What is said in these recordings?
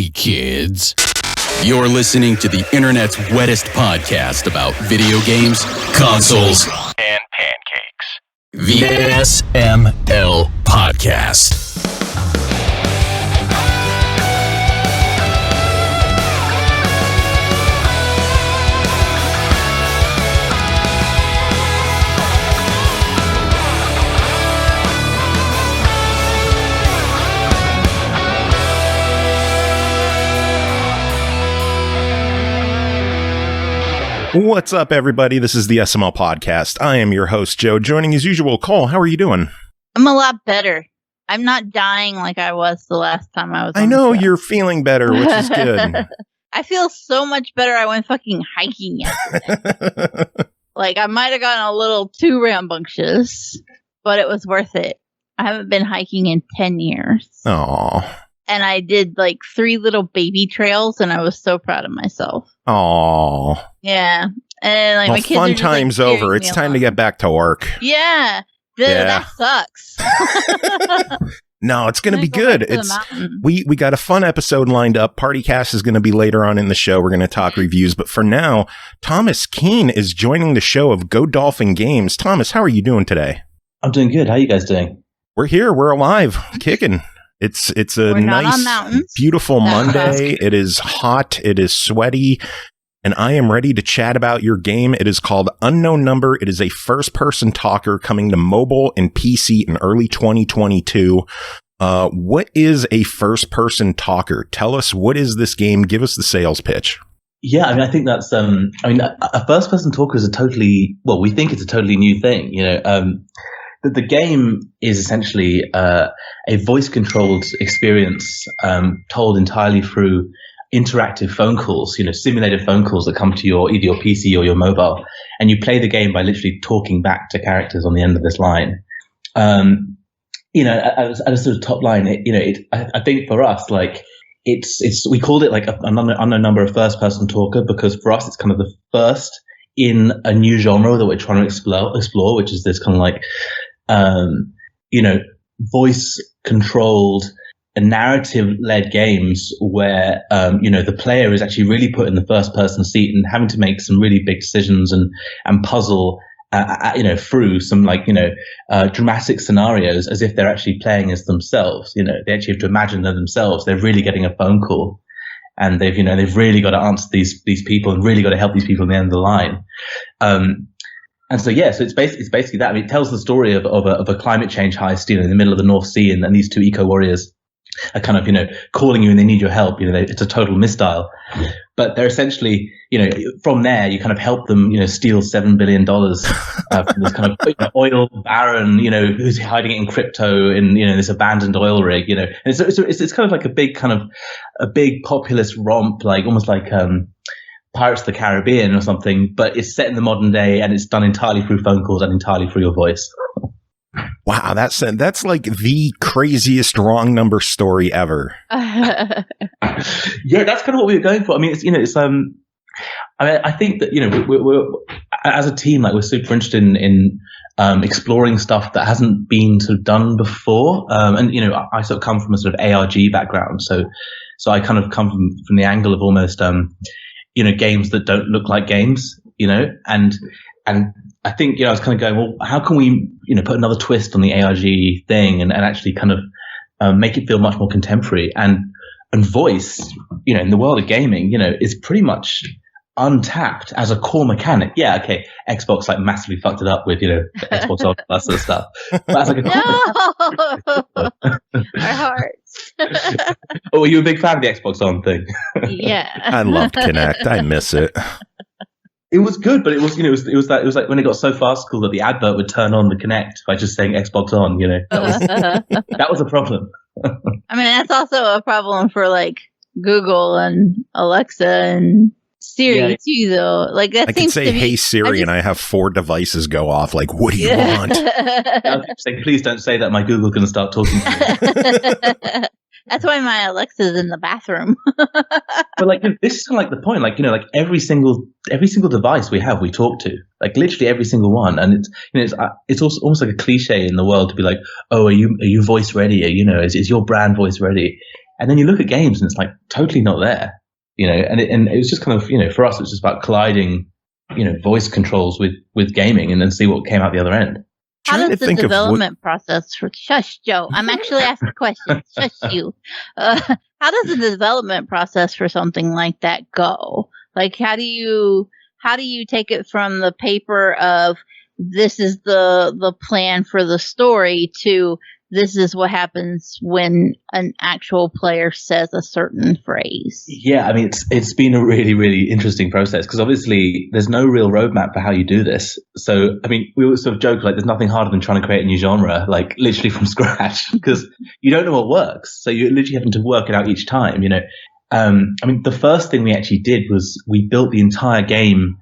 Hey, kids. You're listening to the internet's wettest podcast about video games, consoles, and pancakes. The SML Podcast. What's up, everybody? This is the SML Podcast. I am your host, Joe. Joining as usual, Cole. How are you doing? I'm a lot better. I'm not dying like I was the last time I was on I know the show. you're feeling better, which is good. I feel so much better. I went fucking hiking yesterday. Like, I might have gotten a little too rambunctious, but it was worth it. I haven't been hiking in 10 years. Aww. And I did like 3 little baby trails, and I was so proud of myself. Aww. Yeah. And like, Well, my kids fun are just, time's like, over. It's time to get back to work. Yeah. That sucks. No, it's going to be good. We got a fun episode lined up. PartyCast is going to be later on in the show. We're going to talk reviews. But for now, Thomas Keane is joining the show of Godolphin Games. Thomas, how are you doing today? I'm doing good. How are you guys doing? We're here. We're alive. Kicking. It's a nice, beautiful Monday. It is hot. It is sweaty. And I am ready to chat about your game. It is called Unknown Number. It is a first-person talker coming to mobile and PC in early 2022. What is a first-person talker? Tell us, what is this game? Give us the sales pitch. Yeah, I mean, I think that's, a first-person talker is we think it's a totally new thing, you know. The game is essentially a voice-controlled experience told entirely through interactive phone calls, you know, simulated phone calls that come to either your PC or your mobile, and you play the game by literally talking back to characters on the end of this line. You know, at a sort of top line, I think for us, like, we called it like an unknown number of first-person talker because for us it's kind of the first in a new genre that we're trying to explore, which is this kind of like, voice-controlled and narrative-led games where, the player is actually really put in the first-person seat and having to make some really big decisions and puzzle, through some dramatic scenarios as if they're actually playing as themselves. You know, they actually have to imagine themselves. They're really getting a phone call, and they've really got to answer these people and really got to help these people at the end of the line. And so it's basically that. I mean, it tells the story of a climate change heist, in the middle of the North Sea, and these 2 eco warriors are kind of, calling you and they need your help. It's a total misdial. But they're essentially, from there, you kind of help them, steal $7 billion from this kind of oil baron, who's hiding it in crypto in, this abandoned oil rig, And it's kind of like a big populist romp, like almost like Pirates of the Caribbean or something, but it's set in the modern day and it's done entirely through phone calls and entirely through your voice. Wow, that's like the craziest wrong number story ever. Yeah, that's kind of what we were going for. I mean, I think that, we're as a team, like, we're super interested in exploring stuff that hasn't been sort of done before. And I sort of come from a sort of ARG background, so I kind of come from the angle of almost games that don't look like games, and I think, I was kind of going, well, how can we, put another twist on the ARG thing and actually kind of make it feel much more contemporary and voice, in the world of gaming, is pretty much untapped as a core mechanic. Yeah, okay, Xbox like massively fucked it up with, Xbox On that sort of stuff. But as like a Our hearts. Oh, were you a big fan of the Xbox On thing? Yeah. I loved Kinect. I miss it. It was good, but it was like when it got so farcical that the advert would turn on the Kinect by just saying Xbox On, that was a problem. I mean, that's also a problem for like Google and Alexa and Siri too, though. Like, that I can say, "Hey Siri," and I have 4 devices go off. Like, what do you want? I was saying, please don't say that. My Google's going to start talking to me. That's why my Alexa's in the bathroom. But like, this is kind of like the point. Like, like every single device we have, we talk to. Like literally every single one. And it's also almost like a cliche in the world to be like, oh, are you voice ready? Is your brand voice ready? And then you look at games and it's like totally not there, and it was just kind of, for us, it was just about colliding, voice controls with gaming and then see what came out the other end. How does the development process for Shush, Joe? I'm actually asking questions. Shush you. How does the development process for something like that go? Like, how do you take it from the paper of this is the plan for the story to this is what happens when an actual player says a certain phrase? Yeah, I mean, it's been a really, really interesting process because obviously there's no real roadmap for how you do this. So, I mean, we always sort of joke like there's nothing harder than trying to create a new genre, like literally from scratch, because you don't know what works. So you're literally having to work it out each time, I mean, the first thing we actually did was we built the entire game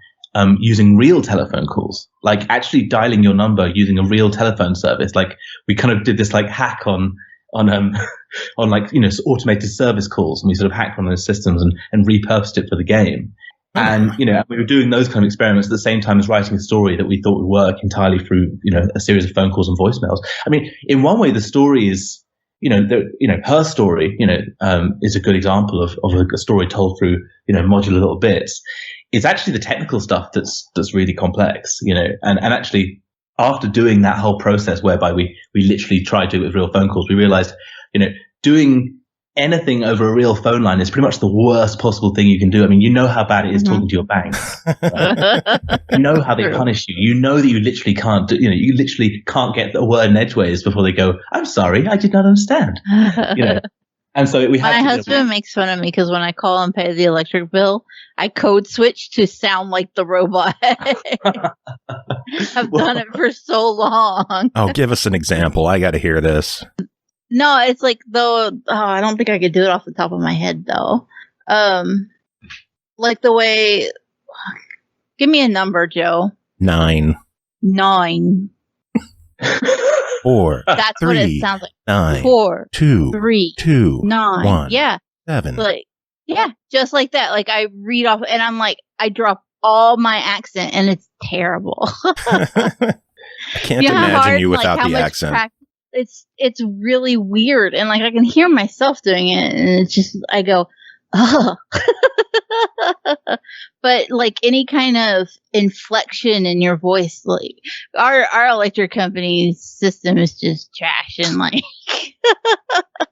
using real telephone calls, like actually dialing your number using a real telephone service. Like we kind of did this like hack on like, automated service calls, and we sort of hacked one of those systems and repurposed it for the game. And, we were doing those kind of experiments at the same time as writing a story that we thought would work entirely through, a series of phone calls and voicemails. I mean, in one way, the story is, her story, is a good example of a story told through, modular little bits. It's actually the technical stuff that's really complex, and actually after doing that whole process whereby we literally tried to do it with real phone calls, we realized, doing anything over a real phone line is pretty much the worst possible thing you can do. I mean, how bad it is talking to your bank. Right? How they punish you. That you literally can't do, you literally can't get a word in edgeways before they go, I'm sorry, I did not understand. And so my husband makes fun of me because when I call and pay the electric bill, I code switch to sound like the robot. I've done it for so long. Oh, give us an example. I got to hear this. No, it's like I don't think I could do it off the top of my head though. Like the way, give me a number, Joe. 9. 4. That's 3, what it sounds like. 9. 4, 2, 3, 2, 9. 1. Yeah. 7. Like, yeah, just like that. Like I read off and I'm like, I drop all my accent and it's terrible. I can't imagine you without the accent. It's really weird. And like, I can hear myself doing it and it's just, I go, oh. But like any kind of inflection in your voice, like our electric company's system is just trash and like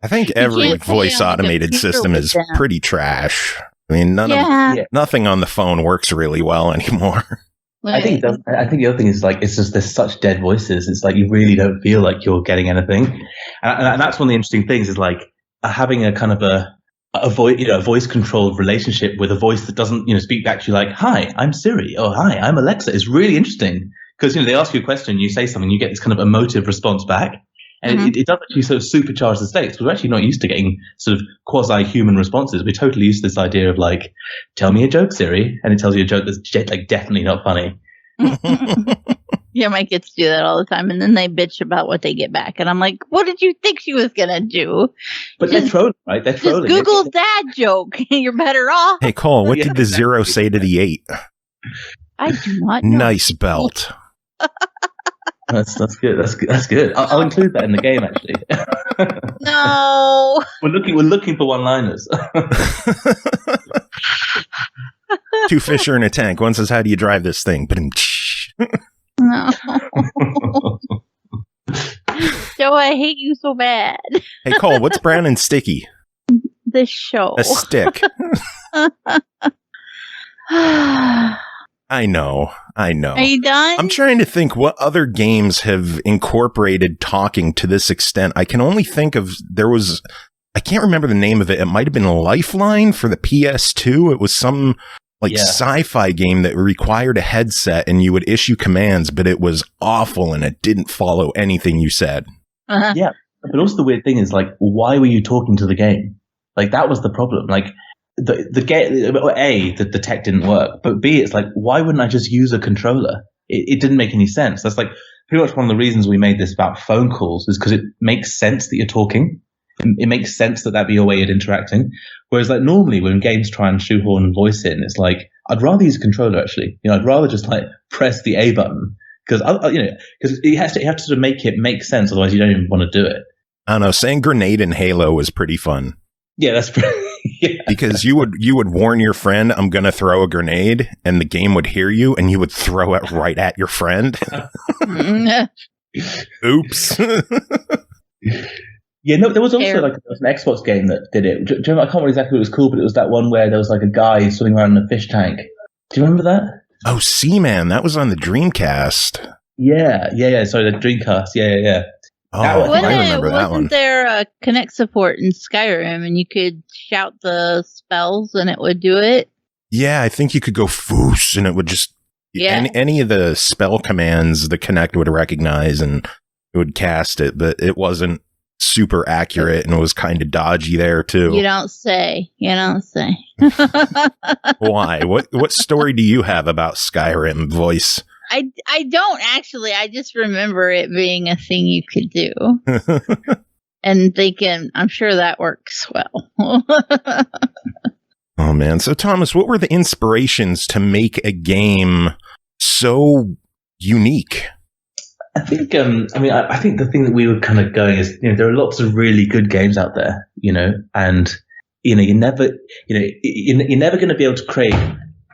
I think every voice automated system is pretty trash. I mean, nothing on the phone works really well anymore. I think the other thing is like it's just there's such dead voices. It's like you really don't feel like you're getting anything, and that's one of the interesting things is like having a kind of a voice controlled relationship with a voice that doesn't speak back to you like, hi, I'm Siri, or hi, I'm Alexa. It's really interesting because they ask you a question, you say something, you get this kind of emotive response back, and it does actually sort of supercharge the stakes. We're actually not used to getting sort of quasi human responses. We're totally used to this idea of like, tell me a joke, Siri, and it tells you a joke that's like definitely not funny. Yeah, my kids do that all the time, and then they bitch about what they get back, and I'm like, what did you think she was gonna do? But they're trolling, right? They're trolling. Just Google dad joke. You're better off. Hey, Cole, what did the 0 say to the 8? I do not know. Nice belt. That's good. That's good. I'll include that in the game, actually. No. We're looking for one-liners. 2 fish are in a tank. One says, "How do you drive this thing?" No. Joe, I hate you so bad. Hey, Cole, what's brown and sticky? This show. A stick. I know. Are you done? I'm trying to think what other games have incorporated talking to this extent. I can only think of, I can't remember the name of it. It might have been Lifeline for the PS2. It was some sci-fi game that required a headset and you would issue commands, but it was awful and it didn't follow anything you said. Uh-huh. Yeah. But also the weird thing is like, why were you talking to the game? Like that was the problem. Like, the tech didn't work, but B, it's like, why wouldn't I just use a controller? It didn't make any sense. That's like pretty much one of the reasons we made this about phone calls is because it makes sense that you're talking. It makes sense that be your way of interacting. Whereas like normally when games try and shoehorn voice in, it's like, I'd rather use a controller actually. I'd rather just like press the A button because, because you have to sort of make it make sense. Otherwise you don't even want to do it. I don't know. Saying grenade in Halo was pretty fun. Yeah, that's pretty. Yeah. Because you would warn your friend, I'm going to throw a grenade, and the game would hear you, and you would throw it right at your friend. Oops. Yeah, no, there was also like an Xbox game that did it. Do you remember? I can't remember exactly what it was called, but it was that one where there was like a guy swimming around in a fish tank. Do you remember that? Oh, Seaman. That was on the Dreamcast. Yeah. Sorry, the Dreamcast. Yeah. Oh, I remember that one. Wasn't there a Connect support in Skyrim, and you could shout the spells and it would do it? Yeah, I think you could go foos, and it would just... Yeah. Any of the spell commands the Connect would recognize, and it would cast it, but it wasn't super accurate, and it was kind of dodgy there, too. You don't say. Why? What story do you have about Skyrim, Voice? I don't actually. I just remember it being a thing you could do. And thinking, I'm sure that works well. Oh, man. So, Thomas, what were the inspirations to make a game so unique? I think, I think the thing that we were kind of going is, there are lots of really good games out there, and, you're never going to be able to create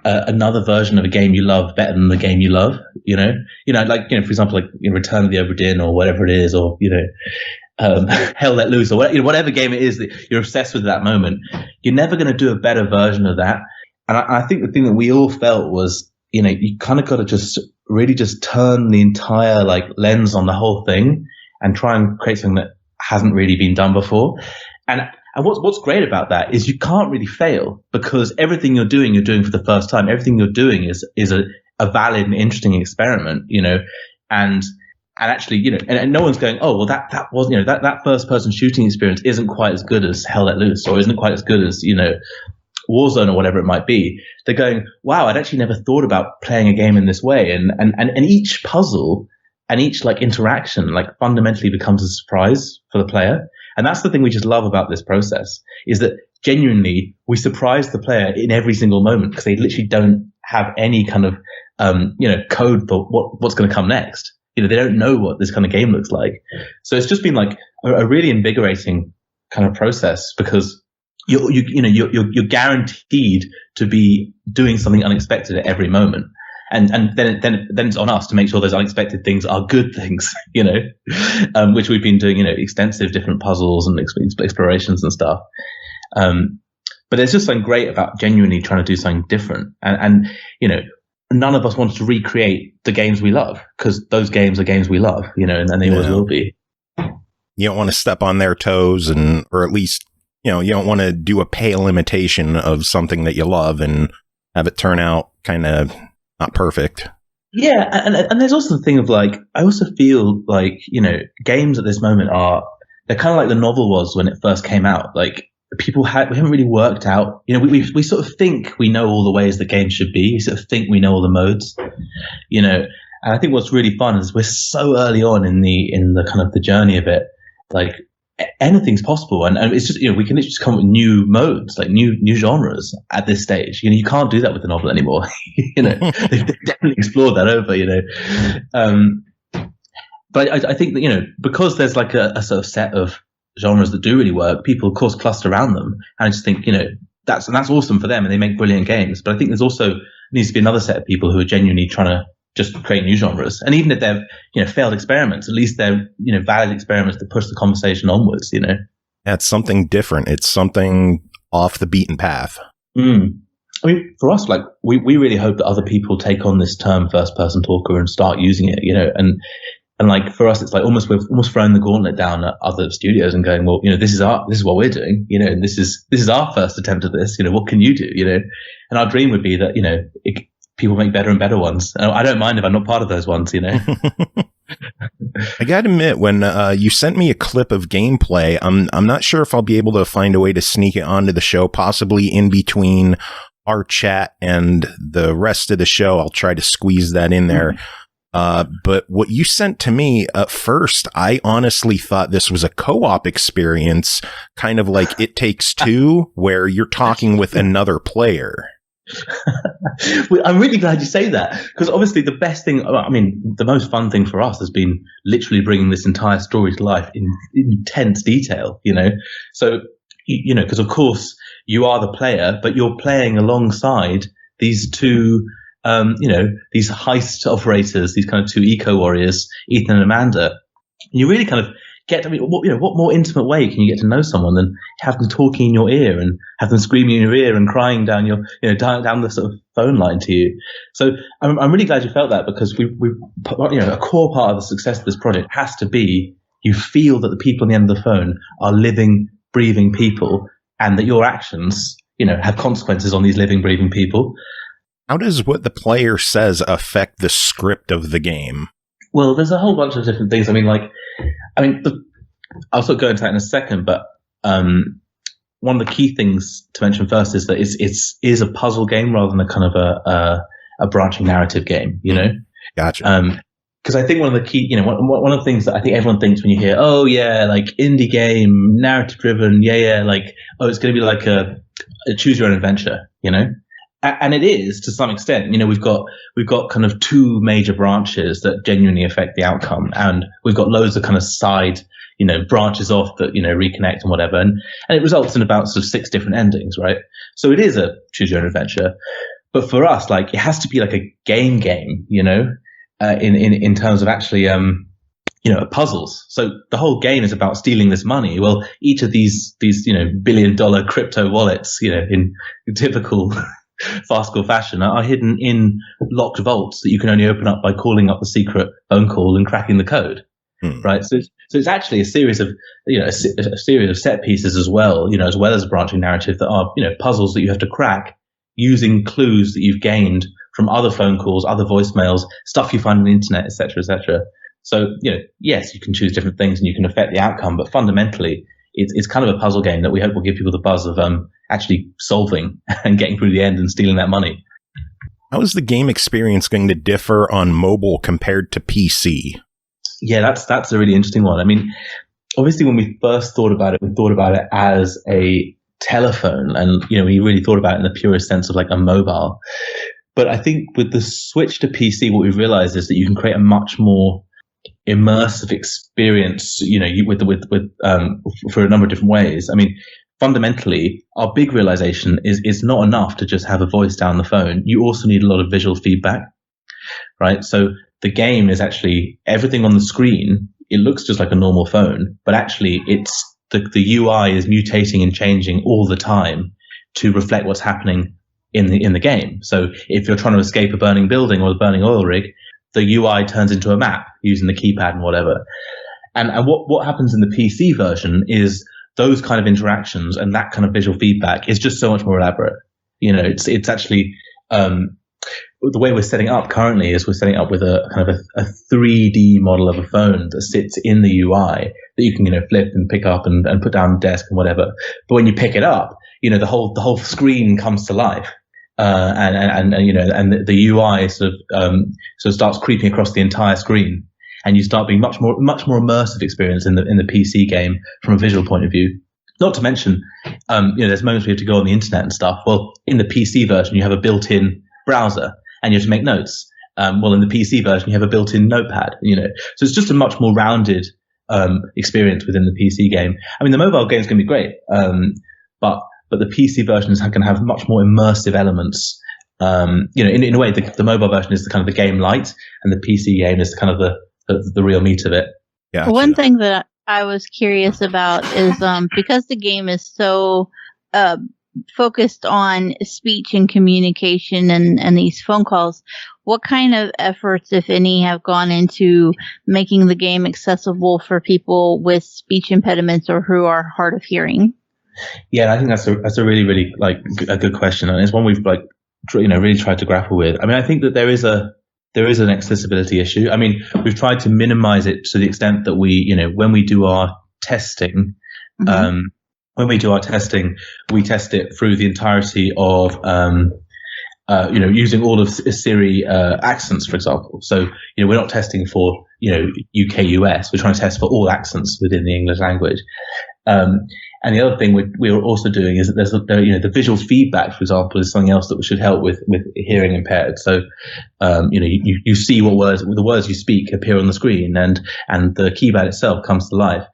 another version of a game you love better than the game you love, for example, Return of the Obra Dinn or whatever it is, or, Hell Let Loose or whatever game it is that you're obsessed with at that moment. You're never going to do a better version of that. And I think the thing that we all felt was, you kind of got to just really just turn the entire lens on the whole thing and try and create something that hasn't really been done before. And what's great about that is you can't really fail, because everything you're doing for the first time. Everything you're doing is a valid and interesting experiment, and actually, and no one's going, oh, well, that was, that first person shooting experience isn't quite as good as Hell Let Loose, or isn't quite as good as, Warzone or whatever it might be. They're going, wow, I'd actually never thought about playing a game in this way. And each puzzle and each interaction fundamentally becomes a surprise for the player. And that's the thing we just love about this process, is that genuinely we surprise the player in every single moment, because they literally don't have any kind of, code for what's going to come next. They don't know what this kind of game looks like. So it's just been a really invigorating kind of process, because you're guaranteed to be doing something unexpected at every moment. And then it's on us to make sure those unexpected things are good things, which we've been doing, extensive different puzzles and explorations and stuff. But there's just something great about genuinely trying to do something different. And none of us wants to recreate the games we love, because those games are games we love, and they always will be. You don't want to step on their toes, or at least, you don't want to do a pale imitation of something that you love and have it turn out kind of not perfect. Yeah, and there's also the thing of I also feel games at this moment they're kind of like the novel was when it first came out. We haven't really worked out, we sort of think we know all the ways the game should be. We sort of think we know all the modes, and I think what's really fun is we're so early on in the kind of the journey of it. Anything's possible, and it's just we can just come up with new modes, new genres at this stage. You can't do that with the novel anymore. They've definitely explored that over. But I think that because there's a sort of set of genres that do really work, people of course cluster around them, and I just think that's awesome for them, and they make brilliant games. But I think there's also needs to be another set of people who are genuinely trying to just create new genres. And even if they've, failed experiments, at least they're, valid experiments that push the conversation onwards, That's something different. It's something off the beaten path. I mean, for us, we really hope that other people take on this term first person talker and start using it, and for us, it's we've almost thrown the gauntlet down at other studios and going, well, this is what we're doing, and this is our first attempt at this, what can you do, and our dream would be that, people make better and better ones. I don't mind if I'm not part of those ones, I gotta admit, when you sent me a clip of gameplay, I'm not sure if I'll be able to find a way to sneak it onto the show, possibly in between our chat and the rest of the show. I'll try to squeeze that in there. But what you sent to me at first, I honestly thought this was a co-op experience, kind of like It Takes Two, where you're talking with another player. I'm really glad you say that, because obviously the best thing, the most fun thing for us has been literally bringing this entire story to life in intense detail, So you know, because of course you are the player, but you're playing alongside these two, you know, these heist operators, these kind of two eco warriors, Ethan and Amanda. You really kind of get, I mean, what more intimate way can you get to know someone than have them talking in your ear and have them screaming in your ear and crying down your, you know, down the sort of phone line to you. So I'm really glad you felt that, because we, you know, a core part of the success of this project has to be you feel that the people on the end of the phone are living, breathing people, and that your actions, you know, have consequences on these living, breathing people. How does what the player says affect the script of the game? Well, there's a whole bunch of different things. I'll sort of go into that in a second, but one of the key things to mention first is that it is a puzzle game rather than a kind of a branching narrative game, you know? Gotcha. Because I think one of the key, you know, one of the things that I think everyone thinks when you hear, oh yeah, like indie game, narrative driven, yeah, like, oh, it's going to be like a choose your own adventure, you know? And it is to some extent. You know, we've got kind of two major branches that genuinely affect the outcome, and we've got loads of kind of side, you know, branches off that, you know, reconnect and whatever, and it results in about sort of 6 different endings, right? So it is a choose your own adventure, but for us, like, it has to be like a game, you know, in terms of actually, you know, puzzles. So the whole game is about stealing this money. Well, each of these, you know, $1 billion crypto wallets, you know, in typical fast school fashion, are hidden in locked vaults that you can only open up by calling up the secret phone call and cracking the code, right? So it's actually a series of, you know, a series of set pieces as well, you know, as well as a branching narrative that are, you know, puzzles that you have to crack using clues that you've gained from other phone calls, other voicemails, stuff you find on the internet, etc., etc. So, you know, yes, you can choose different things and you can affect the outcome, but fundamentally, it's kind of a puzzle game that we hope will give people the buzz of actually solving and getting through the end and stealing that money. How is the game experience going to differ on mobile compared to PC? Yeah, that's a really interesting one. I mean, obviously, when we first thought about it, we thought about it as a telephone, and, you know, we really thought about it in the purest sense of like a mobile. But I think with the switch to PC, what we've realized is that you can create a much more immersive experience, you know, for a number of different ways. I mean, fundamentally, our big realization is not enough to just have a voice down the phone. You also need a lot of visual feedback, right? So the game is actually everything on the screen. It looks just like a normal phone, but actually it's the UI is mutating and changing all the time to reflect what's happening in the game. So if you're trying to escape a burning building or a burning oil rig, the UI turns into a map using the keypad and whatever. And what happens in the PC version is those kind of interactions and that kind of visual feedback is just so much more elaborate. You know, it's actually, the way we're setting up currently is we're setting up with a kind of a 3D model of a phone that sits in the UI that you can, you know, flip and pick up and put down on the desk and whatever. But when you pick it up, you know, the whole screen comes to life. And you know, and the UI sort of starts creeping across the entire screen, and you start being much more immersive experience in the PC game from a visual point of view. Not to mention, you know, there's moments where you have to go on the internet and stuff. Well, in the PC version, you have a built-in browser, and you have to make notes. Well, in the PC version, you have a built-in notepad. You know, so it's just a much more rounded experience within the PC game. I mean, the mobile game is going to be great, but the PC version is going to have much more immersive elements. You know, in a way, the mobile version is the kind of the game light, and the PC game is kind of the real meat of it. Gotcha. One thing that I was curious about is because the game is so focused on speech and communication and these phone calls, what kind of efforts, if any, have gone into making the game accessible for people with speech impediments or who are hard of hearing? Yeah, I think that's a really, really like a good question, and it's one we've like, you know, really tried to grapple with. I mean, I think that there is an accessibility issue. I mean, we've tried to minimize it to the extent that we, you know, when we do our testing, we test it through the entirety of, you know, using all of Siri accents, for example. So, you know, we're not testing for, you know, UK, US. We're trying to test for all accents within the English language. And the other thing we're also doing is that there's, you know, the visual feedback, for example, is something else that should help with hearing impaired. So, you know, you see the words you speak appear on the screen, and the keypad itself comes to life.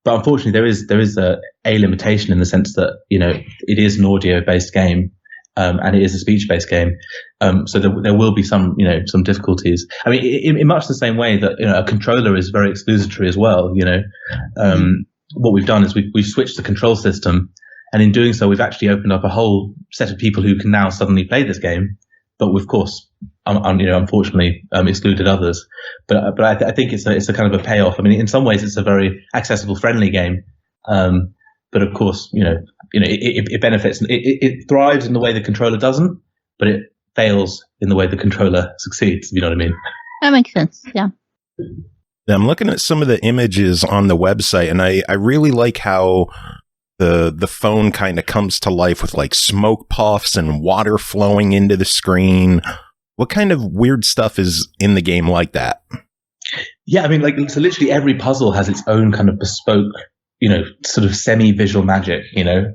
But unfortunately, there is a limitation in the sense that, you know, it is an audio-based game, and it is a speech-based game. So there will be some difficulties. I mean, in much the same way that, you know, a controller is very exclusatory as well. You know, what we've done is we've switched the control system, and in doing so, we've actually opened up a whole set of people who can now suddenly play this game. But of course, unfortunately, excluded others. But I think it's a kind of a payoff. I mean, in some ways, it's a very accessible, friendly game. But of course, it benefits. It thrives in the way the controller doesn't, but it fails in the way the controller succeeds. If you know what I mean? That makes sense. Yeah. I'm looking at some of the images on the website, and I really like how the phone kind of comes to life with like smoke puffs and water flowing into the screen. What kind of weird stuff is in the game like that? Yeah, I mean, like, so literally every puzzle has its own kind of bespoke, you know, sort of semi-visual magic, you know.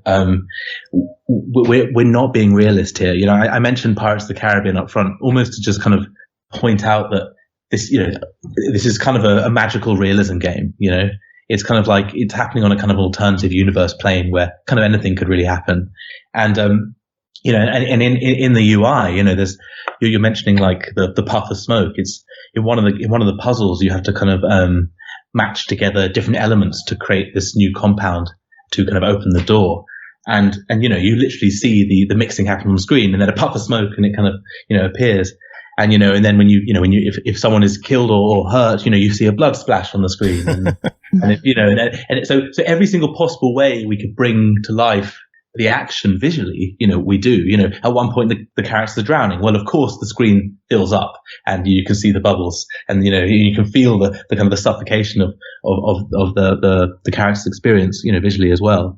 We're not being realist here. You know, I mentioned Pirates of the Caribbean up front, almost to just kind of point out that this is kind of a magical realism game, you know. It's kind of like it's happening on a kind of alternative universe plane where kind of anything could really happen. And, you know, and in the UI, you know, you're mentioning like the puff of smoke. It's in one of the puzzles, you have to kind of, match together different elements to create this new compound to kind of open the door. And, you know, you literally see the mixing happen on the screen, and then a puff of smoke, and it kind of, you know, appears. And, you know, and then if someone is killed or hurt, you know, you see a blood splash on the screen. And so every single possible way we could bring to life the action visually, you know, we do. You know, at one point the characters are drowning. Well, of course, the screen fills up and you can see the bubbles, and, you know, you can feel the kind of the suffocation of the character's experience, you know, visually as well.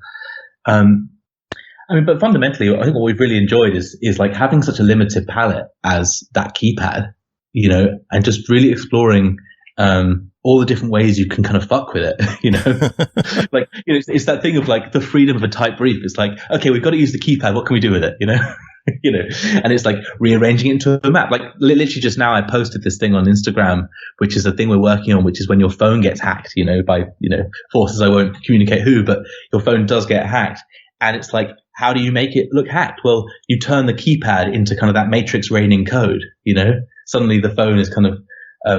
I mean, but fundamentally, I think what we've really enjoyed is like having such a limited palette as that keypad, you know, and just really exploring all the different ways you can kind of fuck with it, you know. Like, you know, it's that thing of like the freedom of a type brief. It's like, okay, we've got to use the keypad. What can we do with it, you know? You know, and it's like rearranging it into a map. Like literally just now I posted this thing on Instagram, which is a thing we're working on, which is when your phone gets hacked, you know, by, you know, forces I won't communicate who, but your phone does get hacked. And it's like, how do you make it look hacked? Well, you turn the keypad into kind of that matrix raining code, you know? Suddenly the phone is kind of,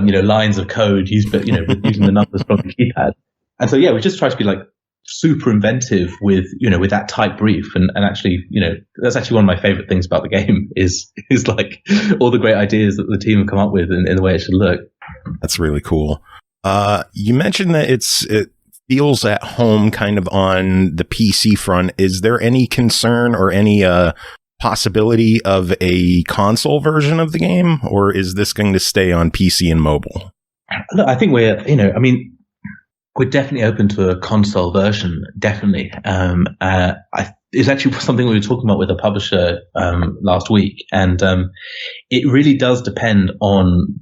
you know, lines of code used, but, you know, using the numbers from the keypad. And so, yeah, we just try to be like super inventive with, you know, with that type brief. And actually, you know, that's actually one of my favorite things about the game is like all the great ideas that the team have come up with in the way it should look. That's really cool. You mentioned that it feels at home kind of on the PC front. Is there any concern or any possibility of a console version of the game, or is this going to stay on PC and mobile? Look, I think we're definitely open to a console version, definitely. It's actually something we were talking about with a publisher last week, and it really does depend on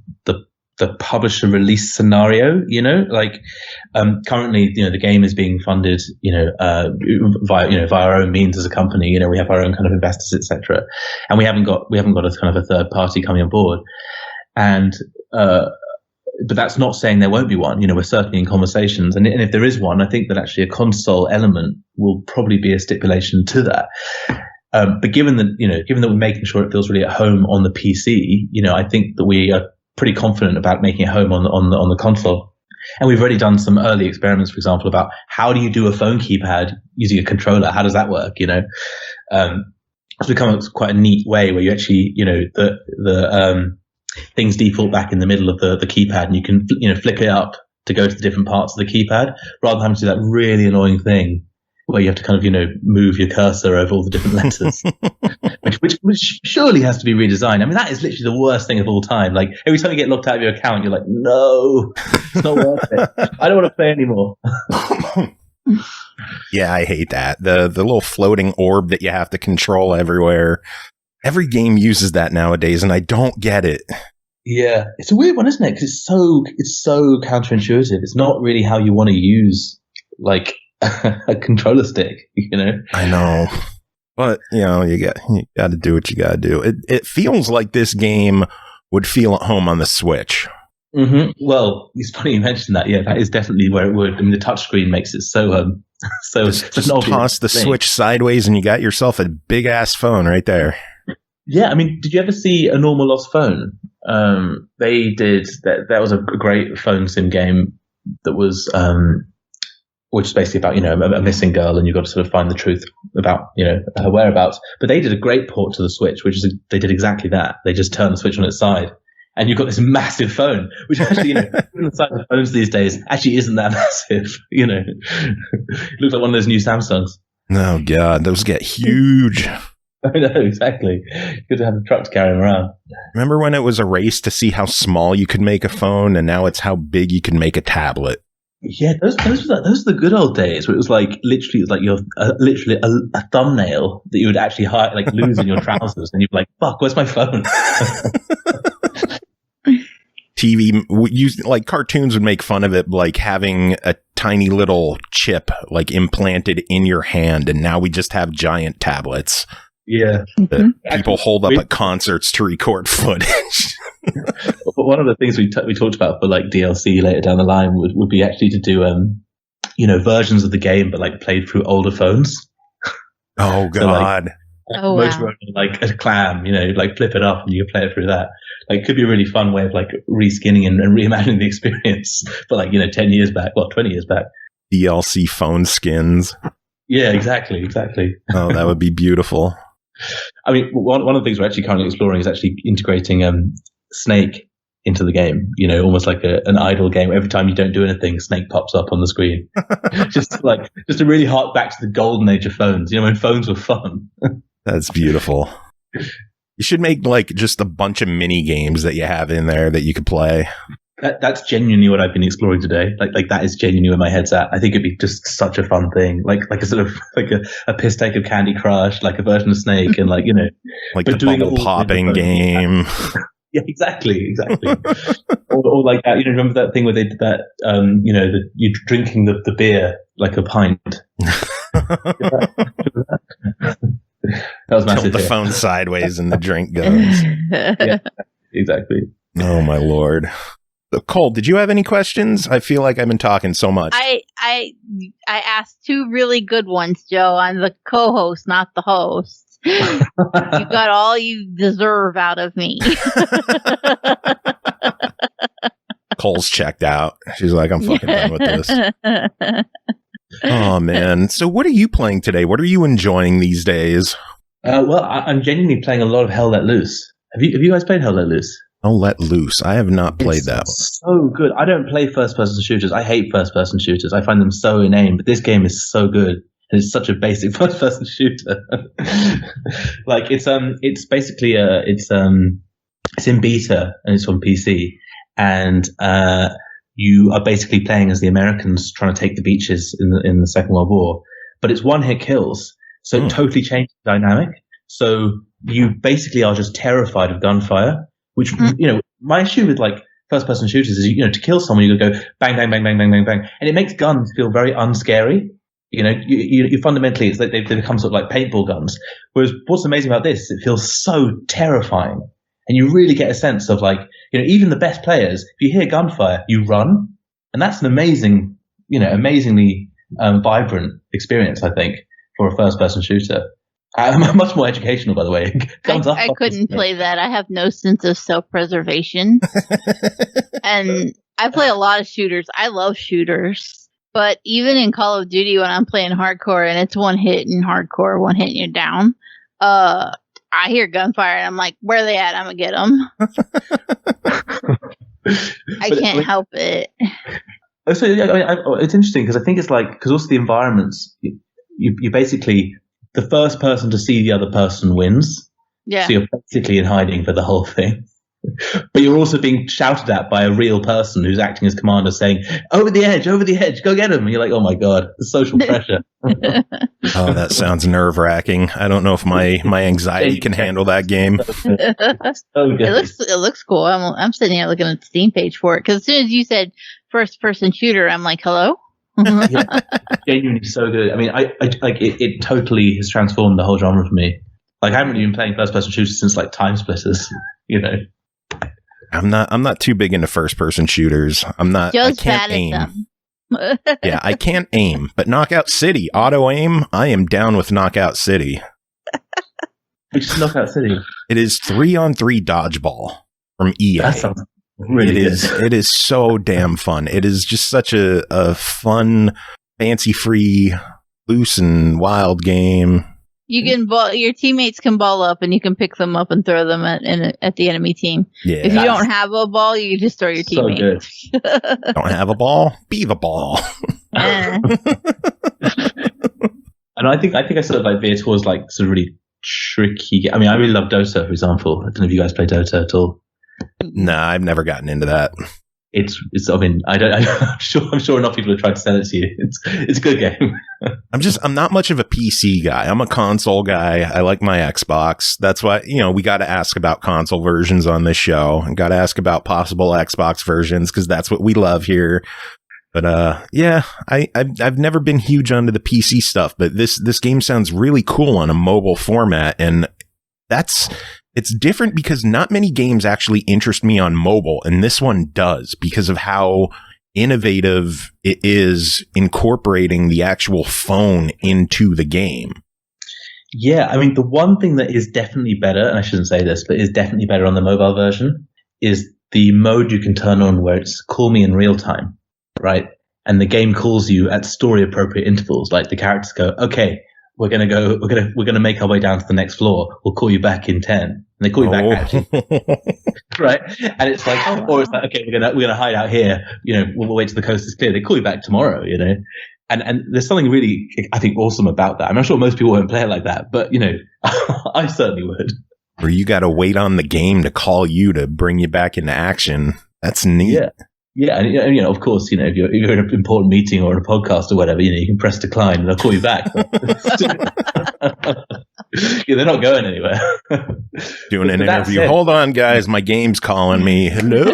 the publisher release scenario, you know, like, currently, you know, the game is being funded, you know, via our own means as a company. You know, we have our own kind of investors, etc. And we haven't got a kind of a third party coming on board. And, but that's not saying there won't be one. You know, we're certainly in conversations. And if there is one, I think that actually a console element will probably be a stipulation to that. But given that we're making sure it feels really at home on the PC, you know, I think that we are pretty confident about making it home on the console. And we've already done some early experiments, for example, about how do you do a phone keypad using a controller? How does that work? You know, it's become quite a neat way where you actually, you know, the things default back in the middle of the keypad, and you can, you know, flick it up to go to the different parts of the keypad, rather than having to do that really annoying thing where you have to kind of, you know, move your cursor over all the different letters, which surely has to be redesigned. I mean, that is literally the worst thing of all time. Like, every time you get locked out of your account, you're like, no, it's not worth it. I don't want to play anymore. Yeah, I hate that. The little floating orb that you have to control everywhere. Every game uses that nowadays, and I don't get it. Yeah, it's a weird one, isn't it? Because it's so counterintuitive. It's not really how you want to use, like, a controller stick, you know. I know, but you know, you got to do what you got to do. It feels like this game would feel at home on the Switch. Mm-hmm. Well, it's funny you mentioned that. Yeah, that is definitely where it would. I mean, the touchscreen makes it so just toss the Switch sideways and you got yourself a big ass phone right there. Yeah, I mean, did you ever see A Normal Lost Phone? They did that. That was a great phone sim game that was, which is basically about a missing girl, and you've got to sort of find the truth about her whereabouts. But they did a great port to the Switch, they did exactly that. They just turned the Switch on its side. And you've got this massive phone, which actually, the size of phones these days actually isn't that massive. It looks like one of those new Samsungs. Oh God, those get huge. I know, exactly. Good to have a truck to carry them around. Remember when it was a race to see how small you could make a phone, and now it's how big you can make a tablet? Yeah, those are the good old days where it was like literally your literally a thumbnail that you would actually lose in your trousers, and you'd be like, "Fuck, where's my phone?" TV, like cartoons would make fun of it, like having a tiny little chip like implanted in your hand, and now we just have giant tablets. Yeah, that people hold up at concerts to record footage. One of the things we talked about for like DLC later down the line would be actually to do versions of the game, but like played through older phones. Oh God. So, Motorola, like a clam, like flip it up and you can play it through that. Like, it could be a really fun way of like reskinning and reimagining the experience. But like 10 years back, 20 years back. DLC phone skins. Yeah, exactly. Oh, that would be beautiful. I mean, one of the things we're actually currently exploring is actually integrating Snake into the game. Almost like an idle game. Every time you don't do anything, Snake pops up on the screen. just to really hark back to the golden age of phones. When phones were fun. That's beautiful. You should make like just a bunch of mini games that you have in there that you could play. That's genuinely what I've been exploring today. Like that is genuinely where my head's at. I think it'd be just such a fun thing. Like a sort of like a piss take of Candy Crush, like a version of Snake, and like the bubble popping game. Yeah, exactly. or like that. Remember that thing where they did that? You're drinking the beer like a pint. That was massive. Tilt the phone sideways and the drink goes. Yeah, exactly. Oh my Lord. Cole, did you have any questions? I feel like I've been talking so much. I asked two really good ones, Joe. I'm the co-host, not the host. You got all you deserve out of me. Cole's checked out. She's like, I'm fucking done with this. Oh, man. So what are you playing today? What are you enjoying these days? Well, I'm genuinely playing a lot of Hell Let Loose. Have you guys played Hell Let Loose? Hell Let Loose. I have not played that one. So good. I don't play first-person shooters. I hate first-person shooters. I find them so inane, but this game is so good. And it's such a basic first-person shooter. Like it's basically it's in beta and it's on PC, and you are basically playing as the Americans trying to take the beaches in the Second World War, but it's one-hit kills, so it totally changes the dynamic. So you basically are just terrified of gunfire, which my issue with like first-person shooters is to kill someone you go bang bang bang bang bang bang bang, and it makes guns feel very unscary. You fundamentally it's like they become sort of like paintball guns. Whereas what's amazing about this, it feels so terrifying. And you really get a sense of like, even the best players, if you hear gunfire, you run. And that's an amazingly vibrant experience, I think, for a first-person shooter. Much more educational, by the way. I couldn't play that. I have no sense of self-preservation. And I play a lot of shooters. I love shooters. But even in Call of Duty, when I'm playing hardcore and it's one hit in hardcore, one hit and you're down, I hear gunfire and I'm like, where are they at? I'm going to get them. I can't help it. So it's interesting because I think it's like, because also the environments, you basically, the first person to see the other person wins. Yeah. So you're basically in hiding for the whole thing. But you're also being shouted at by a real person who's acting as commander saying, over the edge, go get him. And you're like, oh my God, the social pressure. Oh, that sounds nerve-wracking. I don't know if my anxiety can handle that game. So good. It looks cool. I'm sitting here looking at the Steam page for it. Because as soon as you said first-person shooter, I'm like, hello? Yeah, genuinely so good. I mean, it totally has transformed the whole genre for me. Like, I haven't even been playing first-person shooters since like Time Splitters, I'm not too big into first-person shooters. I can't aim. Yeah, I can't aim. But Knockout City, auto aim, I am down with Knockout City. Which is Knockout City? It is 3-on-3 dodgeball from EA. That sounds really good. It is so damn fun. It is just such a fun, fancy-free, loose and wild game. You can your teammates can ball up, and you can pick them up and throw them at the enemy team. Yeah, if you don't have a ball, you can just throw your teammate. So good. Don't have a ball? Be the ball. And I think I sort of like veer towards like sort of really tricky. I mean, I really love Dota, for example. I don't know if you guys play Dota at all. Nah, I've never gotten into that. It's. I mean, I'm sure enough people have tried to sell it to you. It's a good game. I'm not much of a PC guy. I'm a console guy. I like my Xbox. That's why, we got to ask about console versions on this show, and got to ask about possible Xbox versions, because that's what we love here. But yeah, I've never been huge onto the PC stuff, but this game sounds really cool on a mobile format, and it's different because not many games actually interest me on mobile, and this one does, because of how innovative it is incorporating the actual phone into the game. Yeah, I mean, the one thing that is definitely better, and I shouldn't say this, but is definitely better on the mobile version, is the mode you can turn on where it's call me in real time, right? And the game calls you at story appropriate intervals. Like the characters go, okay, we're gonna make our way down to the next floor. We'll call you back in 10. And they call you back actually. Right? And it's like, or it's like, okay, we're gonna hide out here. We'll wait till the coast is clear. They call you back tomorrow. And there's something really, I think, awesome about that. I'm not sure most people won't play it like that, but I certainly would. Or you got to wait on the game to call you to bring you back into action. That's neat. Yeah. Yeah, and of course, if you're in an important meeting or in a podcast or whatever, you can press decline and they'll call you back. They're not going anywhere. Doing an interview. Hold on, guys, my game's calling me. Hello.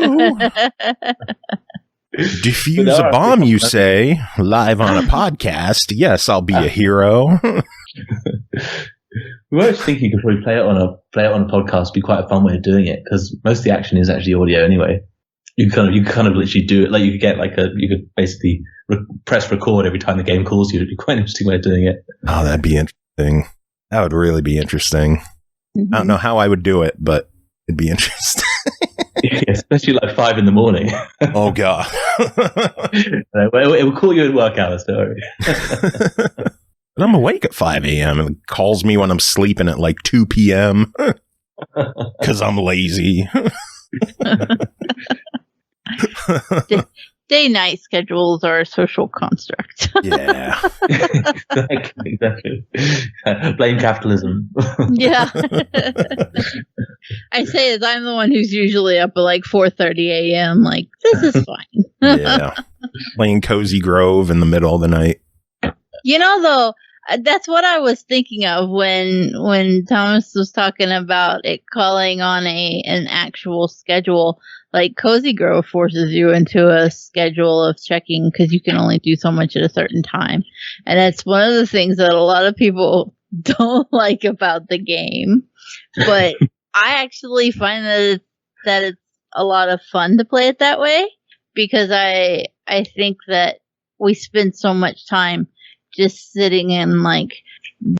Defuse a bomb, you say, live on a podcast. Yes, I'll be a hero. We were actually thinking you could probably play it on a podcast. Be quite a fun way of doing it, because most of the action is actually audio anyway. You kind of literally do it. Like you could get you could basically press record every time the game calls you. It'd be quite an interesting way of doing it. Oh, that'd be interesting. That would really be interesting. Mm-hmm. I don't know how I would do it, but it'd be interesting. Yeah, especially like 5 a.m. Oh God. It will call you in work hours, don't worry. But I'm awake at 5 a.m. and it calls me when I'm sleeping at like 2 p.m. because I'm lazy. Day-night schedules are a social construct. Yeah. Exactly. Blame capitalism. Yeah. I say as I'm the one who's usually up at like 4:30 a.m. Like, this is fine. Yeah. Playing Cozy Grove in the middle of the night. Though, that's what I was thinking of when Thomas was talking about it calling on an actual schedule. Like Cozy Grove forces you into a schedule of checking, because you can only do so much at a certain time. And that's one of the things that a lot of people don't like about the game. But I actually find that it's a lot of fun to play it that way, because I think that we spend so much time just sitting and like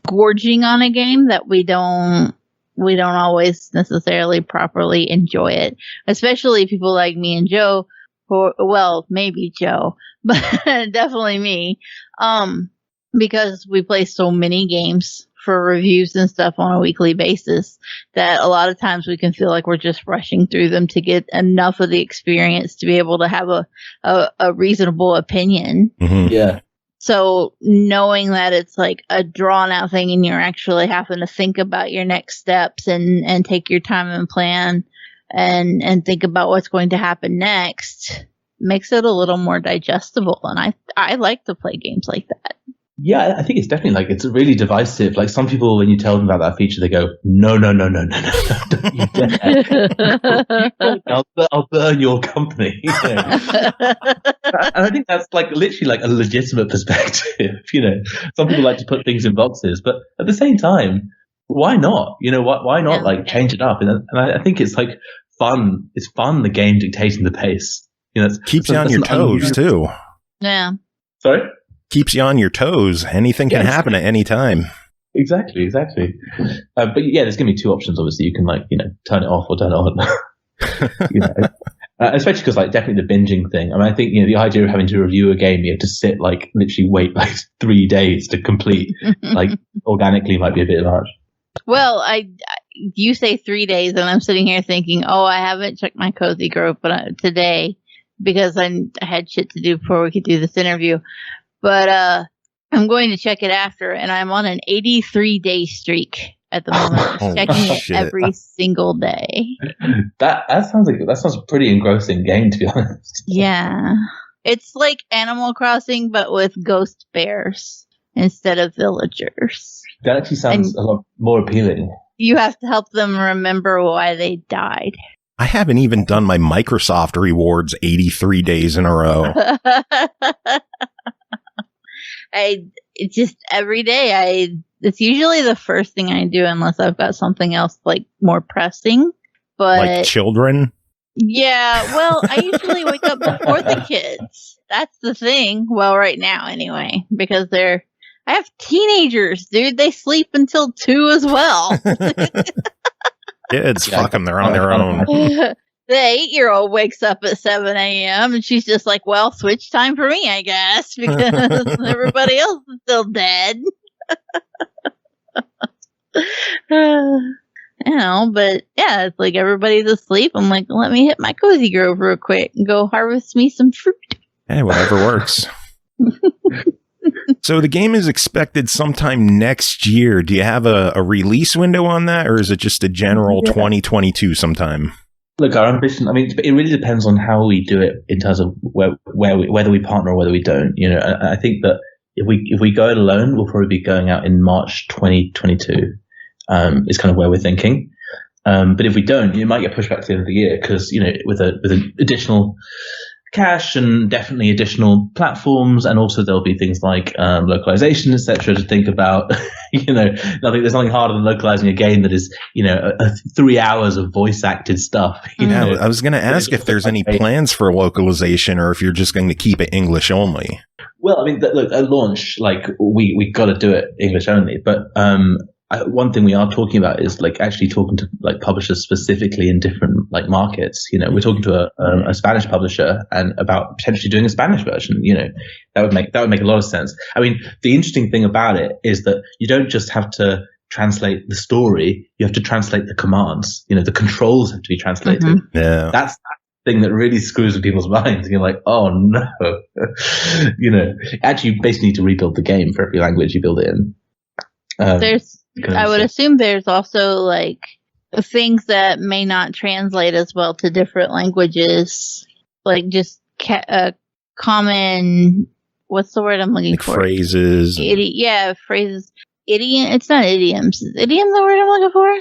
gorging on a game that we don't always necessarily properly enjoy it, especially people like me and Joe, maybe Joe, but definitely me, because we play so many games for reviews and stuff on a weekly basis that a lot of times we can feel like we're just rushing through them to get enough of the experience to be able to have a reasonable opinion. Mm-hmm. Yeah. So knowing that it's like a drawn out thing and you're actually having to think about your next steps and take your time and plan and think about what's going to happen next makes it a little more digestible. And I like to play games like that. Yeah, I think it's definitely like, it's really divisive. Like some people, when you tell them about that feature, they go, no, don't you dare. I'll burn your company. And I think that's like literally like a legitimate perspective. Some people like to put things in boxes, but at the same time, why not? Why not like change it up? And I think it's like fun. It's fun. The game dictating the pace. Keeps you on your toes too. Yeah. Sorry. Keeps you on your toes. Anything can happen at any time. Exactly. But yeah, there's going to be two options. Obviously, you can turn it off or turn it on. Especially because definitely the binging thing. I mean, I think the idea of having to review a game, you have to sit literally wait 3 days to complete organically might be a bit large. Well, you say 3 days, and I'm sitting here thinking, I haven't checked my Cozy Grove today because I had shit to do before we could do this interview. But I'm going to check it after, and I'm on an 83-day streak at the moment, checking it every single day. That sounds a pretty engrossing game, to be honest. Yeah, it's like Animal Crossing, but with ghost bears instead of villagers. That actually sounds a lot more appealing. You have to help them remember why they died. I haven't even done my Microsoft rewards 83 days in a row. It's just every day. It's usually the first thing I do unless I've got something else more pressing. But like children? Yeah, well, I usually wake up before the kids. That's the thing. Well, right now anyway, because I have teenagers, dude. They sleep until 2 as well. Kids, fuck them. They're on their own. The 8-year-old wakes up at 7 a.m. and she's just like, well, switch time for me, I guess, because everybody else is still dead. But yeah, it's like everybody's asleep. I'm like, let me hit my Cozy Grove real quick and go harvest me some fruit. Hey, whatever works. So the game is expected sometime next year. Do you have a release window on that, or is it just a general 2022 sometime? Look, our ambition, I mean, it really depends on how we do it in terms of whether we partner or whether we don't. I think that if we go it alone, we'll probably be going out in March 2022, is kind of where we're thinking. But if we don't, it might get pushed back to the end of the year because, with an additional cash and definitely additional platforms, and also there'll be things like localization, etc., to think about. There's nothing harder than localizing a game that is 3 hours of voice acted stuff. I was going to ask if there's any plans for localization or if you're just going to keep it English only. Well, I mean, look, at launch, we got to do it English only, but one thing we are talking about is actually talking to publishers specifically in different markets. We're talking to a Spanish publisher and about potentially doing a Spanish version. That would make a lot of sense. I mean, the interesting thing about it is that you don't just have to translate the story; you have to translate the commands. The controls have to be translated. Mm-hmm. Yeah, that's the thing that really screws with people's minds. You're like, oh no, actually, you basically need to rebuild the game for every language you build it in. I would assume there's also things that may not translate as well to different languages, just common. What's the word I'm looking for? Phrases. Phrases. Idiom. It's not idioms. Is idiom the word I'm looking for?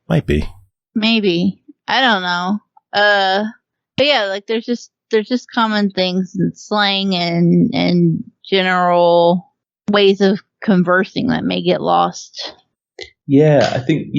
Might be. Maybe. I don't know. But yeah, there's just common things and slang and general ways of conversing that may get lost. Yeah, I think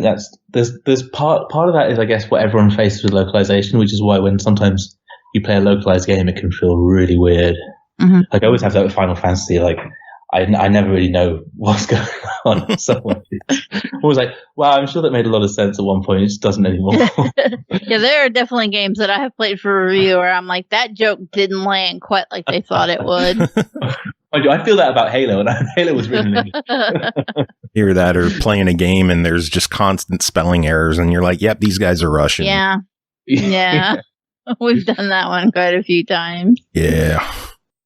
that's there's part of that is, I guess, what everyone faces with localization, which is why when sometimes you play a localized game, it can feel really weird. Mm-hmm. I always have that with Final Fantasy. I never really know what's going on. So I was like, wow, I'm sure that made a lot of sense at one point. It just doesn't anymore. Yeah, there are definitely games that I have played for review where I'm like, that joke didn't land quite like they thought it would. I feel that about Halo, and Halo was written in Hear that, or playing a game and there's just constant spelling errors, and you're like, yep, these guys are Russian. Yeah. We've done that one quite a few times. Yeah.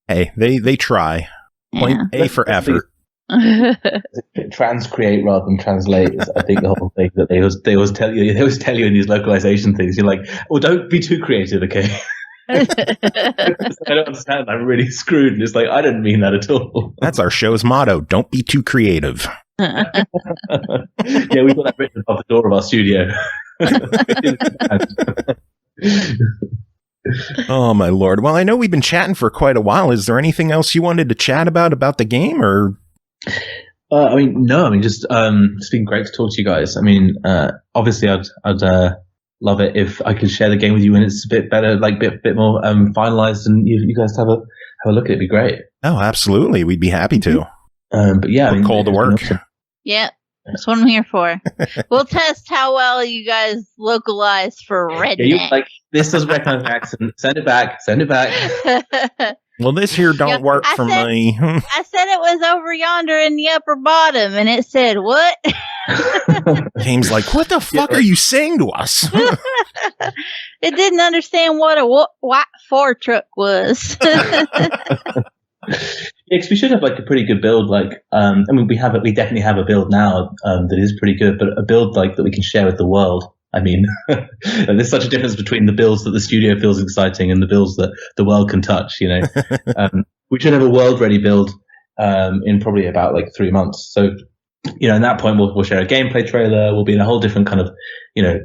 Hey, they try. Point A for effort. Transcreate rather than translate is, I think, the whole thing that they always tell you. They always tell you in these localization things. You're like, well, don't be too creative, okay? I don't understand. I'm really screwed. And it's like, I didn't mean that at all. That's our show's motto. Don't be too creative. Yeah, we've got that written above the door of our studio. Oh, my Lord. Well, I know we've been chatting for quite a while. Is there anything else you wanted to chat about the game, or? No. Just it's been great to talk to you guys. Obviously, I'd love it if I could share the game with you when it's a bit better, like bit more finalized, and you guys have a look at it. It'd be great. Oh, absolutely. We'd be happy to. But yeah, we're called to work. Yep. That's what I'm here for. We'll test how well you guys localize for redneck. Yeah, this doesn't recognize an accent. Send it back. Well, this here don't work for me. I said it was over yonder in the upper bottom, and it said, what? James like, what the fuck are you saying to us? It didn't understand what a white Ford truck was. Because we should have like a pretty good build. Like, I mean, we definitely have a build now that is pretty good, but a build like that we can share with the world. I mean, there's such a difference between the builds that the studio feels exciting and the builds that the world can touch. You know, we should have a world-ready build in probably about like 3 months. So, you know, at that point we'll share a gameplay trailer. We'll be in a whole different kind of, you know,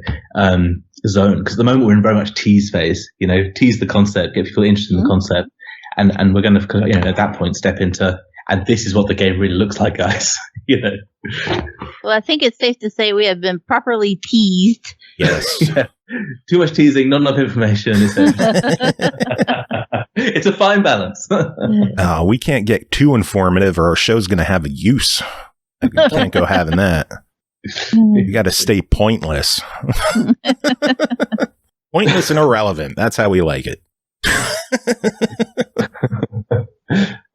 zone. Because at the moment we're in very much tease phase. You know, tease the concept, get people interested in the concept. And we're going to, you know, at that point step into, and this is what the game really looks like, guys. You know. Well, I think it's safe to say we have been properly teased. Yes. Yeah. Too much teasing, not enough information. It's a fine balance. We can't get too informative, or our show's going to have a use. We can't go having that. You got to stay pointless. Pointless and irrelevant. That's how we like it.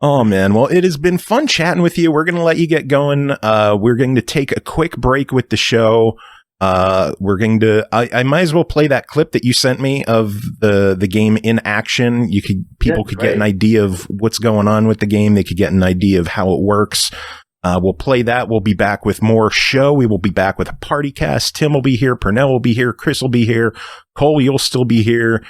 Oh man, well, it has been fun chatting with you. We're going to let you get going. We're going to take a quick break with the show. We're going to I might as well play that clip that you sent me of the game in action. People could get an idea of what's going on with the game. They could get an idea of how it works. We'll play that. We'll be back with more show. We will be back with a PartyCast. Tim will be here. Pernell will be here. Chris will be here. Cole, you'll still be here.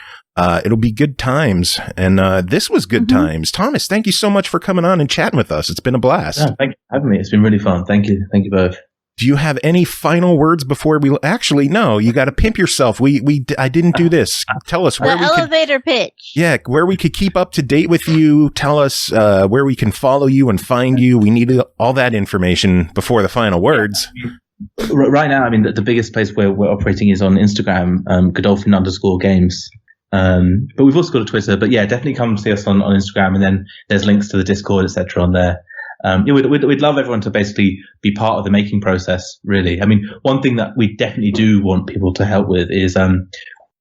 It'll be good times. And this was good times. Thomas, thank you so much for coming on and chatting with us. It's been a blast. Yeah, thank you for having me. It's been really fun. Thank you. Thank you both. Do you have any final words before we... Actually, no. You got to pimp yourself. I didn't do this. Tell us where elevator pitch. Yeah, where we could keep up to date with you. Tell us where we can follow you and find you. We need all that information before the final words. Right now, I mean, the biggest place where we're operating is on Instagram, Godolphin_games. But we've also got a Twitter. But yeah, definitely come see us on Instagram, and then there's links to the Discord, etc. on there. We'd love everyone to basically be part of the making process, really. I mean, one thing that we definitely do want people to help with is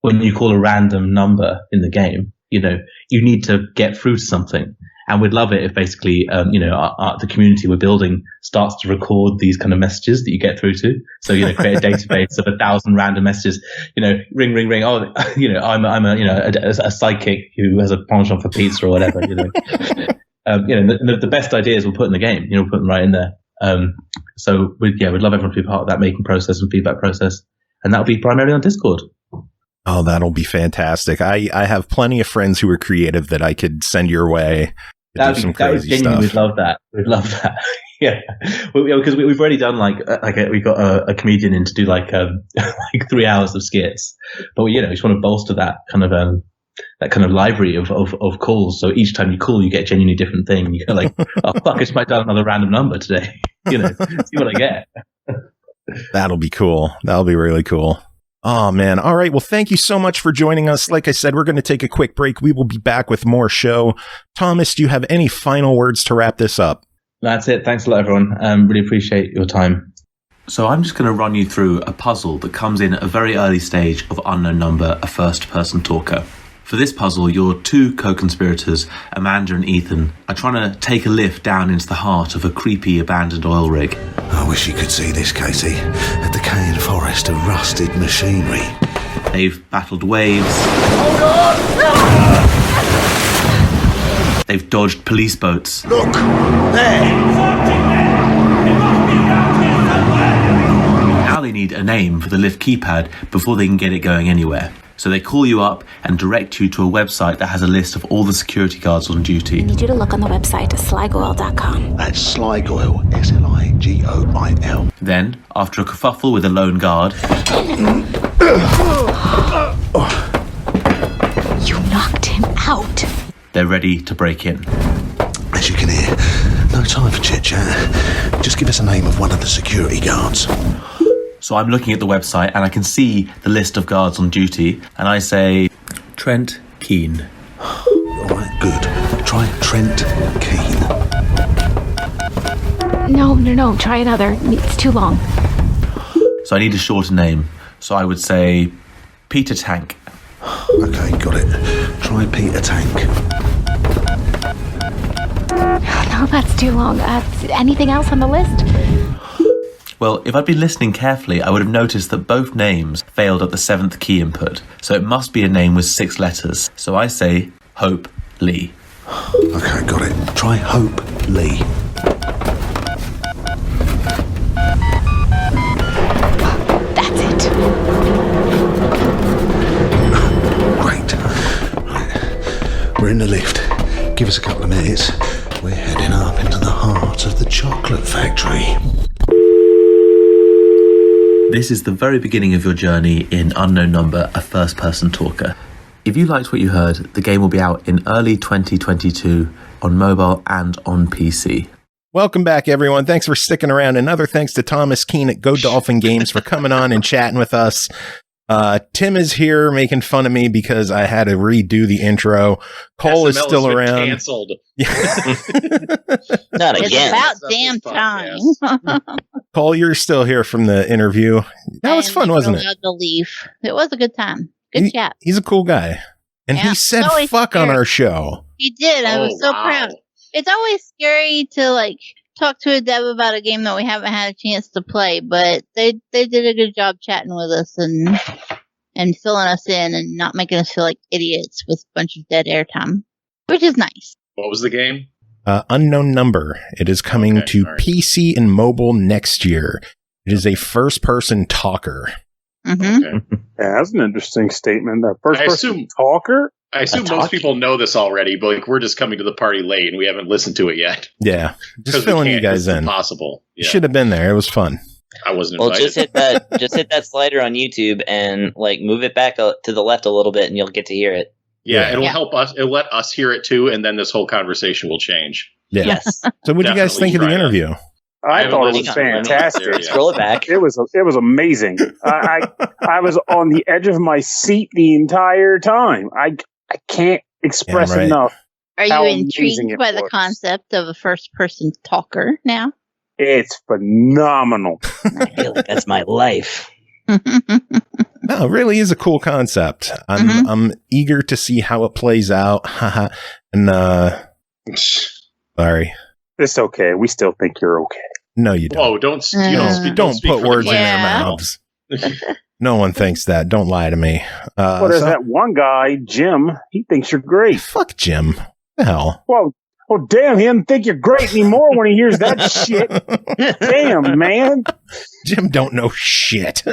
when you call a random number in the game, you know, you need to get through to something. And we'd love it if basically, the community we're building starts to record these kind of messages that you get through to. So, you know, create a database of 1,000 random messages, you know, ring, ring, ring. Oh, you know, I'm a sidekick who has a penchant for pizza or whatever, you know. The best ideas we'll put in the game, you know, we'll put them right in there. So we'd love everyone to be part of that making process and feedback process. And that'll be primarily on Discord. Oh, that'll be fantastic. I have plenty of friends who are creative that I could send your way. Do some crazy stuff. We'd love that. Yeah. Because we've already done we got a comedian in to do like 3 hours of skits, but we just want to bolster that kind of library of calls. So each time you call, you get a genuinely different thing. You go like, oh fuck, I just might dial another random number today. You know, see what I get. That'll be cool. That'll be really cool. Oh man. All right. Well, thank you so much for joining us. Like I said, we're going to take a quick break. We will be back with more show. Thomas, do you have any final words to wrap this up? That's it. Thanks a lot, everyone. Really appreciate your time. So I'm just going to run you through a puzzle that comes in at a very early stage of Unknown Number, a first-person talker. For this puzzle, your two co-conspirators, Amanda and Ethan, are trying to take a lift down into the heart of a creepy abandoned oil rig. I wish you could see this, Casey. A decaying forest of rusted machinery. They've battled waves. Hold on! They've dodged police boats. Look! There! Now they need a name for the lift keypad before they can get it going anywhere. So they call you up and direct you to a website that has a list of all the security guards on duty. I need you to look on the website at sligoil.com. That's Sligoil, SLIGOIL. Then, after a kerfuffle with a lone guard... You knocked him out. They're ready to break in. As you can hear, no time for chit-chat. Just give us a name of one of the security guards. So I'm looking at the website and I can see the list of guards on duty, and I say, Trent Keane. All right, good. Try Trent Keane. No, try another. It's too long. So I need a shorter name. So I would say Peter Tank. Okay, got it. Try Peter Tank. No, that's too long. Anything else on the list? Well, if I'd been listening carefully, I would have noticed that both names failed at the 7th key input. So it must be a name with 6 letters. So I say Hope Lee. Okay, got it. Try Hope Lee. That's it. Great. Right. We're in the lift. Give us a couple of minutes. We're heading up into the heart of the chocolate factory. This is the very beginning of your journey in Unknown Number, a first-person talker. If you liked what you heard, the game will be out in early 2022 on mobile and on PC. Welcome back, everyone. Thanks for sticking around. Another thanks to Thomas Keane at Godolphin Games for coming on and chatting with us. Tim is here making fun of me because I had to redo the intro. Cole SML is still has been around. Canceled. Not It's again. about damn time. Cole, you're still here from the interview. That was fun, wasn't it? To leave. It was a good time. Good chat. He's a cool guy. And Yeah, he said always fuck on scary. our show. He did. I was so proud. It's always scary to talk to a dev about a game that we haven't had a chance to play, but they did a good job chatting with us and filling us in and not making us feel like idiots with a bunch of dead airtime, which is nice. What was the game? Unknown Number. It is coming to PC and mobile next year. It is a first-person talker. Mm-hmm. Okay. Yeah, that's an interesting statement. That first person assume- talker? I assume most people know this already, but we're just coming to the party late and we haven't listened to it yet. Yeah, just filling you guys in. Impossible. You should have been there. It was fun. I wasn't Well, invited. just hit that slider on YouTube and move it back to the left a little bit, and you'll get to hear it. Yeah, it'll help us. It'll let us hear it too, and then this whole conversation will change. Yeah. Yes. So what do you guys think of the interview? I thought it was fantastic. Scroll it back. It was amazing. I was on the edge of my seat the entire time. I can't express enough. Are how you amazing intrigued it by the was. concept of a first-person talker now? It's phenomenal. I feel like that's my life. No, it really is a cool concept. I'm eager to see how it plays out. And sorry. It's okay. We still think you're okay. No, you don't. Whoa, don't speak put for words the in planet. their mouths. No one thinks that. Don't lie to me. Well, there's that one guy, Jim. He thinks you're great. Fuck Jim. The hell? Well, damn, he doesn't think you're great anymore when he hears that shit. Damn, man. Jim don't know shit.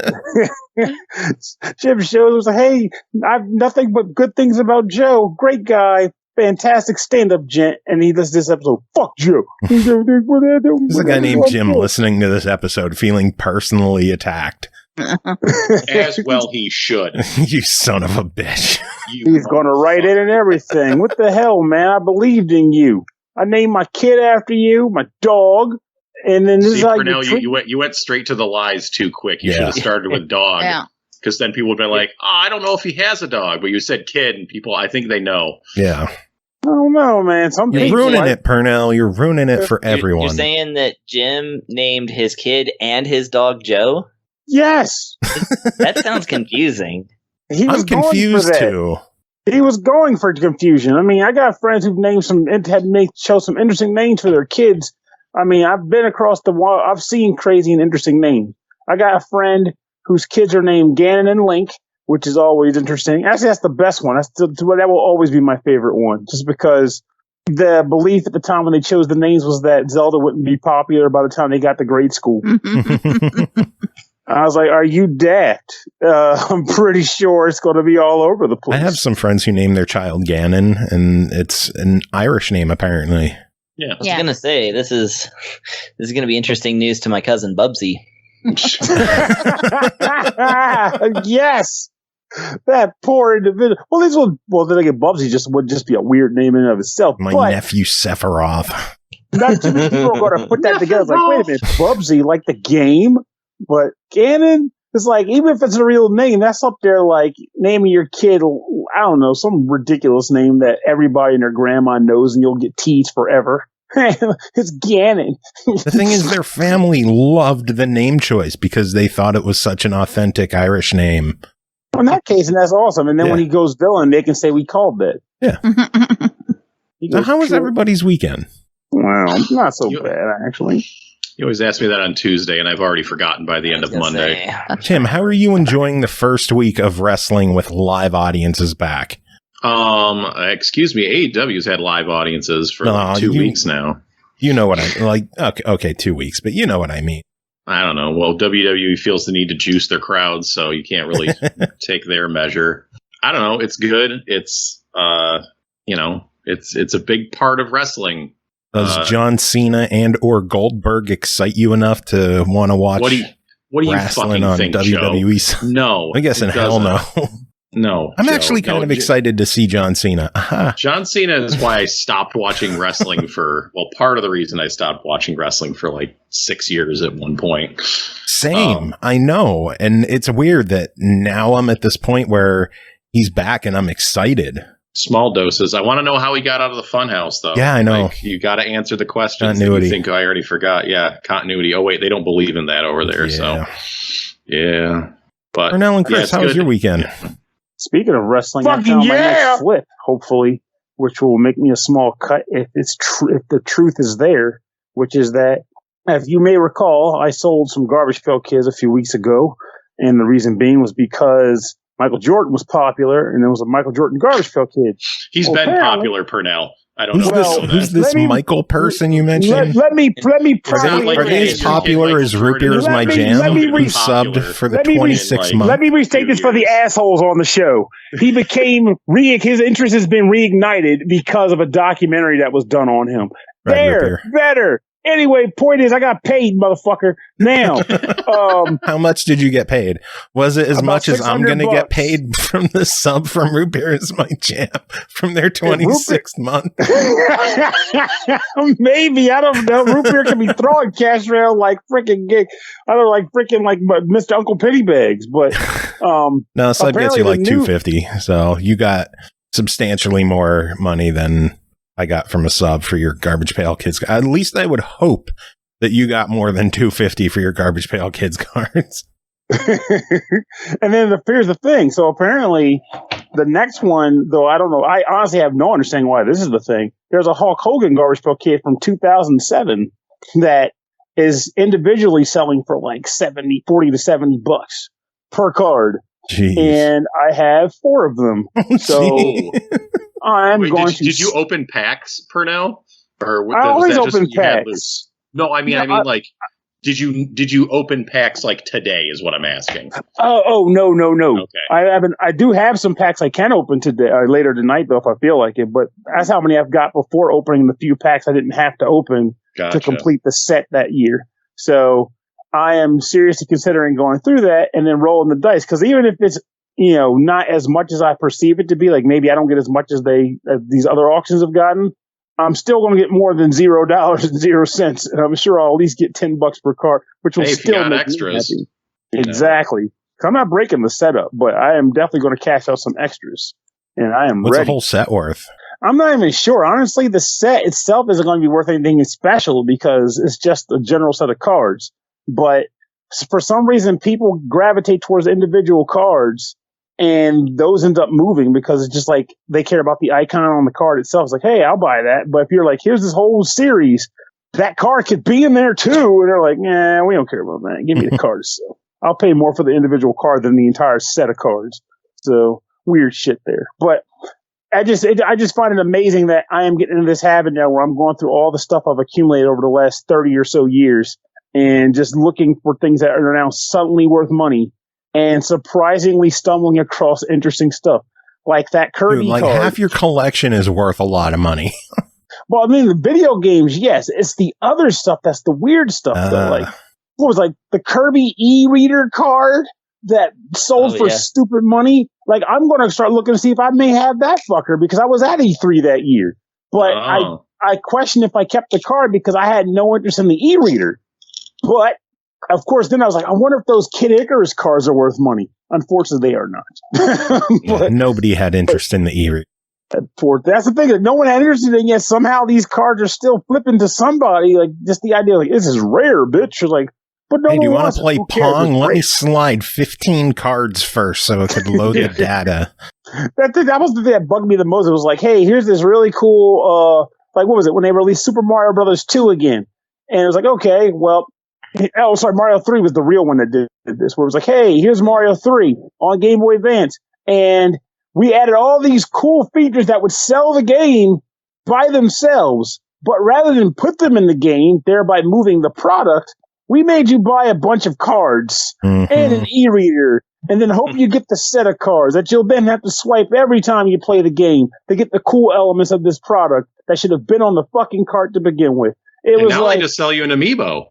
Jim shows us, hey, I've nothing but good things about Joe. Great guy. Fantastic stand-up gent. And he does this episode. Fuck Joe. There's a guy named Jim listening to this episode feeling personally attacked. As well he should. You son of a bitch. He's going to write in and everything. What the hell, man? I believed in you. I named my kid after you, my dog. And then this See, is how Pernell, you went straight to the lies too quick. You should have started with dog. Yeah. Because then people would have been like, I don't know if he has a dog. But you said kid, and people, I think they know. Yeah. I don't know, man. You're ruining it, Pernell. You're ruining it for everyone. You're saying that Jim named his kid and his dog Joe? Yes. That sounds confusing. I'm confused too. He was going for confusion. I mean, I got friends who've named show some interesting names for their kids. I mean, I've been across the wall. I've seen crazy and interesting names. I got a friend whose kids are named Gannon and Link, which is always interesting. Actually, that's the best one. That will always be my favorite one, just because the belief at the time when they chose the names was that Zelda wouldn't be popular by the time they got to grade school. I was like, are you daft? I'm pretty sure it's going to be all over the place. I have some friends who name their child Gannon, and it's an Irish name, apparently. Yeah. I was going to say, this is going to be interesting news to my cousin Bubsy. Yes. That poor individual. Well, then again, Bubsy would just be a weird name in and of itself. My nephew Sephiroth. Not too many people are going to put that together. It's like, wait a minute, Bubsy, like the game? But Gannon is like, even if it's a real name, that's up there like naming your kid, I don't know, some ridiculous name that everybody and their grandma knows and you'll get teased forever. It's Gannon. The thing is, their family loved the name choice because they thought it was such an authentic Irish name. Well, in that case, and that's awesome. And then when he goes villain, they can say we called it. Yeah. So how was everybody's weekend? Well, not so bad, actually. You always ask me that on Tuesday, and I've already forgotten by the end of Monday. Tim, how are you enjoying the first week of wrestling with live audiences back? Excuse me, AEW's had live audiences for 2 weeks now. You know what I like? Okay, 2 weeks, but you know what I mean. I don't know. Well, WWE feels the need to juice their crowds, so you can't really take their measure. I don't know. It's good. It's it's a big part of wrestling. Does John Cena and or Goldberg excite you enough to want to watch? What do you wrestling fucking on think, WWE? Joe? No, I guess in hell no. No, I'm actually kind of excited to see John Cena. John Cena is why I stopped watching wrestling part of the reason I stopped watching wrestling for like 6 years at one point. Same. I know. And it's weird that now I'm at this point where he's back and I'm excited. Small doses. I want to know how he got out of the funhouse, though. Yeah, I know. Like, you got to answer the questions. Continuity. You think I already forgot. Yeah, continuity. Oh, wait, they don't believe in that over there. Yeah. So, yeah. But Pernell and Chris, how was your weekend? Yeah. Speaking of wrestling, I found my next flip, hopefully, which will make me a small cut if the truth is there, which is that, if you may recall, I sold some Garbage Pail Kids a few weeks ago, and the reason being was because Michael Jordan was popular, and there was a Michael Jordan Garbage Pail Kid. He's been popular, Pernell. I don't know. Who's this Michael person you mentioned? Let me properly. Are they as popular as Root Beer is My Jam? Who subbed for the 26 months? Let me restate this for the assholes on the show. He became his interest has been reignited because of a documentary that was done on him. Better. Anyway, point is, I got paid, motherfucker. Now, how much did you get paid? Was it as much as I'm going to get paid from the sub from Root Beer is My Jam from their 26th month? Maybe, I don't know. Root Beer can be throwing cash around like freaking Mr. Uncle Pennybags, but no, sub gets you like $250, so you got substantially more money than I got from a sub for your Garbage Pail Kids. At least I would hope that you got more than $250 for your Garbage Pail Kids cards. And then here's the thing. So apparently the next one, though, I don't know. I honestly have no understanding why this is the thing. There's a Hulk Hogan Garbage Pail Kid from 2007 that is individually selling for like $40 to $70 per card. Jeez. And I have 4 of them. So Did you open packs, Pernell? Or I always open packs. No, I mean, did you open packs like today? Is what I'm asking. Oh no. Okay. I do have some packs I can open today, later tonight, though, if I feel like it. But that's how many I've got before opening the few packs I didn't have to open to complete the set that year. So I am seriously considering going through that and then rolling the dice, because even if it's not as much as I perceive it to be, like maybe I don't get as much as these other auctions have gotten, I'm still going to get more than $0.00, and I'm sure I'll at least get $10 per card, which will still make extras. Me happy. Exactly. I'm not breaking the setup, but I am definitely going to cash out some extras, and I am What's ready. the whole set worth? I'm not even sure. Honestly, the set itself isn't going to be worth anything special because it's just a general set of cards. But for some reason, people gravitate towards individual cards, and those end up moving because it's just like they care about the icon on the card itself. It's like, hey, I'll buy that. But if you're like, here's this whole series, that card could be in there too. And they're like, nah, we don't care about that. Give me the card. So I'll pay more for the individual card than the entire set of cards. So weird shit there. But I just find it amazing that I am getting into this habit now where I'm going through all the stuff I've accumulated over the last 30 or so years and just looking for things that are now suddenly worth money and surprisingly stumbling across interesting stuff. Like that Kirby card. Half your collection is worth a lot of money. Well, I mean, the video games, yes. It's the other stuff that's the weird stuff, though. Like, what was the Kirby e-reader card that sold for stupid money? Like, I'm going to start looking to see if I may have that fucker because I was at E3 that year. But I question if I kept the card because I had no interest in the e-reader. But of course, then I was like, I wonder if those Kid Icarus cards are worth money. Unfortunately, they are not. Nobody had interest in the E-reader. That's the thing. That no one had interest in it, yet somehow these cards are still flipping to somebody. Like, just the idea, like, this is rare, bitch. You're like, but no hey, one do you want wants to play it. Pong? Let me slide 15 cards first so it could load the data. That was the thing that bugged me the most. It was like, hey, here's this really cool, like, what was it, when they released Super Mario Brothers 2 again? And it was like, okay, well, Mario 3 was the real one that did this, where it was like, hey, here's Mario 3 on Game Boy Advance. And we added all these cool features that would sell the game by themselves, but rather than put them in the game, thereby moving the product, we made you buy a bunch of cards and an e-reader, and then hope you get the set of cards that you'll then have to swipe every time you play the game to get the cool elements of this product that should have been on the fucking cart to begin with. It was now like, they just sell you an amiibo.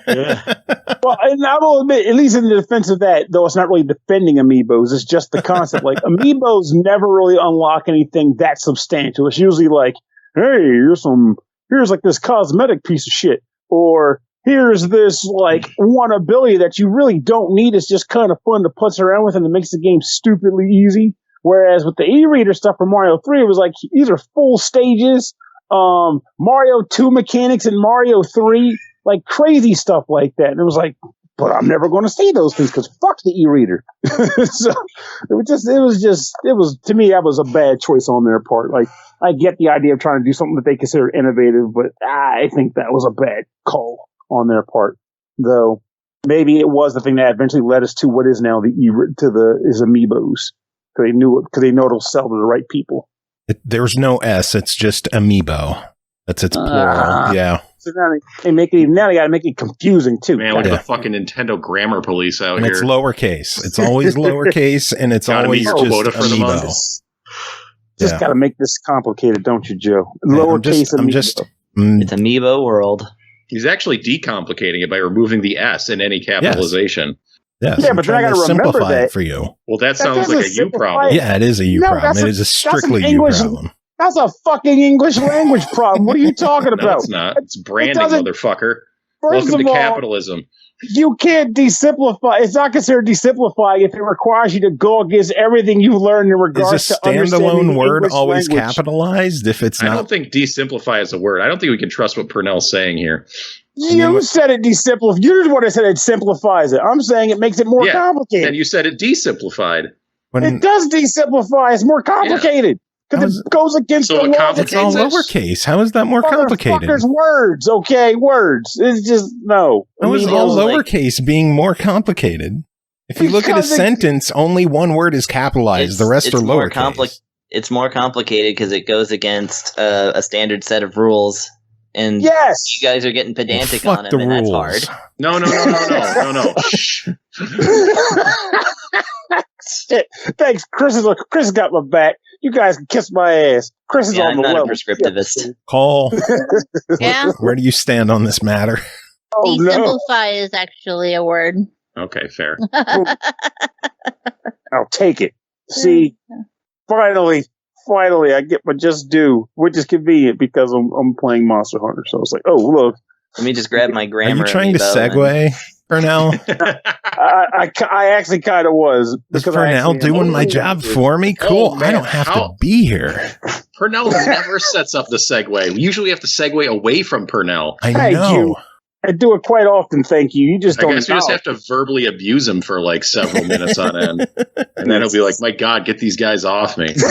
Yeah. Well, and I will admit, at least in the defense of that, though it's not really defending amiibos, it's just the concept. Like, amiibos never really unlock anything that substantial. It's usually like, hey, here's like this cosmetic piece of shit, or here's this like one ability that you really don't need. It's just kind of fun to putz around with, and it makes the game stupidly easy. Whereas with the e-reader stuff for Mario 3, it was like, these are full stages, Mario 2 mechanics in Mario 3, like crazy stuff like that. And it was like, but I'm never going to see those things because fuck the e-reader. So it was to me, that was a bad choice on their part. Like, I get the idea of trying to do something that they consider innovative, but I think that was a bad call on their part. Though maybe it was the thing that eventually led us to what is now is amiibos. Because they know it'll sell to the right people. There's no S. It's just amiibo. That's its plural. Yeah. So now they got to make it confusing too. Man, look at the fucking Nintendo grammar police out and here. It's lowercase. It's always lowercase, and it's always just amiibo. Just got to make this complicated, don't you, Joe? Lowercase amiibo. It's amiibo world. He's actually decomplicating it by removing the S in any capitalization. Yes, yeah, but then I got to remember that for you. Well, that sounds like a you problem. Yeah, it is a you problem. It is a strictly you problem. That's a fucking English language problem. What are you talking about? No, it's not. It's branding, motherfucker. Welcome to capitalism. You can't desimplify. It's not considered desimplifying if it requires you to go against everything you've learned in regards to understanding the English standalone word always language. Capitalized? If it's not, I don't think desimplify is a word. I don't think we can trust what Pernell's saying here. You said it desimplified. You're the one that said it simplifies it. I'm saying it makes it more complicated. And you said it desimplified. It does desimplify. It's more complicated. Because it goes against the law. It's all lowercase. How is that more complicated? Words, okay, words. It's just, no. How is all lowercase being more complicated? If you look at a sentence, only one word is capitalized. The rest are lowercase. It's more complicated because it goes against a standard set of rules. And you guys are getting pedantic on them, and that's hard. No. Shit. Thanks. Chris got my back. You guys can kiss my ass. Chris is on the level. I'm not a prescriptivist. Cole. Yeah. Where do you stand on this matter? Oh, desimplify is actually a word. Okay, fair. I'll take it. See, finally, I get my just due, which is convenient because I'm playing Monster Hunter. So it's like, oh, look. Let me just grab my grammar. Are you trying to segue, Pernell? I actually kind of was. Is Pernell doing my job for me? Cool. I don't have to be here. Pernell never sets up the segue. We usually have to segue away from Pernell. I know. I do it quite often, thank you. You just don't know. I guess we just have to verbally abuse him for like several minutes on end. And then he'll be like, my God, get these guys off me. Shit.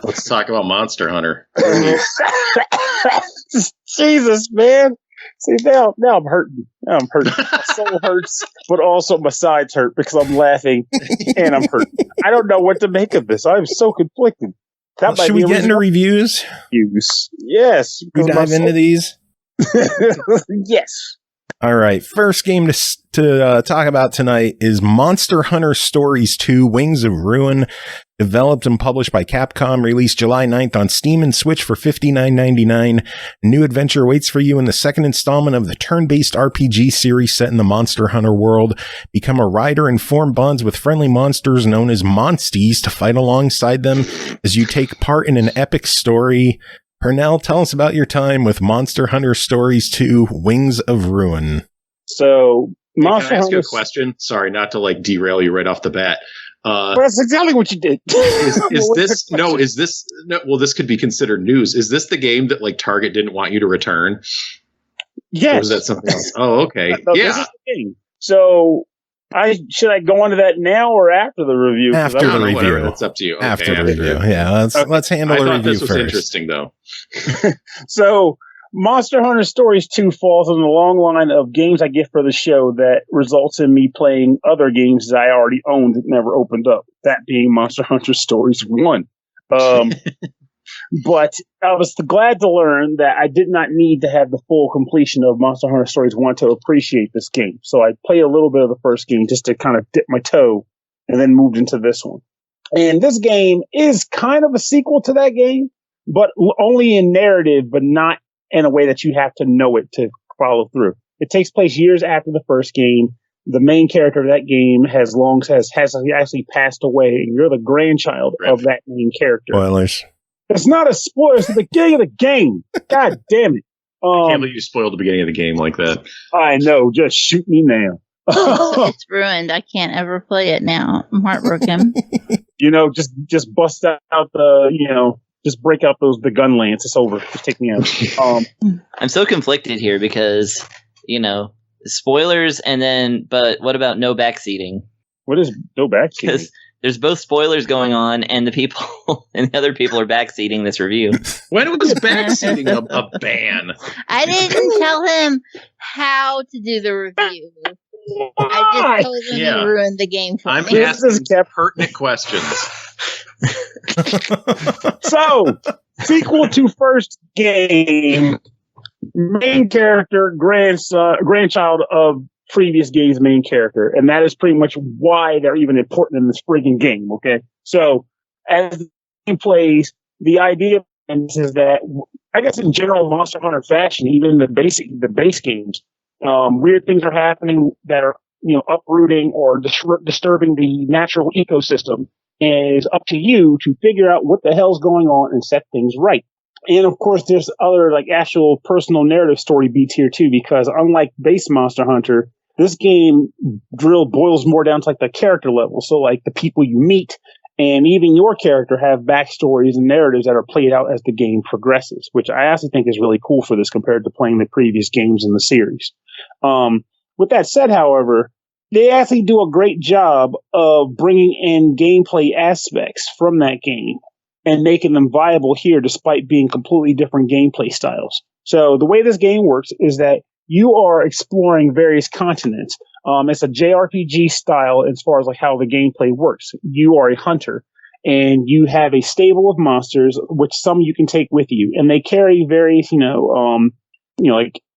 Let's talk about Monster Hunter. Jesus, man. See, now I'm hurting. My soul hurts, but also my sides hurt because I'm laughing and I'm hurting. I don't know what to make of this. I'm so conflicted. Should we get into reviews? Yes. We dive into these? Yes. All right. First game to talk about tonight is Monster Hunter Stories 2 Wings of Ruin, developed and published by Capcom, released July 9th on Steam and Switch for $59.99. A new adventure waits for you in the second installment of the turn-based RPG series set in the Monster Hunter world. Become a rider and form bonds with friendly monsters known as Monsties to fight alongside them as you take part in an epic story Pernell, tell us about your time with Monster Hunter Stories 2 Wings of Ruin. So, Monster Can I ask you a Hunter... question? Sorry, not to like derail you right off the bat. That's exactly what you did. This could be considered news. Is this the game that like Target didn't want you to return? Yes. Or was that something else? Oh, okay. No, yeah. This is the game. So, should I go into that now or after the review? After the review. Whatever, that's up to you. Okay, after the review. Yeah, let's handle the review this was first. Interesting, though. So, Monster Hunter Stories 2 falls on the long line of games I get for the show that results in me playing other games that I already owned that never opened up. That being Monster Hunter Stories 1. But I was glad to learn that I did not need to have the full completion of Monster Hunter Stories 1 to appreciate this game. So I played a little bit of the first game just to kind of dip my toe and then moved into this one. And this game is kind of a sequel to that game, but only in narrative, but not in a way that you have to know it to follow through. It takes place years after the first game. The main character of that game has actually passed away, and you're the grandchild of that main character. Spoilers. It's not a spoiler. It's the beginning of the game. God damn it. I can't believe you spoiled the beginning of the game like that. I know. Just shoot me now. It's ruined. I can't ever play it now. I'm heartbroken. Just bust out just break out the gun lance. It's over. Just take me out. I'm so conflicted here because, spoilers but what about no backseating? What is no backseating? Because there's both spoilers going on and the other people are backseating this review. When was backseating a ban? I didn't tell him how to do the review. I just told him to ruin the game for me. I'm asking pertinent questions. So, sequel to first game, main character, grandchild of previous game's main character, and that is pretty much why they're even important in this friggin' game, okay? So, as the game plays, the idea is that, I guess in general Monster Hunter fashion, even the base games, weird things are happening that are, uprooting or disturbing the natural ecosystem. And it's up to you to figure out what the hell's going on and set things right. And of course, there's other actual personal narrative story beats here too, because unlike base Monster Hunter, this game boils more down to the character level. So the people you meet and even your character have backstories and narratives that are played out as the game progresses, which I actually think is really cool for this compared to playing the previous games in the series. With that said, however, they actually do a great job of bringing in gameplay aspects from that game and making them viable here despite being completely different gameplay styles. So the way this game works is that you are exploring various continents. It's a JRPG style as far as how the gameplay works. You are a hunter and you have a stable of monsters, which some you can take with you, and they carry various,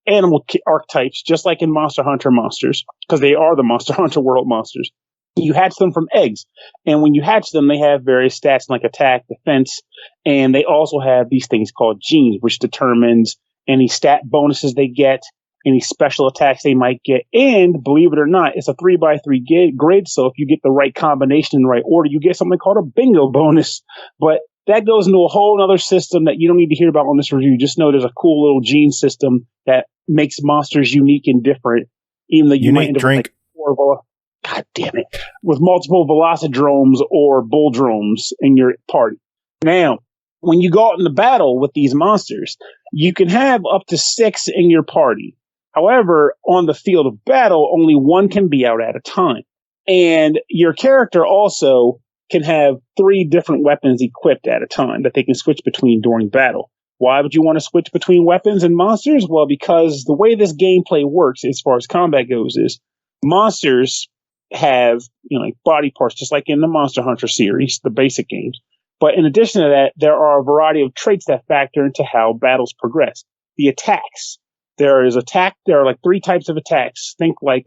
animal archetypes, just like in Monster Hunter monsters, because they are the Monster Hunter World monsters. You hatch them from eggs, and when you hatch them, they have various stats like attack, defense, and they also have these things called genes, which determines any stat bonuses they get, any special attacks they might get, and believe it or not, it's a 3x3 grid, so if you get the right combination in the right order, you get something called a bingo bonus. But that goes into a whole other system that you don't need to hear about on this review. Just know there's a cool little gene system that makes monsters unique and different, even though you might end up God damn it, with multiple velocidromes or bulldromes in your party. Now, when you go out into battle with these monsters, you can have up to 6 in your party. However, on the field of battle, only 1 can be out at a time. And your character also can have 3 different weapons equipped at a time that they can switch between during battle. Why would you want to switch between weapons and monsters? Well, because the way this gameplay works as far as combat goes is monsters have, body parts, just like in the Monster Hunter series, the basic games. But in addition to that, there are a variety of traits that factor into how battles progress. The attacks. There are 3 types of attacks. Think like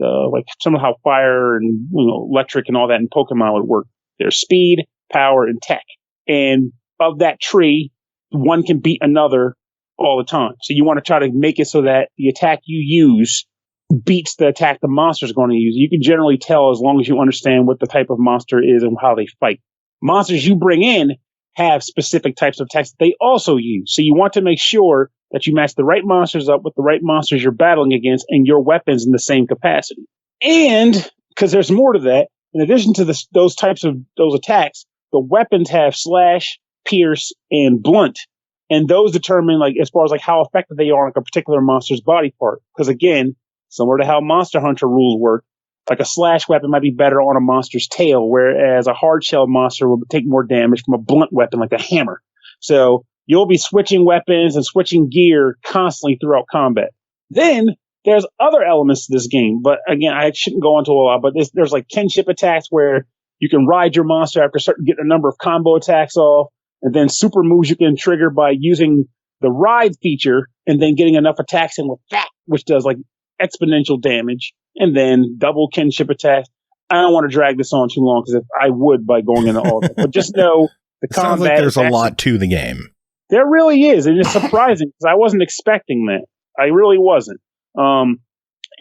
some of how fire and electric and all that in Pokemon would work. There's speed, power, and tech. And of that tree, one can beat another all the time. So you want to try to make it so that the attack you use beats the attack the monster is going to use. You can generally tell as long as you understand what the type of monster is and how they fight. Monsters you bring in have specific types of attacks that they also use. So you want to make sure that you match the right monsters up with the right monsters you're battling against and your weapons in the same capacity. And because there's more to that, in addition to those types of those attacks, the weapons have slash, pierce, and blunt. And those determine, like, as far as like how effective they are on like a particular monster's body part. Because again, similar to how Monster Hunter rules work, like a slash weapon might be better on a monster's tail, whereas a hard shell monster will take more damage from a blunt weapon like a hammer. So you'll be switching weapons and switching gear constantly throughout combat. Then there's other elements to this game, but again, I shouldn't go into a lot, but there's like kinship attacks where you can ride your monster after getting a number of combo attacks off, and then super moves you can trigger by using the ride feature and then getting enough attacks in with that, which does like exponential damage, and then double kinship attacks. I don't want to drag this on too long because I would by going into all of it, but just know the combat. Sounds like there's a lot to the game. There really is, and it's surprising because I wasn't expecting that. I really wasn't. And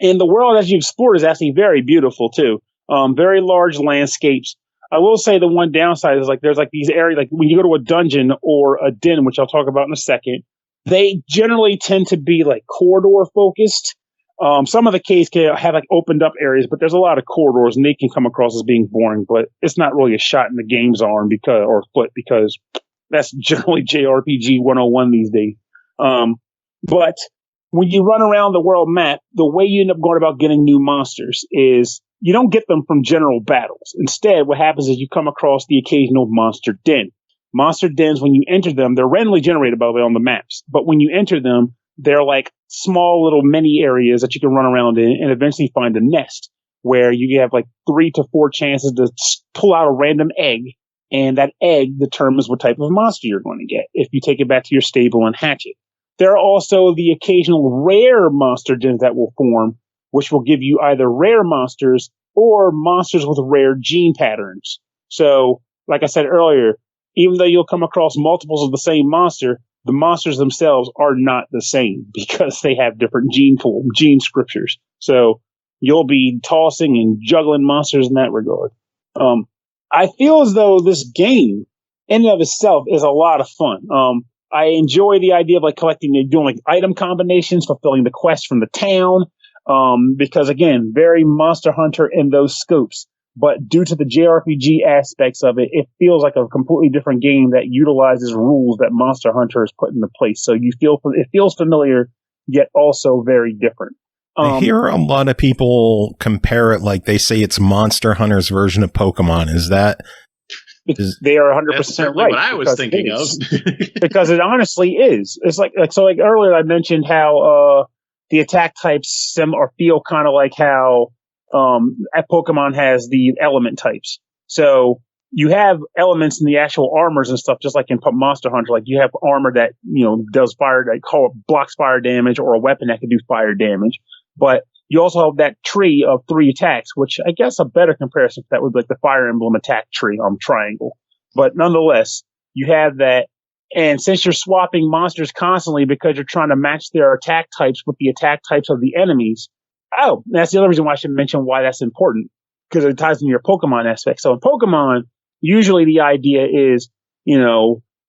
the world as you explore is actually very beautiful too. Very large landscapes. I will say the one downside is like there's like these areas, like when you go to a dungeon or a den, which I'll talk about in a second, they generally tend to be like corridor focused. Some of the caves can have like opened up areas, but there's a lot of corridors and they can come across as being boring, but it's not really a shot in the game's arm because that's generally JRPG 101 these days. But when you run around the world map, the way you end up going about getting new monsters is you don't get them from general battles. Instead, what happens is you come across the occasional monster den. Monster dens, when you enter them, they're randomly generated, by the way, on the maps. But when you enter them, they're like small little mini areas that you can run around in and eventually find a nest where you have like 3 to 4 chances to pull out a random egg. And that egg determines what type of monster you're going to get if you take it back to your stable and hatch it. There are also the occasional rare monster dens that will form, which will give you either rare monsters or monsters with rare gene patterns. So, like I said earlier, even though you'll come across multiples of the same monster, the monsters themselves are not the same because they have different gene scriptures. So you'll be tossing and juggling monsters in that regard. I feel as though this game in and of itself is a lot of fun. I enjoy the idea of like collecting and doing like item combinations, fulfilling the quest from the town. Because again, very Monster Hunter in those scopes, but due to the JRPG aspects of it, it feels like a completely different game that utilizes rules that Monster Hunter has put into place. So it feels familiar, yet also very different. I hear a lot of people compare it like they say it's Monster Hunter's version of Pokemon. Is that? They are 100% right. What I was thinking of. Because it honestly is. It's like earlier I mentioned how, the attack types feel kind of like how Pokemon has the element types. So you have elements in the actual armors and stuff, just like in Monster Hunter. Like you have armor that does fire, like blocks fire damage, or a weapon that can do fire damage. But you also have that tree of 3 attacks, which I guess a better comparison to that would be like the Fire Emblem attack tree on triangle. But nonetheless, you have that. And since you're swapping monsters constantly because you're trying to match their attack types with the attack types of the enemies. Oh, that's the other reason why I should mention why that's important, because it ties into your Pokemon aspect. So in Pokemon, usually the idea is,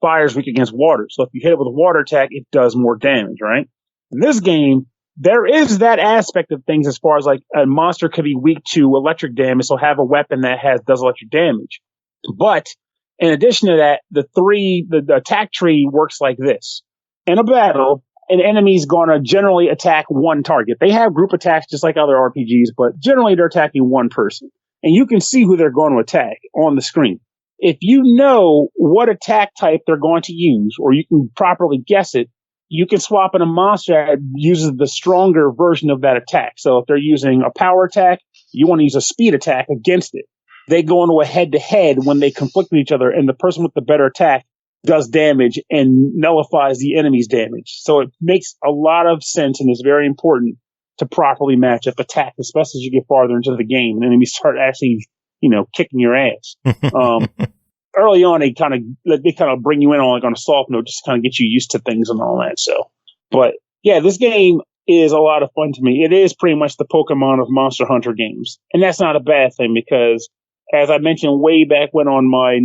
fire's weak against water. So if you hit it with a water attack, it does more damage, right? In this game, there is that aspect of things as far as like a monster could be weak to electric damage, so have a weapon that does electric damage. But in addition to that, the attack tree works like this. In a battle, an enemy's going to generally attack one target. They have group attacks just like other RPGs, but generally they're attacking one person. And you can see who they're going to attack on the screen. If you know what attack type they're going to use, or you can properly guess it, you can swap in a monster that uses the stronger version of that attack. So if they're using a power attack, you want to use a speed attack against it. They go into a head-to-head when they conflict with each other, and the person with the better attack does damage and nullifies the enemy's damage. So it makes a lot of sense and is very important to properly match up attack, especially as you get farther into the game and enemies start actually, kicking your ass. Early on, they kind of bring you in on a soft note just to kind of get you used to things and all that. So, but yeah, this game is a lot of fun to me. It is pretty much the Pokemon of Monster Hunter games, and that's not a bad thing because as I mentioned way back when on my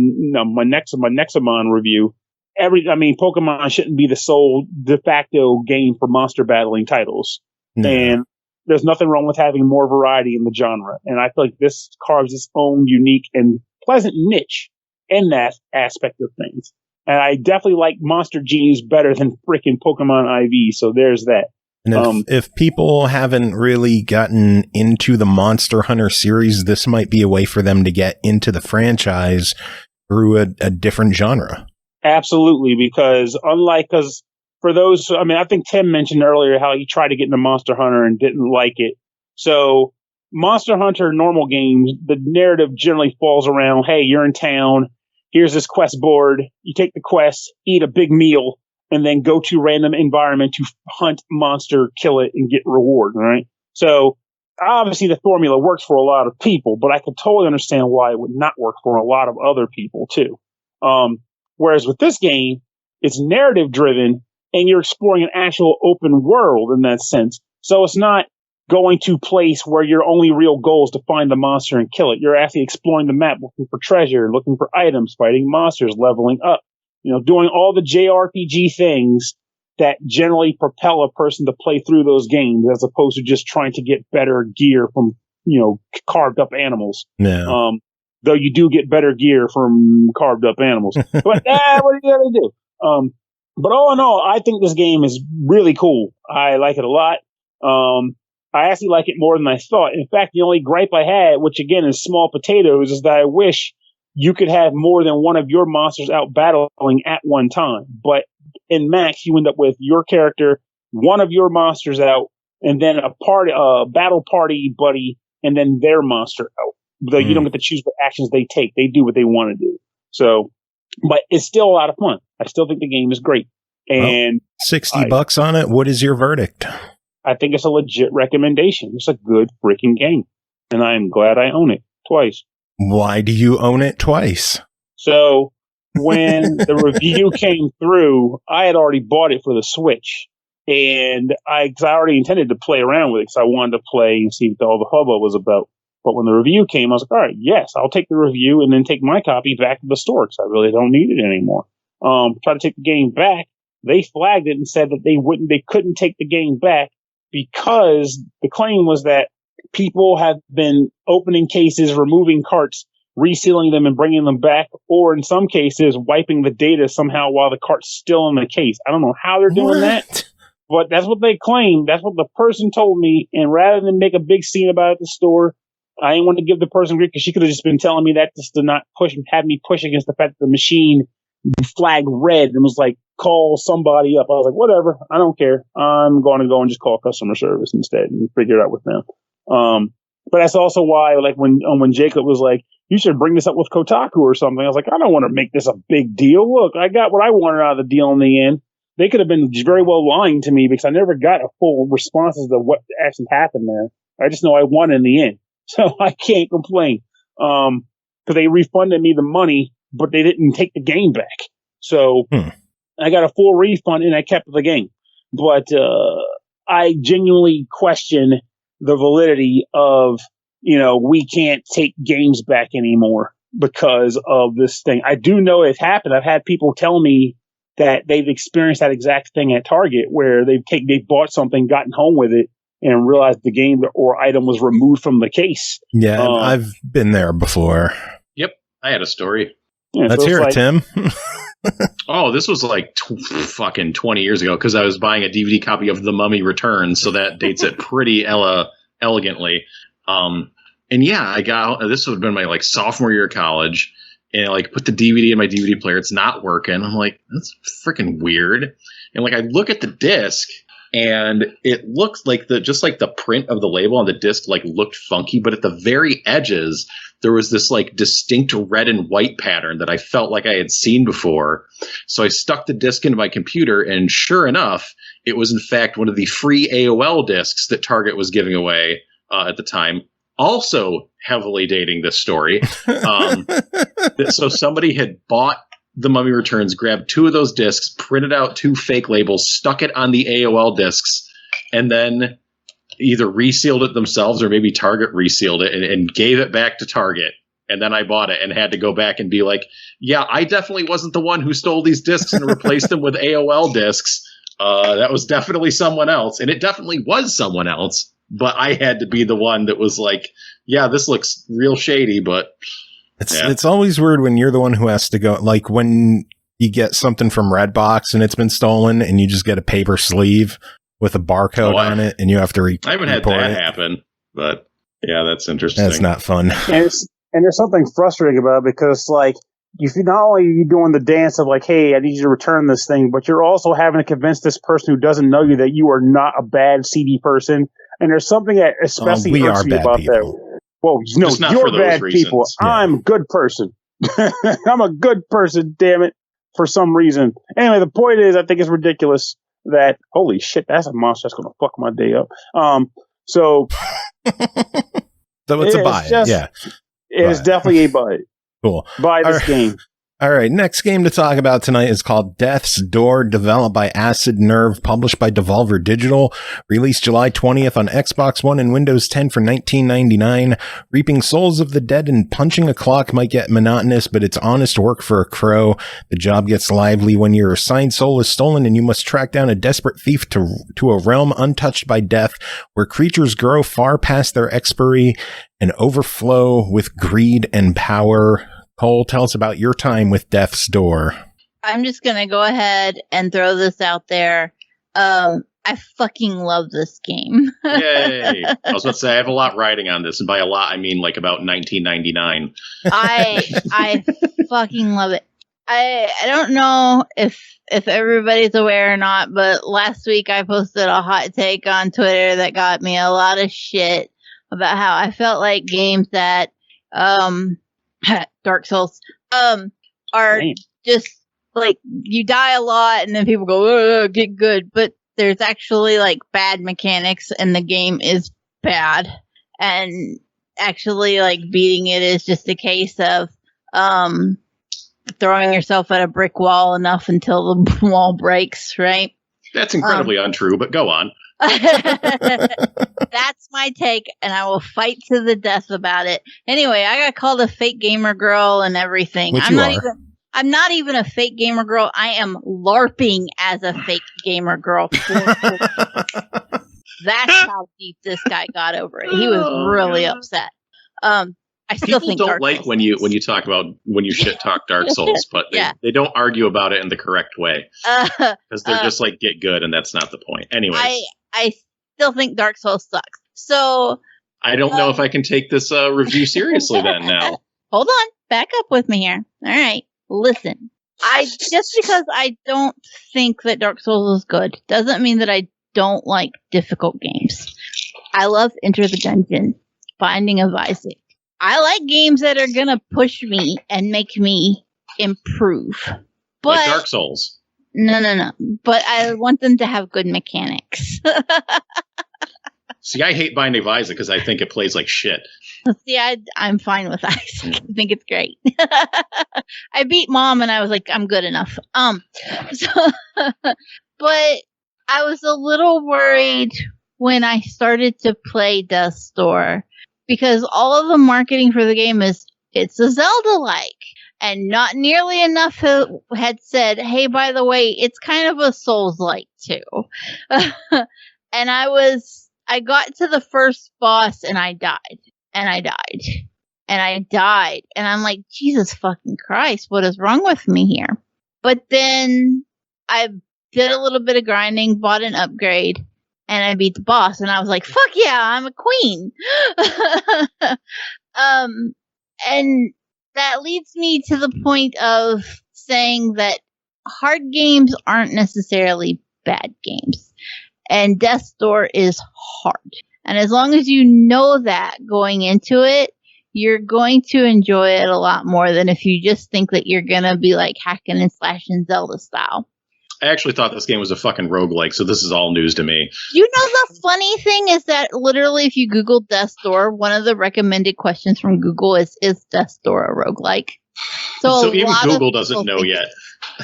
Nexamon review, Pokemon shouldn't be the sole de facto game for monster battling titles. No. And there's nothing wrong with having more variety in the genre. And I feel like this carves its own unique and pleasant niche in that aspect of things. And I definitely like Monster Genies better than freaking Pokemon IV. So there's that. And if people haven't really gotten into the Monster Hunter series, this might be a way for them to get into the franchise through a different genre. Absolutely, because for those, I think Tim mentioned earlier how he tried to get into Monster Hunter and didn't like it. So Monster Hunter normal games, the narrative generally falls around, hey, you're in town, here's this quest board, you take the quest, eat a big meal, and then go to random environment to hunt monster, kill it, and get reward, right? So obviously the formula works for a lot of people, but I could totally understand why it would not work for a lot of other people too. Whereas with this game, it's narrative driven and you're exploring an actual open world in that sense. So it's not going to place where your only real goal is to find the monster and kill it. You're actually exploring the map, looking for treasure, looking for items, fighting monsters, leveling up, doing all the JRPG things that generally propel a person to play through those games as opposed to just trying to get better gear from, carved up animals. Yeah. Though you do get better gear from carved up animals. But what are you going to do? But all in all, I think this game is really cool. I like it a lot. I actually like it more than I thought. In fact, the only gripe I had, which again is small potatoes, is that I wish you could have more than one of your monsters out battling at one time. But in Max, you end up with your character, one of your monsters out, and then a battle party buddy, and then their monster out. Though you don't get to choose what actions they take. They do what they want to do. So, but it's still a lot of fun. I still think the game is great. And $60 on it. What is your verdict? I think it's a legit recommendation. It's a good freaking game. And I'm glad I own it twice. Why do you own it twice? So when the review came through, I had already bought it for the Switch. And I already intended to play around with it because I wanted to play and see what all the hubbub was about. But when the review came, I was like, all right, yes, I'll take the review and then take my copy back to the store because I really don't need it anymore. Try to take the game back. They flagged it and said that they couldn't take the game back because the claim was that people have been opening cases, removing carts, resealing them and bringing them back, or in some cases, wiping the data somehow while the cart's still in the case. I don't know how they're doing that, but that's what they claim. That's what the person told me. And rather than make a big scene about it at the store, I didn't want to give the person grief because she could have just been telling me that just to not have me push against the fact that the machine flagged red and was like, call somebody up. I was like, whatever, I don't care. I'm going to go and just call customer service instead and figure it out with them. But that's also why, like, when Jacob was like, you should bring this up with Kotaku or something, I was like, I don't want to make this a big deal. Look, I got what I wanted out of the deal in the end. They could have been very well lying to me because I never got a full response as to what actually happened there. I just know I won in the end. So I can't complain. Because they refunded me the money, but they didn't take the game back. So I got a full refund and I kept the game. But I genuinely question the validity of, we can't take games back anymore because of this thing. I do know it's happened. I've had people tell me that they've experienced that exact thing at Target where they bought something, gotten home with it, and realized the game or item was removed from the case. Yeah, I've been there before. Yep, I had a story. Yeah, Let's hear it, Tim. Oh, this was like fucking 20 years ago because I was buying a DVD copy of The Mummy Returns, so that dates it pretty elegantly. And yeah, I got this would have been my sophomore year of college, and I put the DVD in my DVD player. It's not working. I'm like, that's freaking weird. And I look at the disc. And it looks like the print of the label on the disc looked funky, but at the very edges there was this distinct red and white pattern that I felt like I had seen before. So I stuck the disc into my computer, and sure enough, it was in fact one of the free AOL discs that Target was giving away at the time. Also heavily dating this story. So somebody had bought The Mummy Returns, grabbed 2 of those discs, printed out 2 fake labels, stuck it on the AOL discs, and then either resealed it themselves or maybe Target resealed it and gave it back to Target. And then I bought it and had to go back and be like, yeah, I definitely wasn't the one who stole these discs and replaced them with AOL discs. That was definitely someone else. And it definitely was someone else. But I had to be the one that was like, yeah, this looks real shady, but... It's always weird when you're the one who has to go, like when you get something from Redbox and it's been stolen and you just get a paper sleeve with a barcode on it and you have to report it. I haven't had that happen, but yeah, that's interesting. That's not fun. And there's something frustrating about it because, like, if you not only are you doing the dance of like, hey, I need you to return this thing, but you're also having to convince this person who doesn't know you that you are not a bad CD person. And there's something that especially irks me about people. that. Well, no, you're bad people. Yeah. I'm a good person. I'm a good person, damn it, for some reason. Anyway, the point is, I think it's ridiculous that, holy shit, that's a monster that's going to fuck my day up. So it's a buy. Yeah. It is definitely a buy. Cool. Buy this game. All right, next game to talk about tonight is called Death's Door, developed by Acid Nerve, published by Devolver Digital, released July 20th on Xbox One and Windows 10 for $19.99. Reaping souls of the dead and punching a clock might get monotonous, but it's honest work for a crow. The job gets lively when your assigned soul is stolen and you must track down a desperate thief to a realm untouched by death, where creatures grow far past their expiry and overflow with greed and power. Cole, tell us about your time with Death's Door. I'm just going to go ahead and throw this out there. I fucking love this game. Yay. I was about to say, I have a lot riding on this. And by a lot, I mean like about $19.99. I fucking love it. I don't know if everybody's aware or not, but last week I posted a hot take on Twitter that got me a lot of shit about how I felt like games that, Dark Souls, are just like you die a lot and then people go, get good, but there's actually like bad mechanics and the game is bad, and actually like beating it is just a case of throwing yourself at a brick wall enough until the wall breaks, right? That's incredibly untrue, but go on. That's my take, and I will fight to the death about it. Anyway, I got called a fake gamer girl and everything. I'm not even a fake gamer girl. I am LARPing as a fake gamer girl. That's how deep this guy got over it. He was really upset. I still think don't Dark like Souls when you shit talk Dark Souls, but they don't argue about it in the correct way because they're just like get good, and that's not the point. Anyway, I still think Dark Souls sucks. So I don't know if I can take this review seriously then. Now, hold on, back up with me here. All right, listen. Just because I don't think that Dark Souls is good doesn't mean that I don't like difficult games. I love Enter the Dungeon, Binding of Isaac. I like games that are going to push me and make me improve. But, like Dark Souls. No. But I want them to have good mechanics. See, I hate Binding of Isaac because I think it plays like shit. See, I'm fine with Isaac. I think it's great. I beat Mom and I was like, I'm good enough. But I was a little worried when I started to play Death's Door, because all of the marketing for the game is it's a Zelda-like, and not nearly enough had said, hey, by the way, it's kind of a Souls-like too. And I got to the first boss and I died. And I'm like, Jesus fucking Christ, what is wrong with me here? But then I did a little bit of grinding, bought an upgrade, and I beat the boss, and I was like, fuck yeah, I'm a queen. And that leads me to the point of saying that hard games aren't necessarily bad games. And Death's Door is hard. And as long as you know that going into it, you're going to enjoy it a lot more than if you just think that you're going to be like hacking and slashing Zelda style. I actually thought this game was a fucking roguelike, so this is all news to me. You know, the funny thing is that literally if you Google Death's Door, one of the recommended questions from Google is Death's Door a roguelike? So even Google doesn't know yet.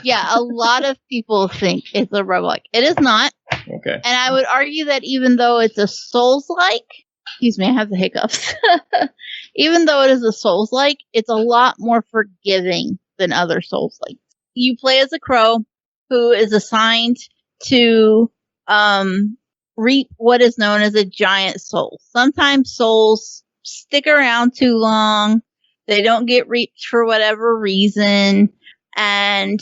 Yeah, a lot of people think it's a roguelike. It is not. Okay. And I would argue that even though it's a Souls-like, excuse me, I have the hiccups. even though it is a Souls-like, it's a lot more forgiving than other Souls-like. You play as a crow who is assigned to reap what is known as a giant soul. Sometimes souls stick around too long, they don't get reaped for whatever reason, and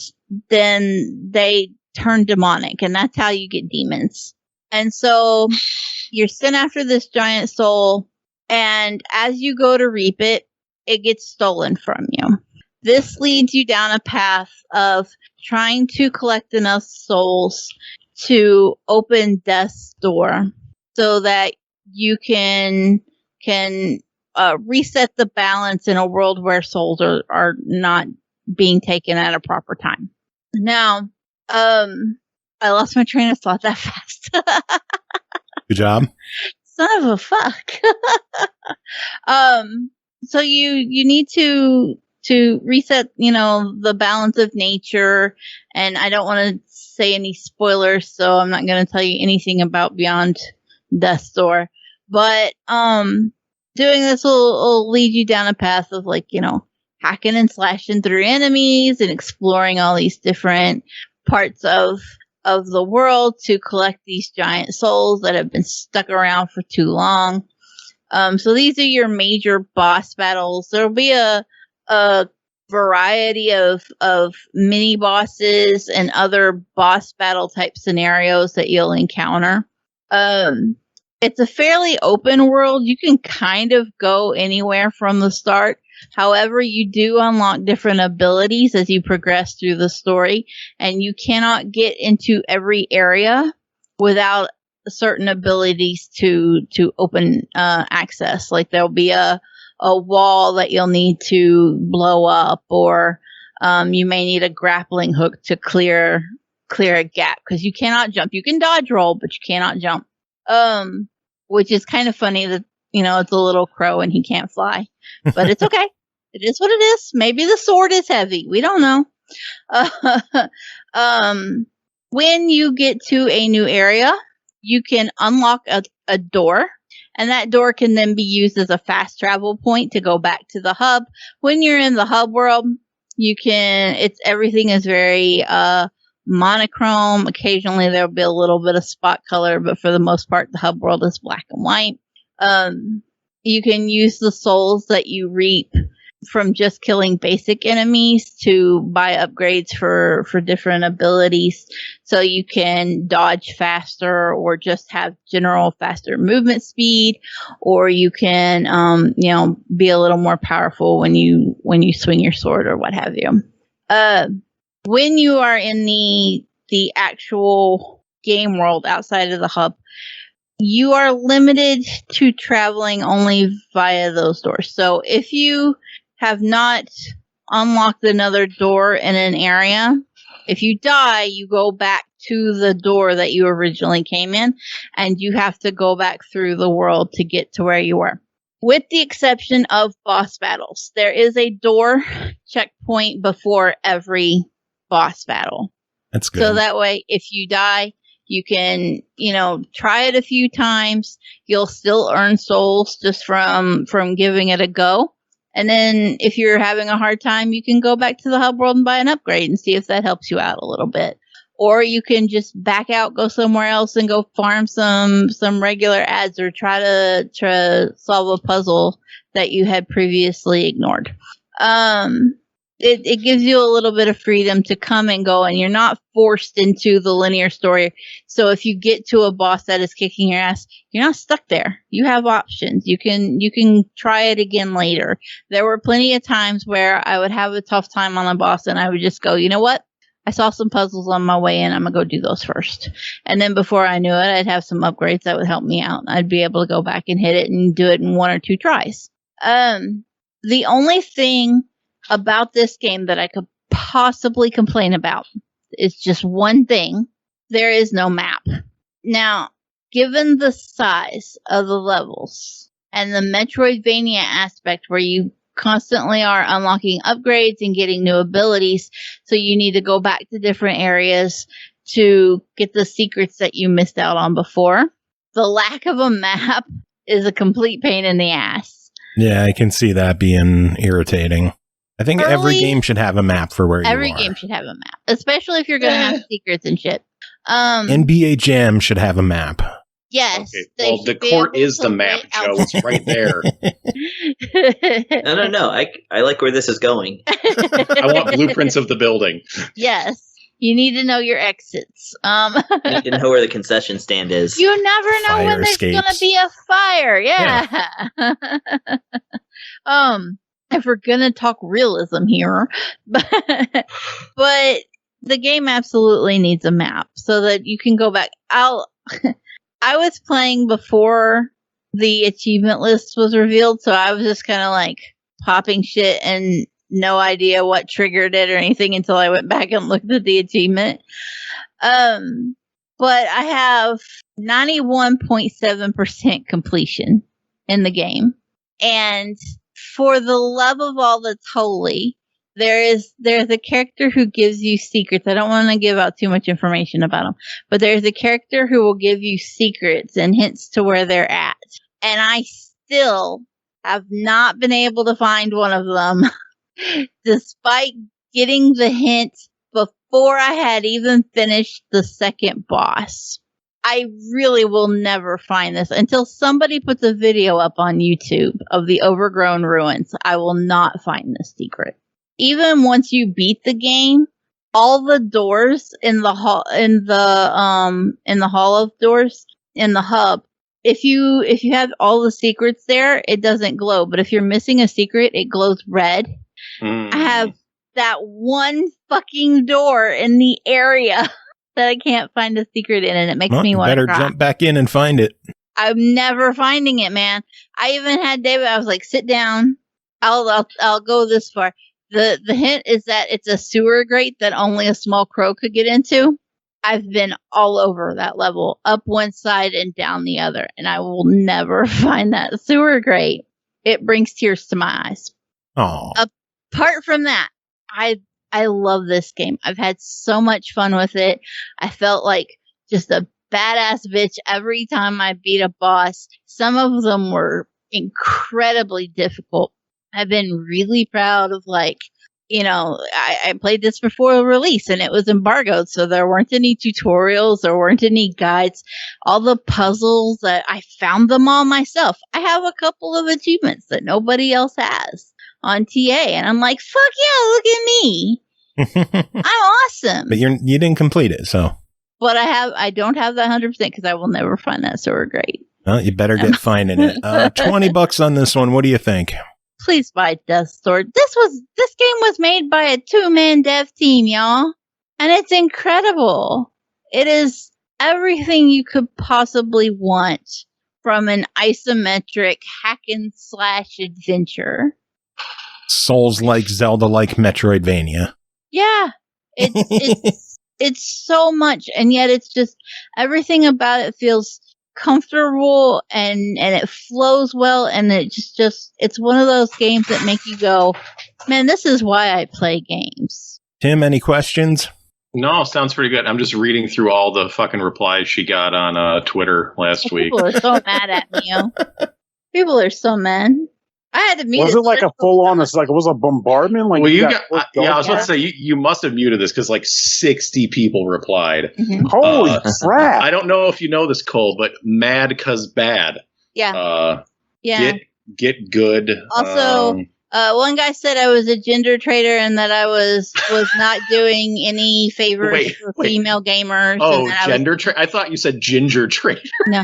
then they turn demonic, and that's how you get demons. And so you're sent after this giant soul, and as you go to reap it, it gets stolen from you. This leads you down a path of trying to collect enough souls to open Death's door so that you can reset the balance in a world where souls are not being taken at a proper time. Now, I lost my train of thought that fast. Good job. Son of a fuck. So you need to reset, the balance of nature, and I don't want to say any spoilers, so I'm not going to tell you anything about Beyond Death's Door. But doing this will lead you down a path of hacking and slashing through enemies and exploring all these different parts of the world to collect these giant souls that have been stuck around for too long. So these are your major boss battles. There'll be a variety of mini bosses and other boss battle type scenarios that you'll encounter. It's a fairly open world. You can kind of go anywhere from the start. However, you do unlock different abilities as you progress through the story, and you cannot get into every area without certain abilities to open access. Like there'll be a wall that you'll need to blow up, or you may need a grappling hook to clear a gap, because you cannot jump. You can dodge roll, but you cannot jump. Which is kind of funny that, it's a little crow and he can't fly. But it's okay. It is what it is. Maybe the sword is heavy. We don't know. When you get to a new area, you can unlock a door. And that door can then be used as a fast travel point to go back to the hub. When you're in the hub world, everything is very monochrome. Occasionally there'll be a little bit of spot color, but for the most part, the hub world is black and white. You can use the souls that you reap from just killing basic enemies to buy upgrades for different abilities, so you can dodge faster or just have general faster movement speed, or you can be a little more powerful when you swing your sword or what have you. When you are in the actual game world outside of the hub, you are limited to traveling only via those doors. So if you have not unlocked another door in an area, if you die, you go back to the door that you originally came in, and you have to go back through the world to get to where you were. With the exception of boss battles, there is a door checkpoint before every boss battle. That's good. So that way, if you die, you can, try it a few times. You'll still earn souls just from giving it a go. And then if you're having a hard time, you can go back to the hub world and buy an upgrade and see if that helps you out a little bit. Or you can just back out, go somewhere else, and go farm some regular ads, or try to solve a puzzle that you had previously ignored. It gives you a little bit of freedom to come and go, and you're not forced into the linear story. So if you get to a boss that is kicking your ass, you're not stuck there. You have options. You can try it again later. There were plenty of times where I would have a tough time on a boss, and I would just go, you know what? I saw some puzzles on my way in. I'm going to go do those first. And then before I knew it, I'd have some upgrades that would help me out. I'd be able to go back and hit it and do it in 1 or 2 tries. The only thing about this game that I could possibly complain about is just one thing. There is no map. Now, given the size of the levels and the Metroidvania aspect where you constantly are unlocking upgrades and getting new abilities, so you need to go back to different areas to get the secrets that you missed out on before, the lack of a map is a complete pain in the ass. Yeah, I can see that being irritating. I think every game should have a map for where you are. Every game should have a map, especially if you're going to have secrets and shit. NBA Jam should have a map. Yes. Okay. Well, the court is the map, Joe. It's right there. No. I like where this is going. I want blueprints of the building. Yes. You need to know your exits. You need to know where the concession stand is. You never know when there's going to be a fire. Yeah. If we're going to talk realism here, but the game absolutely needs a map so that you can go back. I was playing before the achievement list was revealed, so I was just kind of like popping shit and no idea what triggered it or anything until I went back and looked at the achievement. But I have 91.7% completion in the game. And for the love of all that's holy, there's a character who gives you secrets. I don't want to give out too much information about him, but there's a character who will give you secrets and hints to where they're at. And I still have not been able to find one of them, despite getting the hint before I had even finished the second boss. I really will never find this until somebody puts a video up on YouTube of the overgrown ruins. I will not find this secret. Even once you beat the game, all the doors in the hall, in the hall of doors in the hub, if you have all the secrets there, it doesn't glow. But if you're missing a secret, it glows red. I have that one fucking door in the area that I can't find a secret in, and it makes me want to cry. Better jump back in and find it. I'm never finding it, man. I even had David. I was like, "Sit down. I'll go this far." The hint is that it's a sewer grate that only a small crow could get into. I've been all over that level, up one side and down the other, and I will never find that sewer grate. It brings tears to my eyes. Oh. Apart from that, I love this game. I've had so much fun with it. I felt like just a badass bitch every time I beat a boss. Some of them were incredibly difficult. I've been really proud of, like, you know, I played this before release and it was embargoed, so there weren't any tutorials, there weren't any guides. All the puzzles, I found them all myself. I have a couple of achievements that nobody else has on TA, and I'm like, fuck yeah, look at me. I'm awesome. But you didn't complete it, so. But I don't have that 100% because I will never find that sewer grate. Well, you better get finding it. $20 on this one. What do you think? Please buy Death Sword. This game was made by a 2-man dev team, y'all. And it's incredible. It is everything you could possibly want from an isometric hack and slash adventure. Souls-like, Zelda-like Metroidvania. Yeah. It's so much, and yet it's just everything about it feels comfortable and it flows well, and it just it's one of those games that make you go, man, this is why I play games. Tim, any questions? No, sounds pretty good. I'm just reading through all the fucking replies she got on Twitter last week. People are so mad at me. People are so mad. I had to mute. Was it like a full on? It's like it was a bombardment. Like, well, I was about to say you must have muted this because like 60 people replied. Mm-hmm. Holy crap! I don't know if you know this, Cole, but mad cause bad. Yeah. Yeah. Get good. Also, one guy said I was a gender traitor and that I was not doing any favors for female gamers. Oh, gender traitor! I thought you said ginger traitor. No.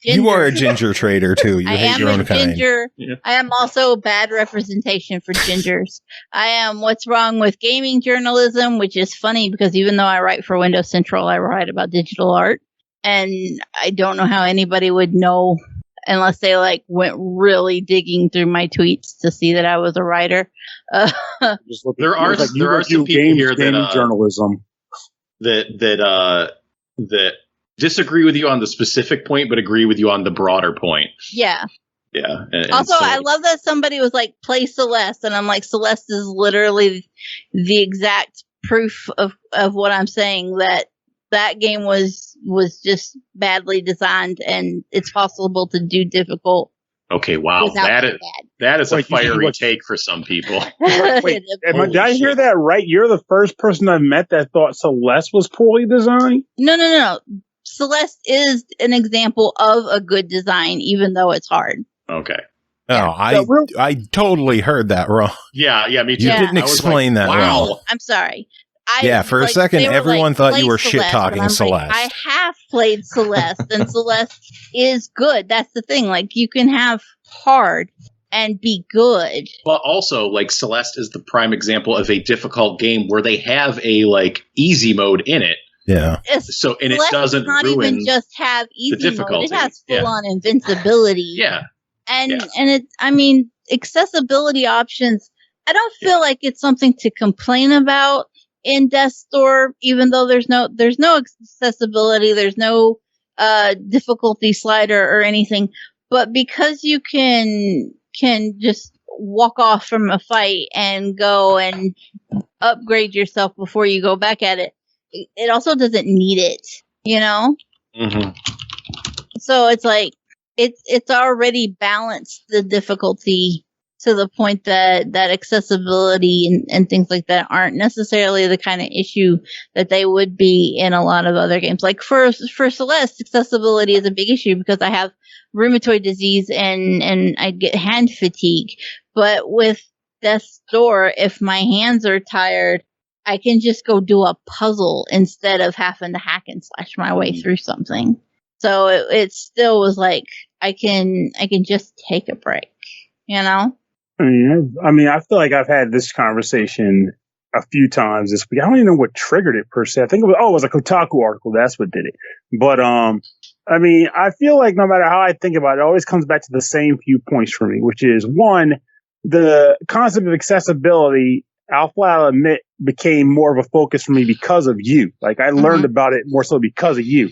You are a ginger traitor too. You hate your own kind. Yeah. I am also bad representation for gingers. I am what's wrong with gaming journalism, which is funny because even though I write for Windows Central, I write about digital art, and I don't know how anybody would know unless they like went really digging through my tweets to see that I was a writer. There are some people here that journalism that disagree with you on the specific point, but agree with you on the broader point. Yeah. Yeah. Also, I love that somebody was like, play Celeste. And I'm like, Celeste is literally the exact proof of what I'm saying, that game was just badly designed and it's possible to do difficult. Okay, wow. That is a fiery take for some people. Wait, did I hear that right? You're the first person I've met that thought Celeste was poorly designed? No. Celeste is an example of a good design, even though it's hard. Okay. Oh, I totally heard that wrong. Yeah, me too. You didn't explain that wrong. I'm sorry. For a second, everyone thought you were shit-talking Celeste. I have played Celeste, and Celeste is good. That's the thing. Like, you can have hard and be good. But also, like, Celeste is the prime example of a difficult game where they have a, like, easy mode in it. Yeah. So, and Celeste it doesn't not ruin even just have easy the difficulty. Mode. It has full-on invincibility. Yeah. And it, I mean, accessibility options, I don't feel like it's something to complain about in Death's Door, even though there's no accessibility, there's no difficulty slider or anything. But because you can just walk off from a fight and go and upgrade yourself before you go back at it, it also doesn't need it, you know? Mm-hmm. So it's like, it's already balanced the difficulty to the point that accessibility and things like that aren't necessarily the kind of issue that they would be in a lot of other games. Like for Celeste, accessibility is a big issue because I have rheumatoid disease and I get hand fatigue. But with Death's Door, if my hands are tired, I can just go do a puzzle instead of having to hack and slash my way through something. So it still was like, I can just take a break, you know? I mean, I feel like I've had this conversation a few times this week. I don't even know what triggered it per se. I think it was a Kotaku article. That's what did it. But, I mean, I feel like no matter how I think about it, it always comes back to the same few points for me, which is one, the concept of accessibility, I'll flat out admit, became more of a focus for me because of you. Like I learned about it more so because of you.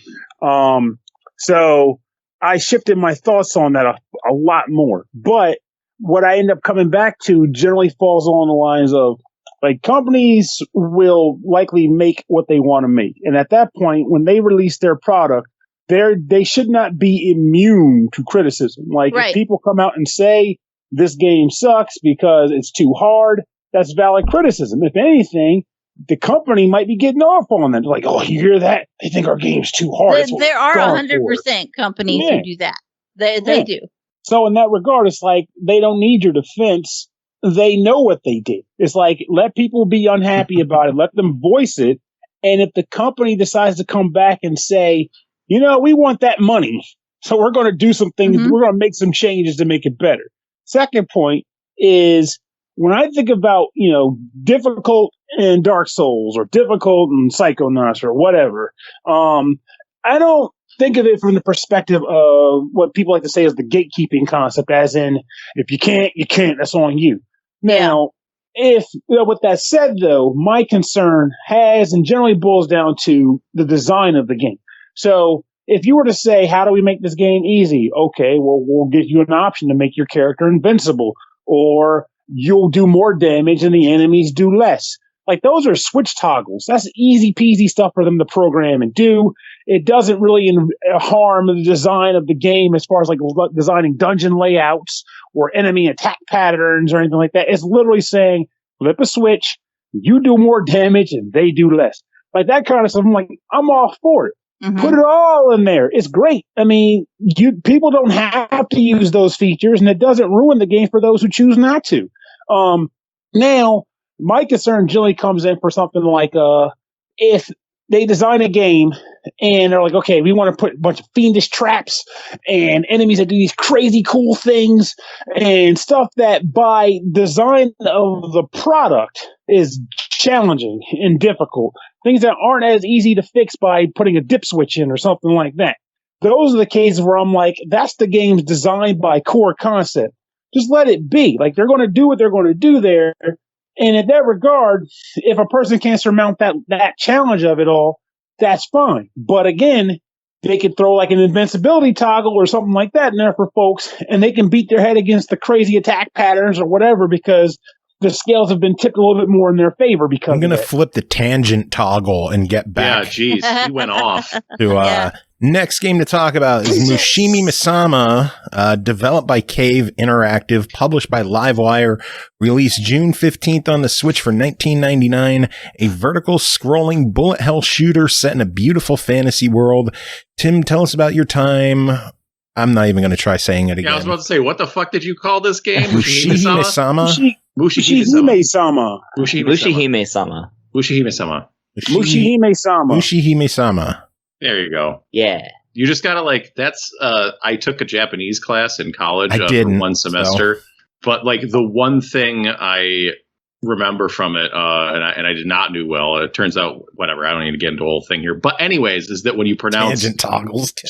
So I shifted my thoughts on that a lot more. But what I end up coming back to generally falls along the lines of, like, companies will likely make what they want to make. And at that point, when they release their product, they should not be immune to criticism. Like, if people come out and say this game sucks because it's too hard, that's valid criticism. If anything, the company might be getting off on them. Like, oh, you hear that? They think our game's too hard. There are 100% companies who do that. They do. So in that regard, it's like they don't need your defense. They know what they did. It's like, let people be unhappy about it. Let them voice it. And if the company decides to come back and say, you know, we want that money, so we're going to do some things. We're going to make some changes to make it better. Second point is, when I think about, you know, difficult in Dark Souls or difficult in Psychonauts or whatever, I don't think of it from the perspective of what people like to say is the gatekeeping concept, as in, if you can't, you can't, that's on you. Now, with that said, though, my concern has and generally boils down to the design of the game. So if you were to say, how do we make this game easy? Okay, well, we'll give you an option to make your character invincible, or you'll do more damage and the enemies do less. Like, those are switch toggles. That's easy peasy stuff for them to program and do. It doesn't really harm the design of the game as far as, like, designing dungeon layouts or enemy attack patterns or anything like that. It's literally saying, flip a switch, you do more damage and they do less. Like, that kind of stuff, I'm like, I'm all for it. Put it all in there. It's great. I mean, people don't have to use those features, and it doesn't ruin the game for those who choose not to. Now, my concern generally comes in for something like, if they design a game and they're like, okay, we want to put a bunch of fiendish traps and enemies that do these crazy cool things and stuff that by design of the product is challenging and difficult. Things that aren't as easy to fix by putting a dip switch in or something like that. Those are the cases where I'm like, that's the game's designed by core concept. Just let it be. Like, they're going to do what they're going to do there. And in that regard, if a person can't surmount that challenge of it all, that's fine. But again, they could throw like an invincibility toggle or something like that in there for folks, and they can beat their head against the crazy attack patterns or whatever, because the scales have been tipped a little bit more in their favor because I'm going to flip the tangent toggle and get back. Yeah, geez, he went off. To next game to talk about is Mushihimesama, developed by Cave Interactive, published by Livewire, released June 15th on the Switch for $19.99, a vertical scrolling bullet hell shooter set in a beautiful fantasy world. Tim, tell us about your time. I'm not even going to try saying it again. Yeah, I was about to say, what the fuck did you call this game? Mushihimesama? Mushihimesama. Mushihimesama. Mushihimesama. Mushihimesama. There you go. Yeah. You just gotta that's I took a Japanese class in college for one semester. So. But the one thing I remember from it, and I did not do well, it turns out whatever, I don't need to get into the whole thing here. But anyways, is that when you pronounce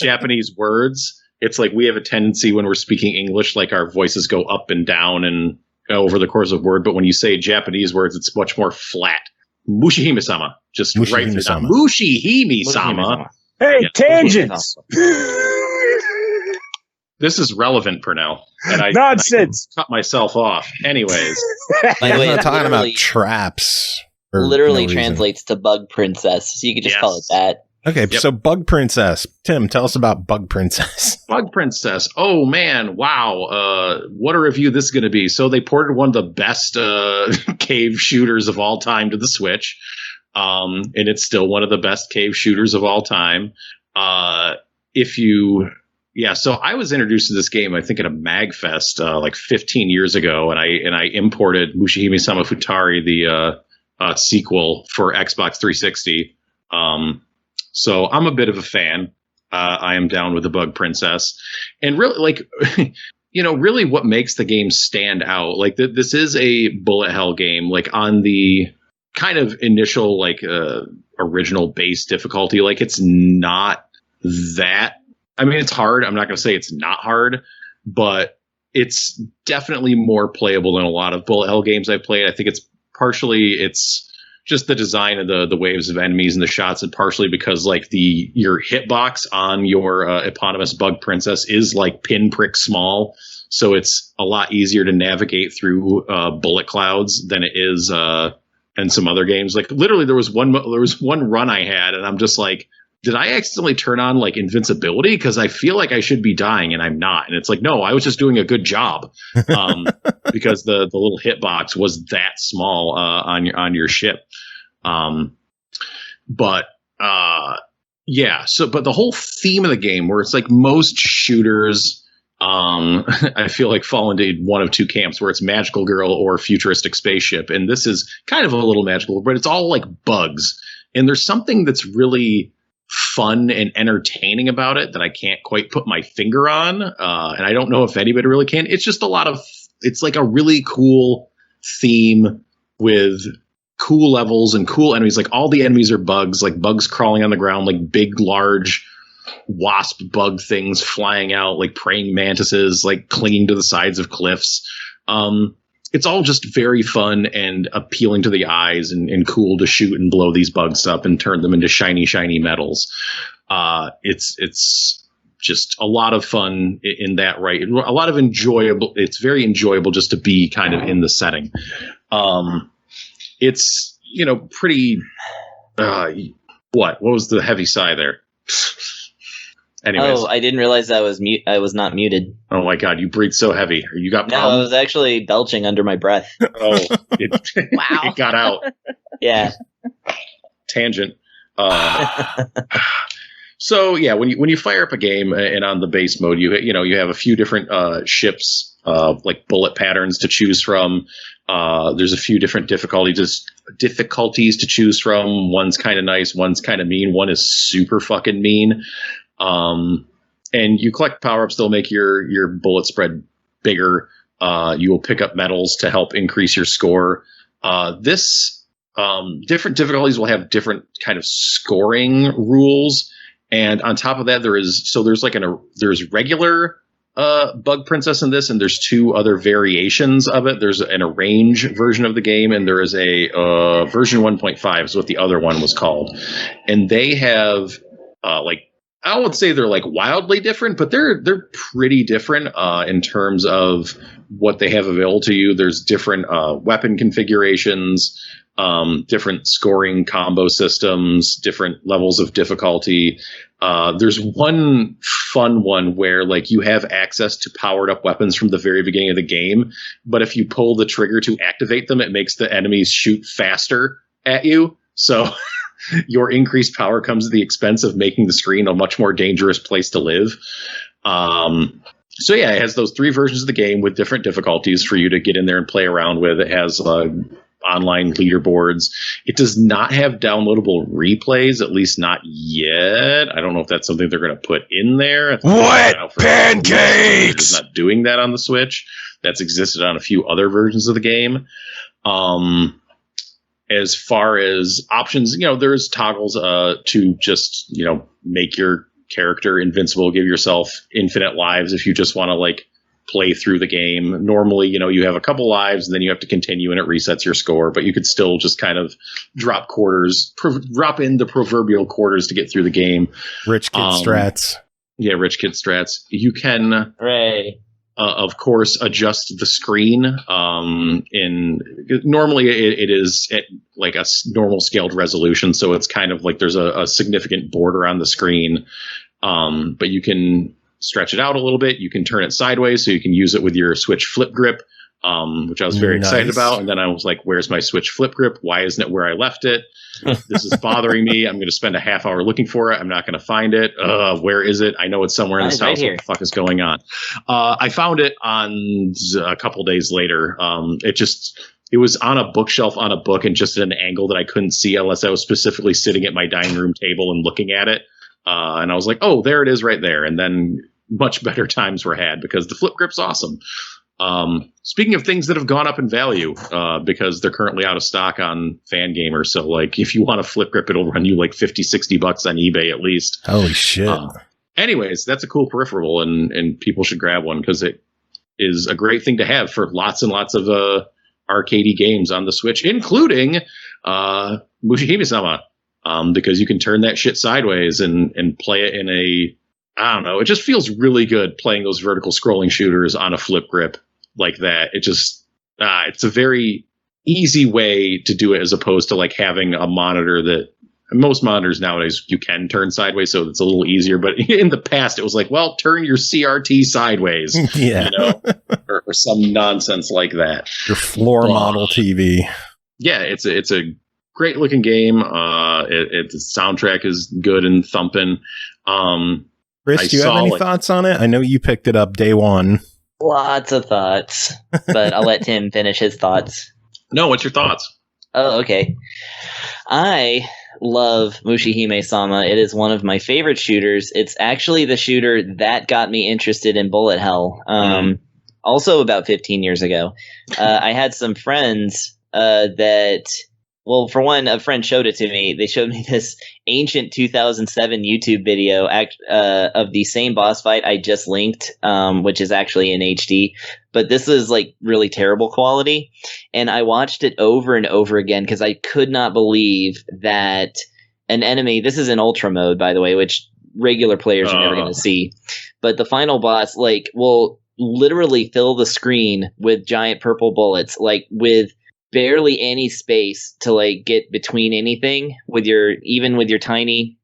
Japanese words, it's we have a tendency when we're speaking English, our voices go up and down and over the course of word, but when you say Japanese words, it's much more flat. Mushihimesama. Just right through that. Mushihimesama. Hey, tangents! This is relevant, Pernell. And Nonsense! I cut myself off. Anyways. By the way, I'm not talking about traps. Literally translates to Bug Princess, so you could just call it that. Okay, so Bug Princess. Tim, tell us about Bug Princess. Bug Princess. Oh, man. Wow. What a review this is going to be. So they ported one of the best cave shooters of all time to the Switch. And it's still one of the best cave shooters of all time. So I was introduced to this game, I think, at a MagFest 15 years ago, and I imported Mushihimesama Futari, the sequel for Xbox 360. So I'm a bit of a fan. I am down with the Bug Princess, and really, really, what makes the game stand out? This is a bullet hell game. On the kind of initial original base difficulty, it's not that. I mean, it's hard. I'm not going to say it's not hard, but it's definitely more playable than a lot of bullet hell games I've played. I think it's just the design of the waves of enemies and the shots, and partially because your hitbox on your eponymous Bug Princess is pinprick small, so it's a lot easier to navigate through bullet clouds than it is in some other games. Literally, there was one run I had, and I'm just did I accidentally turn on invincibility? Because I feel like I should be dying and I'm not. And it's no, I was just doing a good job because the little hitbox was that small on your ship. But the whole theme of the game, where it's most shooters, I feel fall into one of two camps, where it's magical girl or futuristic spaceship. And this is kind of a little magical, but it's all bugs. And there's something that's really fun and entertaining about it that I can't quite put my finger on. And I don't know if anybody really can. It's just it's a really cool theme with cool levels and cool enemies. All the enemies are bugs, bugs crawling on the ground, big, large wasp bug things flying out, praying mantises, clinging to the sides of cliffs. It's all just very fun and appealing to the eyes and cool to shoot and blow these bugs up and turn them into shiny, shiny metals. It's just a lot of fun in that, right? A lot of enjoyable. It's very enjoyable just to be kind of in the setting. It's, pretty, what was the heavy sigh there? Anyways. Oh, I didn't realize I was not muted. Oh my God, you breathe so heavy. You got problems? No, I was actually belching under my breath. Oh, wow. It got out. Yeah. Tangent. So yeah, when you fire up a game and on the base mode, you have a few different ships, bullet patterns to choose from. There's a few different difficulties to choose from. One's kind of nice, one's kind of mean, one is super fucking mean. And you collect power-ups that'll make your bullet spread bigger. You will pick up medals to help increase your score. Different difficulties will have different kind of scoring rules. And on top of that, there's regular Bug Princess in this, and there's two other variations of it. There's an arrange version of the game, and there is a version 1.5 is what the other one was called. And they have I would say they're wildly different, but they're pretty different in terms of what they have available to you. There's different weapon configurations, different scoring combo systems, different levels of difficulty. There's one fun one where like you have access to powered up weapons from the very beginning of the game, but if you pull the trigger to activate them, it makes the enemies shoot faster at you. So your increased power comes at the expense of making the screen a much more dangerous place to live. So yeah, it has those 3 versions of the game with different difficulties for you to get in there and play around with. It has online leaderboards. It does not have downloadable replays, at least not yet. I don't know if that's something they're going to put in there. What? Pancakes! It's not doing that on the Switch. That's existed on a few other versions of the game. As far as options, there's toggles to just, make your character invincible, give yourself infinite lives if you just want to like play through the game. Normally, you have a couple lives and then you have to continue and it resets your score, but you could still just kind of drop in the proverbial quarters to get through the game. Rich kid strats. Yeah, rich kid strats. You can, of course, adjust the screen. Normally it is at like a normal scaled resolution, so it's kind of like there's a significant border on the screen. But you can stretch it out a little bit. You can turn it sideways, so you can use it with your Switch flip grip, which I was very excited about. And then I was like, where's my Switch flip grip? Why isn't it where I left it? This is bothering me. I'm going to spend a half hour looking for it. I'm not going to find it. Where is it? I know it's somewhere in this house. What the fuck is going on? I found it on a couple days later. It was on a bookshelf on a book and just at an angle that I couldn't see unless I was specifically sitting at my dining room table and looking at it. And I was like, oh, there it is right there. And then much better times were had because the flip grip's awesome. Speaking of things that have gone up in value, because they're currently out of stock on Fangamer. So like if you want a flip grip, it'll run you like $50-$60 on eBay at least. Holy shit. Anyways, that's a cool peripheral and people should grab one because it is a great thing to have for lots and lots of arcadey games on the Switch, including Mushihimesama. Because you can turn that shit sideways and play it in I don't know, it just feels really good playing those vertical scrolling shooters on a flip grip like that. It just, it's a very easy way to do it as opposed to like having a monitor that most monitors nowadays you can turn sideways, so it's a little easier. But in the past, it was like, well, turn your CRT sideways, or some nonsense like that. Your floor model TV. Yeah, it's a great looking game. The soundtrack is good and thumping. Chris, do you have any thoughts on it? I know you picked it up day one. Lots of thoughts, but I'll let Tim finish his thoughts. No, what's your thoughts? Oh, okay. I love Mushihimesama. It is one of my favorite shooters. It's actually the shooter that got me interested in bullet hell. Also about 15 years ago. I had some friends that... Well, for one, a friend showed it to me. They showed me this ancient 2007 YouTube video of the same boss fight I just linked, which is actually in HD. But this is like really terrible quality. And I watched it over and over again because I could not believe that an enemy, this is in Ultra mode, by the way, which regular players are never going to see. But the final boss will literally fill the screen with giant purple bullets, like with barely any space to like get between anything with your tiny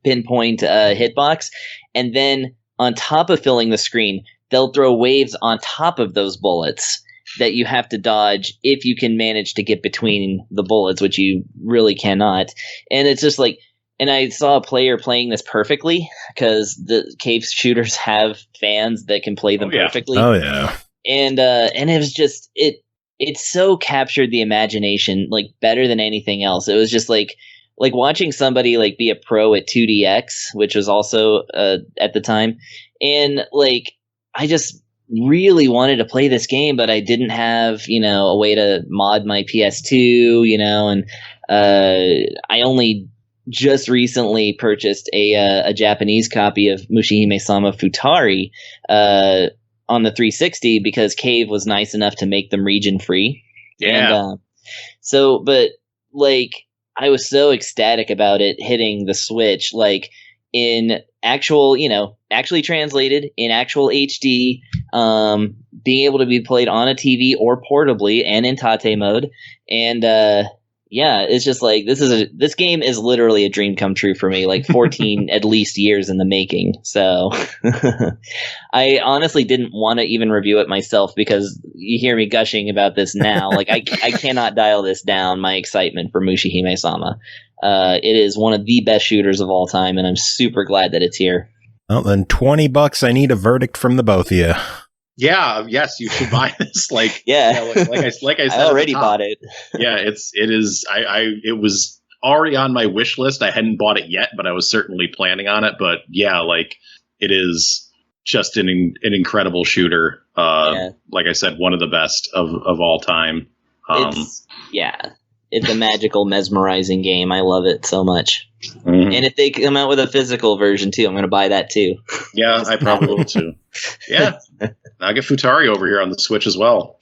pinpoint hitbox. And then on top of filling the screen, they'll throw waves on top of those bullets that you have to dodge if you can manage to get between the bullets, which you really cannot. And it's just like, and I saw a player playing this perfectly because the cave shooters have fans that can play them perfectly. Oh yeah. And it was just, it so captured the imagination like better than anything else. It was just like watching somebody like be a pro at 2DX, which was also at the time. And like, I just really wanted to play this game, but I didn't have, a way to mod my PS2, and I only just recently purchased a Japanese copy of Mushihimesama Futari, on the 360 because Cave was nice enough to make them region free. Yeah. And, but like I was so ecstatic about it hitting the Switch. Like in actual, actually translated in actual HD, being able to be played on a TV or portably and in Tate mode. And it's just like this game is literally a dream come true for me, like 14 at least years in the making. So I honestly didn't want to even review it myself, because you hear me gushing about this now. Like I cannot dial this down, my excitement for Mushihimesama. It is one of the best shooters of all time, and I'm super glad that it's here. Well, then $20. I need a verdict from the both of you. Yeah, yes, you should buy this. Like I said, I already bought it. Yeah, it is. It was already on my wish list. I hadn't bought it yet, but I was certainly planning on it. But yeah, like it is just an incredible shooter. Like I said, one of the best of all time. It's a magical, mesmerizing game. I love it so much. Mm-hmm. And if they come out with a physical version too, I'm going to buy that too. Yeah, I probably will too. Yeah, I'll get Futari over here on the Switch as well.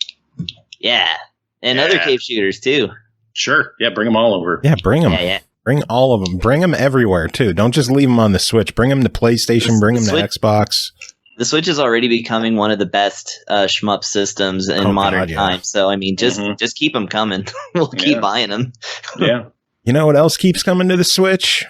Yeah, and other cave shooters too. Sure. Yeah, bring them all over. Yeah, bring them. Yeah. Bring all of them. Bring them everywhere too. Don't just leave them on the Switch. Bring them to PlayStation. Bring them to Xbox. The Switch is already becoming one of the best shmup systems in modern times. So, I mean, just keep them coming. We'll keep buying them. Yeah. You know what else keeps coming to the Switch?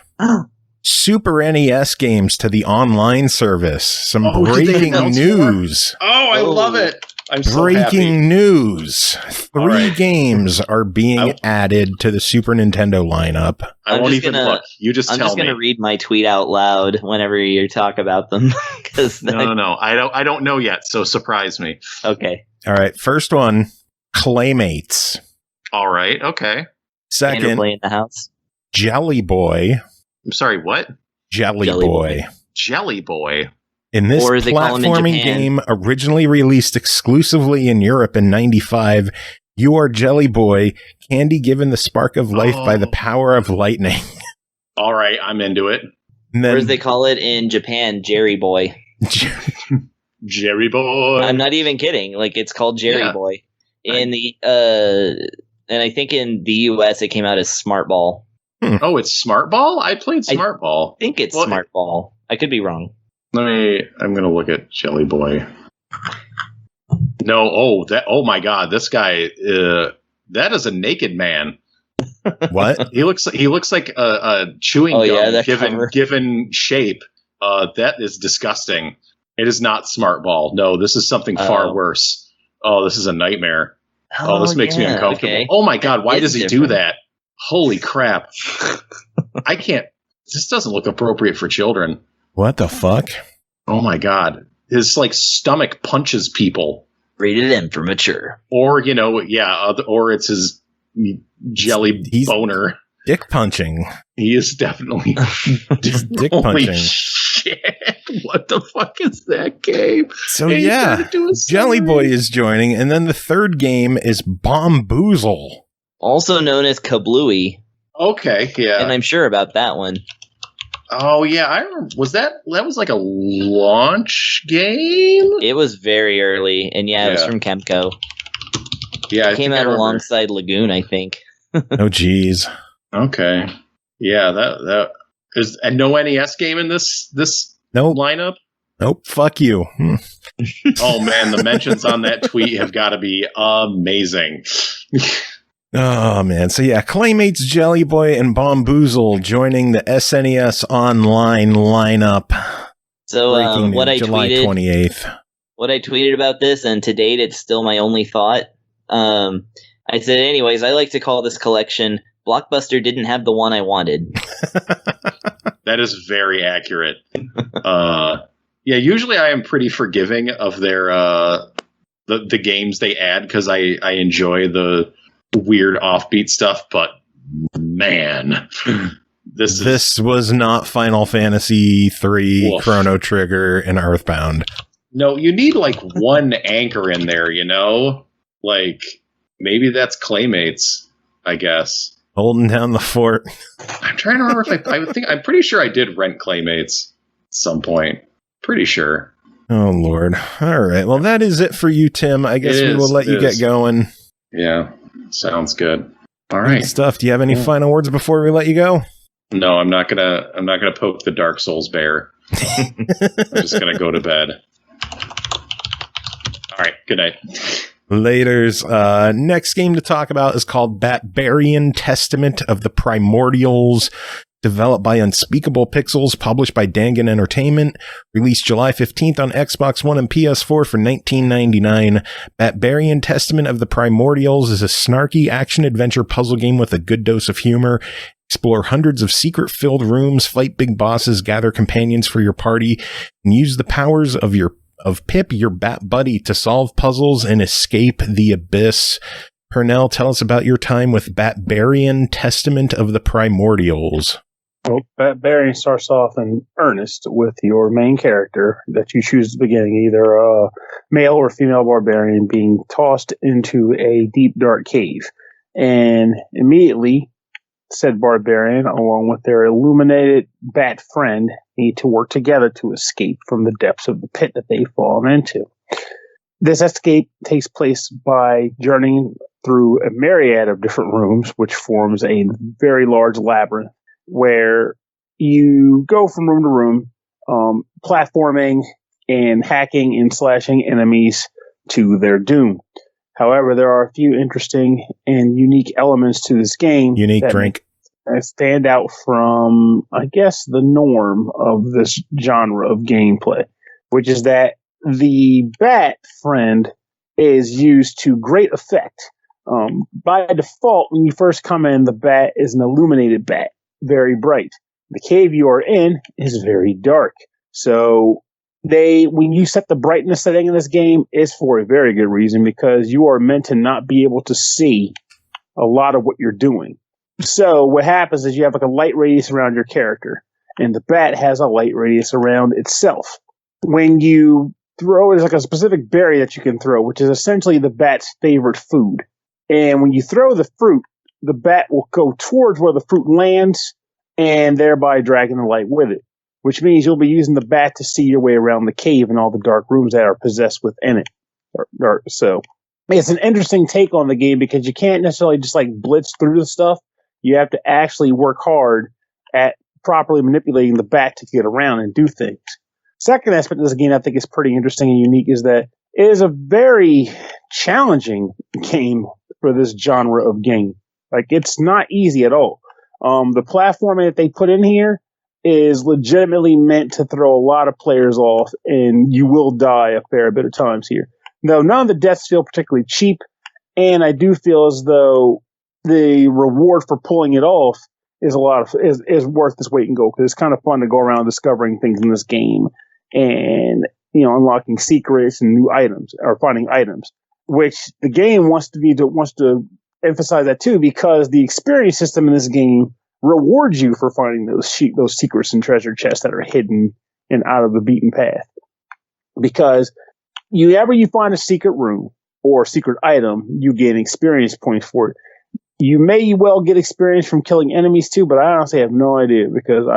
Super NES games to the online service. Some breaking news. Oh, I love it. I'm so breaking news. 3 games are being added to the Super Nintendo lineup. I won't even look. You just tell me. I'm just going to read my tweet out loud whenever you talk about them. No. I don't know yet, so surprise me. Okay. All right. First one, Claymates. All right. Okay. Second, play in the house. Jelly Boy. I'm sorry, what? Jelly Boy. Jelly Boy. In this platforming game, originally released exclusively in Europe in '95, you are Jelly Boy, candy given the spark of life by the power of lightning. All right, I'm into it. And then, or as they call it in Japan, Jerry Boy. Jerry Boy. I'm not even kidding. Like, it's called Jerry Boy. In the and I think in the US it came out as Smart Ball. Oh, it's Smart Ball? I played Smart Ball. I think it's Smart Ball. I could be wrong. I'm going to look at Jelly Boy. No, oh my God, this guy, that is a naked man. What? He looks like a chewing gum given shape. That is disgusting. It is not Smart Ball. No, this is something far worse. Oh, this is a nightmare. This makes me uncomfortable. Okay. Oh my God, why does he do that? Holy crap. I can't. This doesn't look appropriate for children. What the fuck? Oh my God. His stomach punches people. Rated M for mature. Or, or it's his jelly boner. Dick punching. He is definitely dick punching. Shit. What the fuck is that game? So Jelly Boy is joining, and then the third game is Bomboozle. Also known as Kablooey. Okay, yeah. And I'm sure about that one. Oh yeah, I remember. That was like a launch game? It was very early, and it was from Kemco. Yeah, it came out alongside Lagoon, I think. Oh geez. Okay. Yeah, that is, and no NES game in this lineup? Nope, fuck you. Oh man, the mentions on that tweet have got to be amazing. Oh man, so Claymates, Jelly Boy, and Bomboozle joining the SNES Online lineup. So what I July tweeted, 28th. What I tweeted about this, and to date it's still my only thought. I said, anyways, I like to call this collection Blockbuster didn't have the one I wanted. That is very accurate. Usually I am pretty forgiving of their the games they add because I enjoy the weird offbeat stuff, but man, this was not Final Fantasy 3, Chrono Trigger, and Earthbound. No, you need one anchor in there, maybe that's Claymates, I guess. Holding down the fort. I'm trying to remember if I'm pretty sure I did rent Claymates at some point. Pretty sure. Oh Lord. All right. Well, that is it for you, Tim. I guess we will let you get going. Yeah. Sounds good. All right. Good stuff. Do you have any final words before we let you go? No, I'm not gonna poke the Dark Souls bear. I'm just going to go to bed. All right. Good night. Later's next game to talk about is called Batbarian Testament of the Primordials, developed by Unspeakable Pixels, published by Dangen Entertainment, released July 15th on Xbox One and PS4 for $19.99. Batbarian Testament of the Primordials is a snarky action-adventure puzzle game with a good dose of humor. Explore hundreds of secret-filled rooms, fight big bosses, gather companions for your party, and use the powers of Pip, your bat buddy, to solve puzzles and escape the abyss. Pernell, tell us about your time with Batbarian Testament of the Primordials. Well, Batbarian starts off in earnest with your main character that you choose at the beginning, either a male or female barbarian, being tossed into a deep, dark cave. And immediately, said barbarian, along with their illuminated bat friend, need to work together to escape from the depths of the pit that they've fallen into. This escape takes place by journeying through a myriad of different rooms, which forms a very large labyrinth where you go from room to room, platforming and hacking and slashing enemies to their doom. However, there are a few interesting and unique elements to this game. Unique drink. Stand out from, I guess, the norm of this genre of gameplay, which is that the bat friend is used to great effect. By default, when you first come in, the bat is an illuminated bat, very bright. The cave you are in is very dark. So when you set the brightness setting in this game, it's for a very good reason, because you are meant to not be able to see a lot of what you're doing. So what happens is you have like a light radius around your character, and the bat has a light radius around itself. When you throw, there's like a specific berry that you can throw, which is essentially the bat's favorite food. And when you throw the fruit, the bat will go towards where the fruit lands, and thereby dragging the light with it, which means you'll be using the bat to see your way around the cave and all the dark rooms that are possessed within it. So it's an interesting take on the game, because you can't necessarily just like blitz through the stuff. You have to actually work hard at properly manipulating the bat to get around and do things. Second aspect of this game I think is pretty interesting and unique is that it is a very challenging game for this genre of game. Like, it's not easy at all. The platforming that they put in here is legitimately meant to throw a lot of players off, and you will die a fair bit of times here. Though none of the deaths feel particularly cheap, and I do feel as though the reward for pulling it off is is worth its weight in gold, because it's kind of fun to go around discovering things in this game and, you know, unlocking secrets and new items or finding items, which the game wants to emphasize that too, because the experience system in this game rewards you for finding those secrets and treasure chests that are hidden and out of the beaten path. Because whenever you find a secret room or secret item, you gain experience points for it. You may well get experience from killing enemies too, but I honestly have no idea, because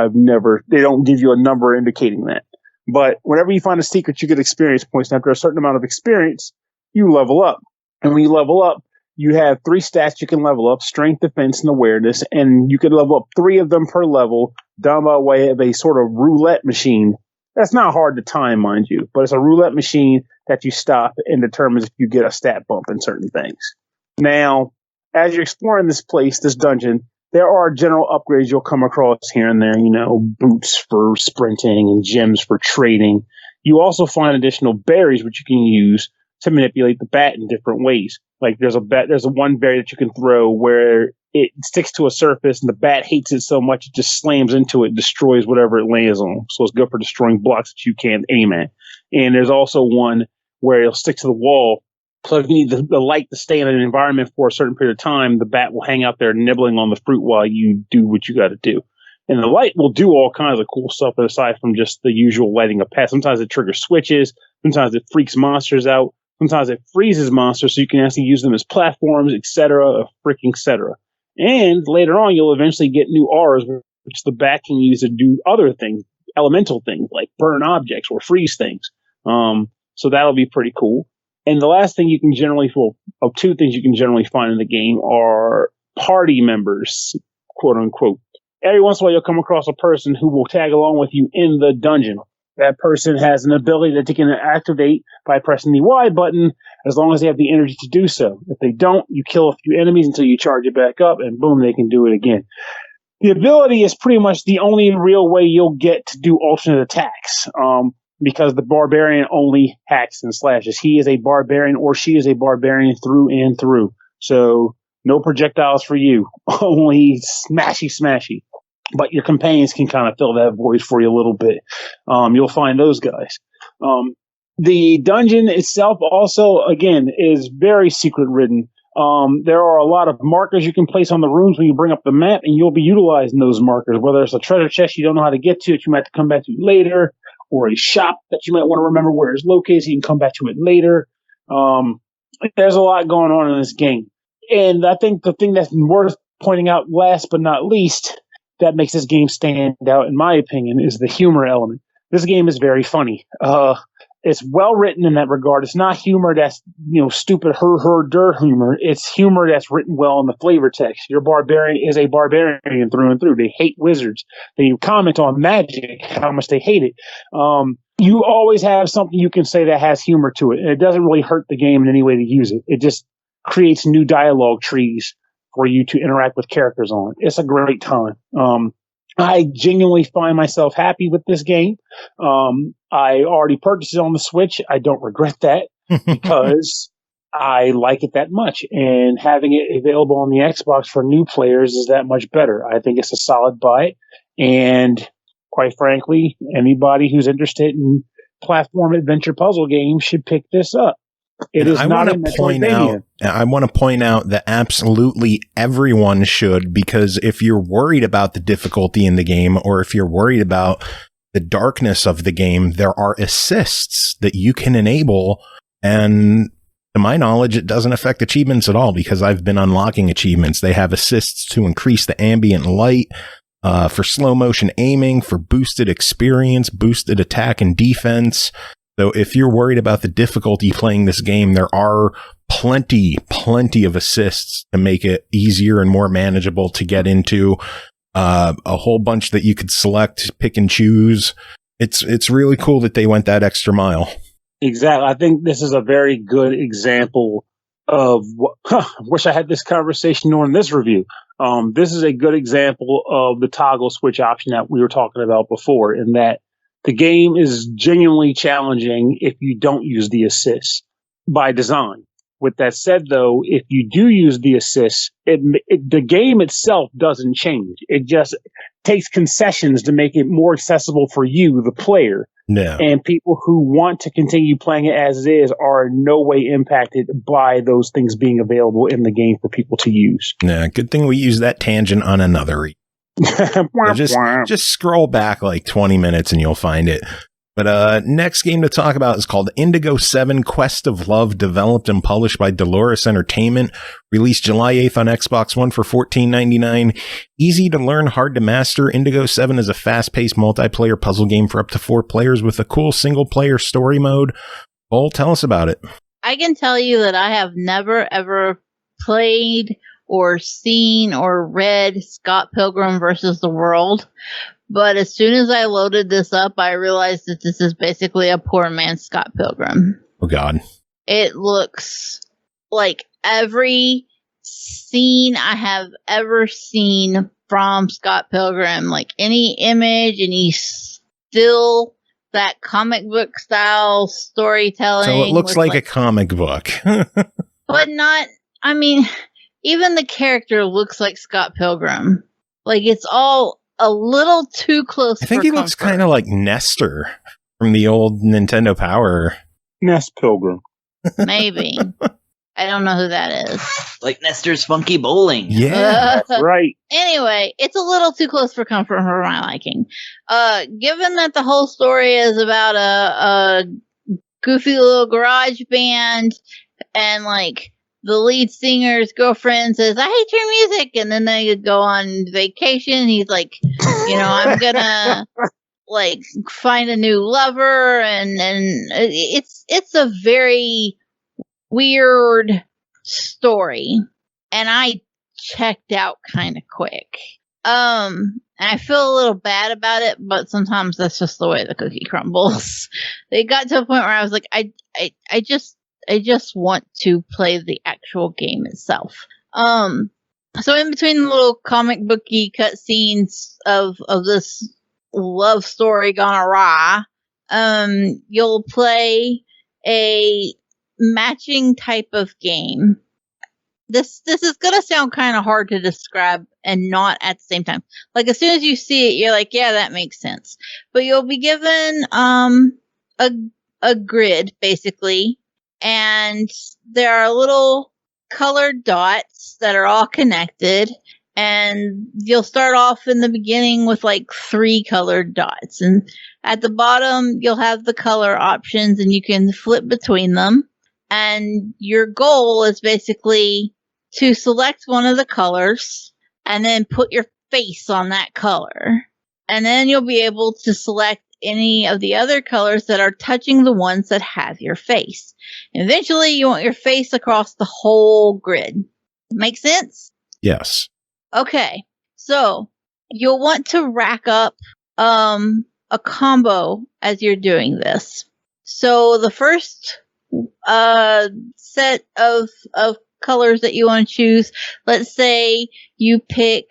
they don't give you a number indicating that. But whenever you find a secret, you get experience points. And after a certain amount of experience, you level up. And when you level up, you have 3 stats you can level up: strength, defense, and awareness. And you can level up 3 of them per level, done by way of a sort of roulette machine. That's not hard to time, mind you, but it's a roulette machine that you stop and determines if you get a stat bump in certain things. Now, as you're exploring this dungeon, there are general upgrades you'll come across here and there, you know, boots for sprinting and gems for trading. You also find additional berries which you can use to manipulate the bat in different ways. Like there's one berry that you can throw where it sticks to a surface and the bat hates it so much it just slams into it, destroys whatever it lands on. So it's good for destroying blocks that you can't aim at. And there's also one where it'll stick to the wall. So if you need the light to stay in an environment for a certain period of time, the bat will hang out there nibbling on the fruit while you do what you got to do. And the light will do all kinds of cool stuff aside from just the usual lighting a path. Sometimes it triggers switches. Sometimes it freaks monsters out. Sometimes it freezes monsters so you can actually use them as platforms, etc., freaking etc. And later on, you'll eventually get new auras, which the bat can use to do other things, elemental things like burn objects or freeze things. So that'll be pretty cool. And the last thing you can two things you can generally find in the game are party members, quote unquote. every once in a while you'll come across a person who will tag along with you in the dungeon. That person has an ability that they can activate by pressing the Y button as long as they have the energy to do so. If they don't, you kill a few enemies until you charge it back up, and boom, they can do it again. The ability is pretty much the only real way you'll get to do alternate attacks, because the barbarian only hacks and slashes. He is a barbarian, or she is a barbarian through and through. So no projectiles for you, only smashy. But your companions can kind of fill that void for you a little bit. You'll find those guys. The dungeon itself also, again, is very secret-ridden. There are a lot of markers you can place on the rooms when you bring up the map, and you'll be utilizing those markers, whether it's a treasure chest you don't know how to get to that you might have to come back to later, or a shop that you might want to remember where it's located so you can come back to it later. There's a lot going on in this game. And I think the thing that's worth pointing out last but not least that makes this game stand out, in my opinion, is the humor element. This game is very funny. It's well written in that regard. It's not humor that's, stupid her humor. It's humor that's written well in the flavor text. Your barbarian is a barbarian through and through. They hate wizards. They comment on magic, how much they hate it. You always have something you can say that has humor to it. And it doesn't really hurt the game in any way to use it. It just creates new dialogue trees for you to interact with characters on. It's a great time. I genuinely find myself happy with this game. I already purchased it on the Switch. I don't regret that because I like it that much. And having it available on the Xbox for new players is that much better. I think it's a solid buy. And quite frankly, anybody who's interested in platform adventure puzzle games should pick this up. It is not a Metroidvania. I want to point out that absolutely everyone should, because if you're worried about the difficulty in the game, or if you're worried about the darkness of the game, there are assists that you can enable. And to my knowledge, it doesn't affect achievements at all, because I've been unlocking achievements. They have assists to increase the ambient light, for slow motion aiming, for boosted experience, boosted attack and defense. So if you're worried about the difficulty playing this game, there are plenty of assists to make it easier and more manageable to get into. A whole bunch that you could select, pick and choose. It's really cool that they went that extra mile. Exactly. I think this is a very good example of what, wish I had this conversation during this review. This is a good example of the toggle switch option that we were talking about before, in that the game is genuinely challenging if you don't use the assists by design. With that said, though, if you do use the assists, the game itself doesn't change. It just takes concessions to make it more accessible for you, the player. Yeah. And people who want to continue playing it as it is are in no way impacted by those things being available in the game for people to use. Yeah, good thing we use that tangent on another. Just scroll back like 20 minutes and you'll find it. But next game to talk about is called Indigo 7 Quest of Love, developed and published by Dolores Entertainment, released July 8th on Xbox One for $14.99. Easy to learn, hard to master, Indigo 7 is a fast-paced multiplayer puzzle game for up to 4 players with a cool single-player story mode. Bull, tell us about it. I can tell you that I have never, ever played or seen or read Scott Pilgrim versus the World. But as soon as I loaded this up, I realized that this is basically a poor man's Scott Pilgrim. Oh, God. It looks like every scene I have ever seen from Scott Pilgrim. Like any image, any still, that comic book style storytelling. So it looks like a comic book. But not, I mean, even the character looks like Scott Pilgrim. Like it's all a little too close. I think he looks kind of like Nestor from the old Nintendo Power. Nest Pilgrim. Maybe. I don't know who that is. Like Nestor's Funky Bowling. Yeah. That's right. Anyway, it's a little too close for comfort for my liking. Given that the whole story is about a goofy little garage band, and like the lead singer's girlfriend says, I hate your music. And then they go on vacation. He's like, I'm going to like find a new lover. And it's a very weird story. And I checked out kind of quick. And I feel a little bad about it, but sometimes that's just the way the cookie crumbles. They got to a point where I was like, I just want to play the actual game itself. So in between the little comic booky cutscenes of this love story gone awry, you'll play a matching type of game. This is gonna sound kind of hard to describe and not at the same time. Like, as soon as you see it, you're like, yeah, that makes sense. But you'll be given a grid, basically, and there are little colored dots that are all connected, and you'll start off in the beginning with like 3 colored dots, and at the bottom you'll have the color options, and you can flip between them. And your goal is basically to select one of the colors and then put your face on that color. And then you'll be able to select any of the other colors that are touching the ones that have your face. And eventually you want your face across the whole grid. Make sense? Yes. Okay. So you'll want to rack up a combo as you're doing this. So the first set of colors that you want to choose, let's say you pick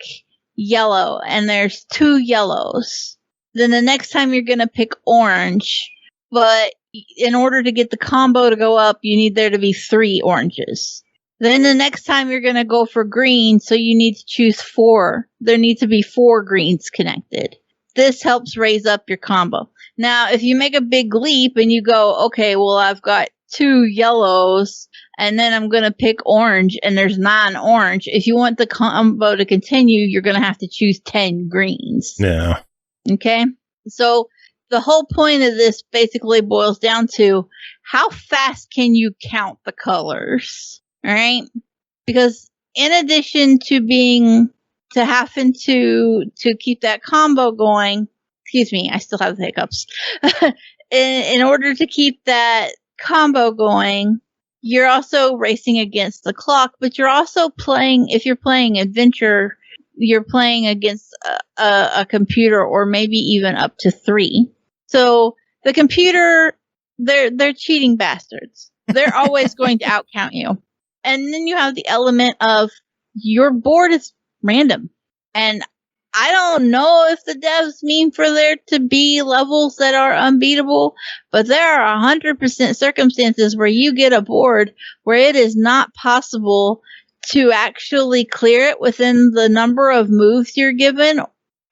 yellow and there's 2 yellows. Then the next time you're going to pick orange, but in order to get the combo to go up, you need there to be 3 oranges. Then the next time you're going to go for green, so you need to choose 4. There need to be 4 greens connected. This helps raise up your combo. Now, if you make a big leap and you go, okay, well, I've got 2 yellows, and then I'm going to pick orange, and there's 9 orange. If you want the combo to continue, you're going to have to choose 10 greens. Yeah. Okay? So the whole point of this basically boils down to how fast can you count the colors? All right? Because in addition to having to keep that combo going, excuse me, I still have the hiccups. in order to keep that combo going, you're also racing against the clock, but you're also playing, if you're playing adventure, you're playing against a computer, or maybe even up to 3. So the computer, they're cheating bastards. They're always going to outcount you. And then you have the element of your board is random. And I don't know if the devs mean for there to be levels that are unbeatable, but there are 100% circumstances where you get a board where it is not possible to actually clear it within the number of moves you're given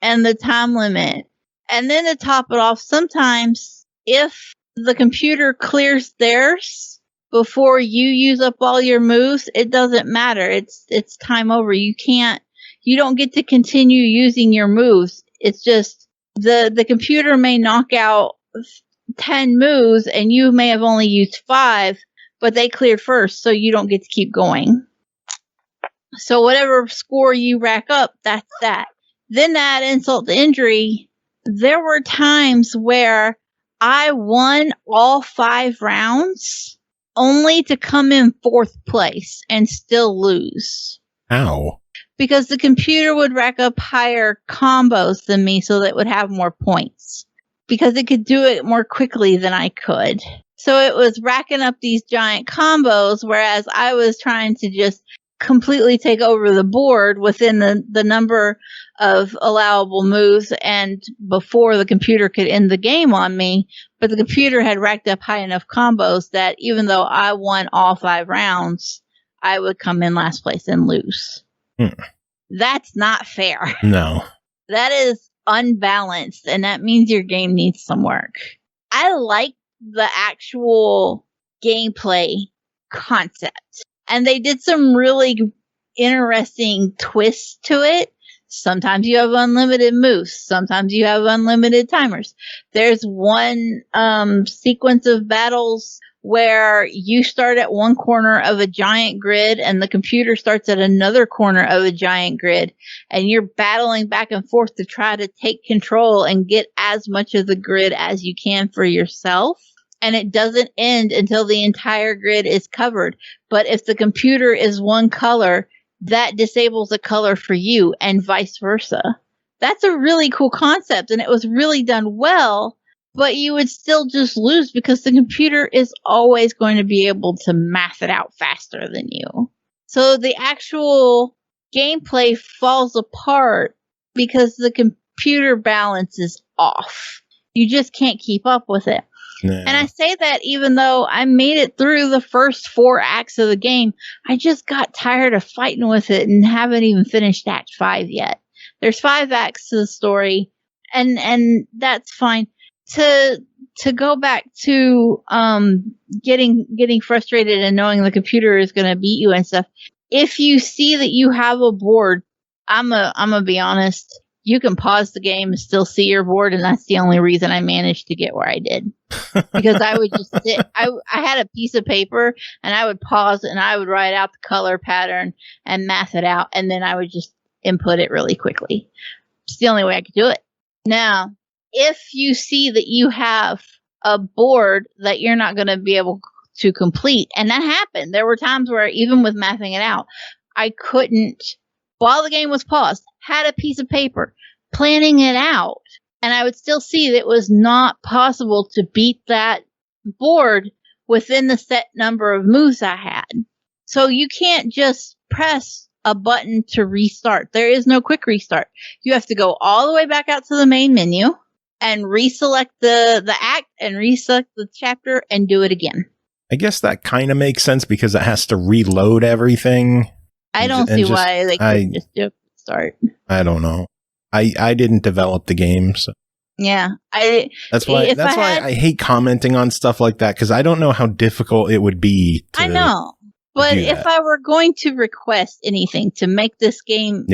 and the time limit. And then to top it off, sometimes if the computer clears theirs before you use up all your moves, it doesn't matter. It's time over. You don't get to continue using your moves. It's just the computer may knock out 10 moves and you may have only used 5, but they cleared first, so you don't get to keep going. So whatever score you rack up, that's that. Then that insult to injury, there were times where I won all 5 rounds only to come in 4th place and still lose. How? Because the computer would rack up higher combos than me, so that it would have more points. Because it could do it more quickly than I could. So it was racking up these giant combos, whereas I was trying to just completely take over the board within the number of allowable moves, and before the computer could end the game on me. But the computer had racked up high enough combos that even though I won all 5 rounds, I would come in last place and lose. That's not fair. No. That is unbalanced, and that means your game needs some work. I like the actual gameplay concept, and they did some really interesting twists to it. Sometimes you have unlimited moves. Sometimes you have unlimited timers. There's one sequence of battles where you start at one corner of a giant grid and the computer starts at another corner of a giant grid, and you're battling back and forth to try to take control and get as much of the grid as you can for yourself. And it doesn't end until the entire grid is covered. But if the computer is one color, that disables a color for you and vice versa. That's a really cool concept, and it was really done well, but you would still just lose because the computer is always going to be able to math it out faster than you. So the actual gameplay falls apart because the computer balance is off. You just can't keep up with it. Nah. And I say that even though I made it through the first 4 acts of the game, I just got tired of fighting with it and haven't even finished Act 5 yet. There's 5 acts to the story, and that's fine. To go back to getting frustrated and knowing the computer is going to beat you and stuff. If you see that you have a board, I'm gonna be honest. You can pause the game and still see your board, and that's the only reason I managed to get where I did. Because I would just sit. I had a piece of paper, and I would pause and I would write out the color pattern and math it out, and then I would just input it really quickly. It's the only way I could do it. Now, if you see that you have a board that you're not going to be able to complete, and that happened. There were times where even with mathing it out, I couldn't, while the game was paused, had a piece of paper, planning it out, and I would still see that it was not possible to beat that board within the set number of moves I had. So you can't just press a button to restart. There is no quick restart. You have to go all the way back out to the main menu and reselect the act and reselect the chapter and do it again. I guess that kind of makes sense because it has to reload everything. I don't see why they couldn't just do a start. I don't know. I didn't develop the game, so. Yeah, that's why I hate commenting on stuff like that because I don't know how difficult it would be. I know, but if I were going to request anything to make this game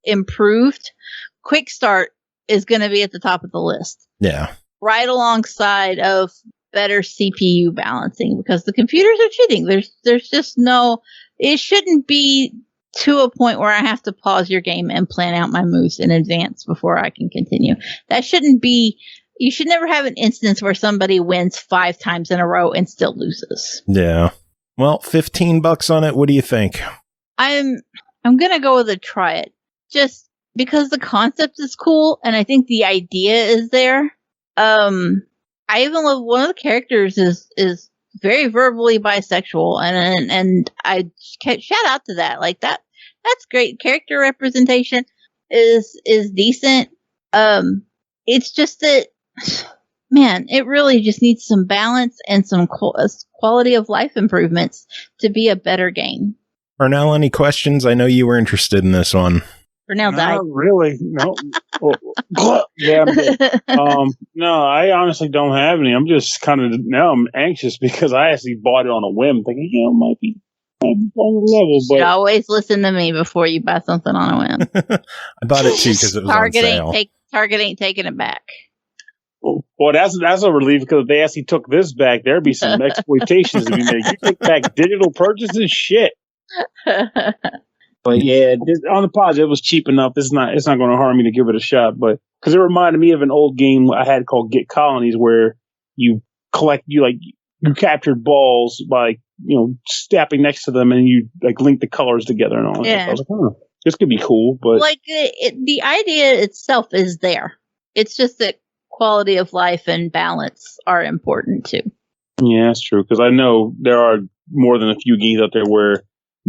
improved, Quick Start is going to be at the top of the list. Yeah, right alongside of better CPU balancing because the computers are cheating. There's just no. It shouldn't be to a point where I have to pause your game and plan out my moves in advance before I can continue. That shouldn't be. You should never have an instance where somebody wins 5 times in a row and still loses. Yeah. Well, $15 on it. What do you think? I'm gonna go with a try it, just because the concept is cool and I think the idea is there. I even love one of the characters is very verbally bisexual, and I shout out to that. Like that's great. Character representation is decent. It's just that, man, it really just needs some balance and some quality of life improvements to be a better game. Pernell, any questions? I know you were interested in this one. Pernell died. Not really. No. Yeah, I'm good. No, I honestly don't have any. I'm just I'm anxious because I actually bought it on a whim, thinking, it might be on the level. But you always listen to me before you buy something on a whim. I bought it too because it was on sale. Target ain't taking it back. Well, that's a relief because if they actually took this back, there'd be some exploitations to be made. You take back digital purchases, shit. But yeah, on the positive, it was cheap enough. It's not going to harm me to give it a shot. But because it reminded me of an old game I had called Get Colonies, where you captured balls by stepping next to them, and you link the colors together and all that. Yeah. I was like, this could be cool. But the idea itself is there. It's just that quality of life and balance are important too. Yeah, that's true. Because I know there are more than a few games out there where,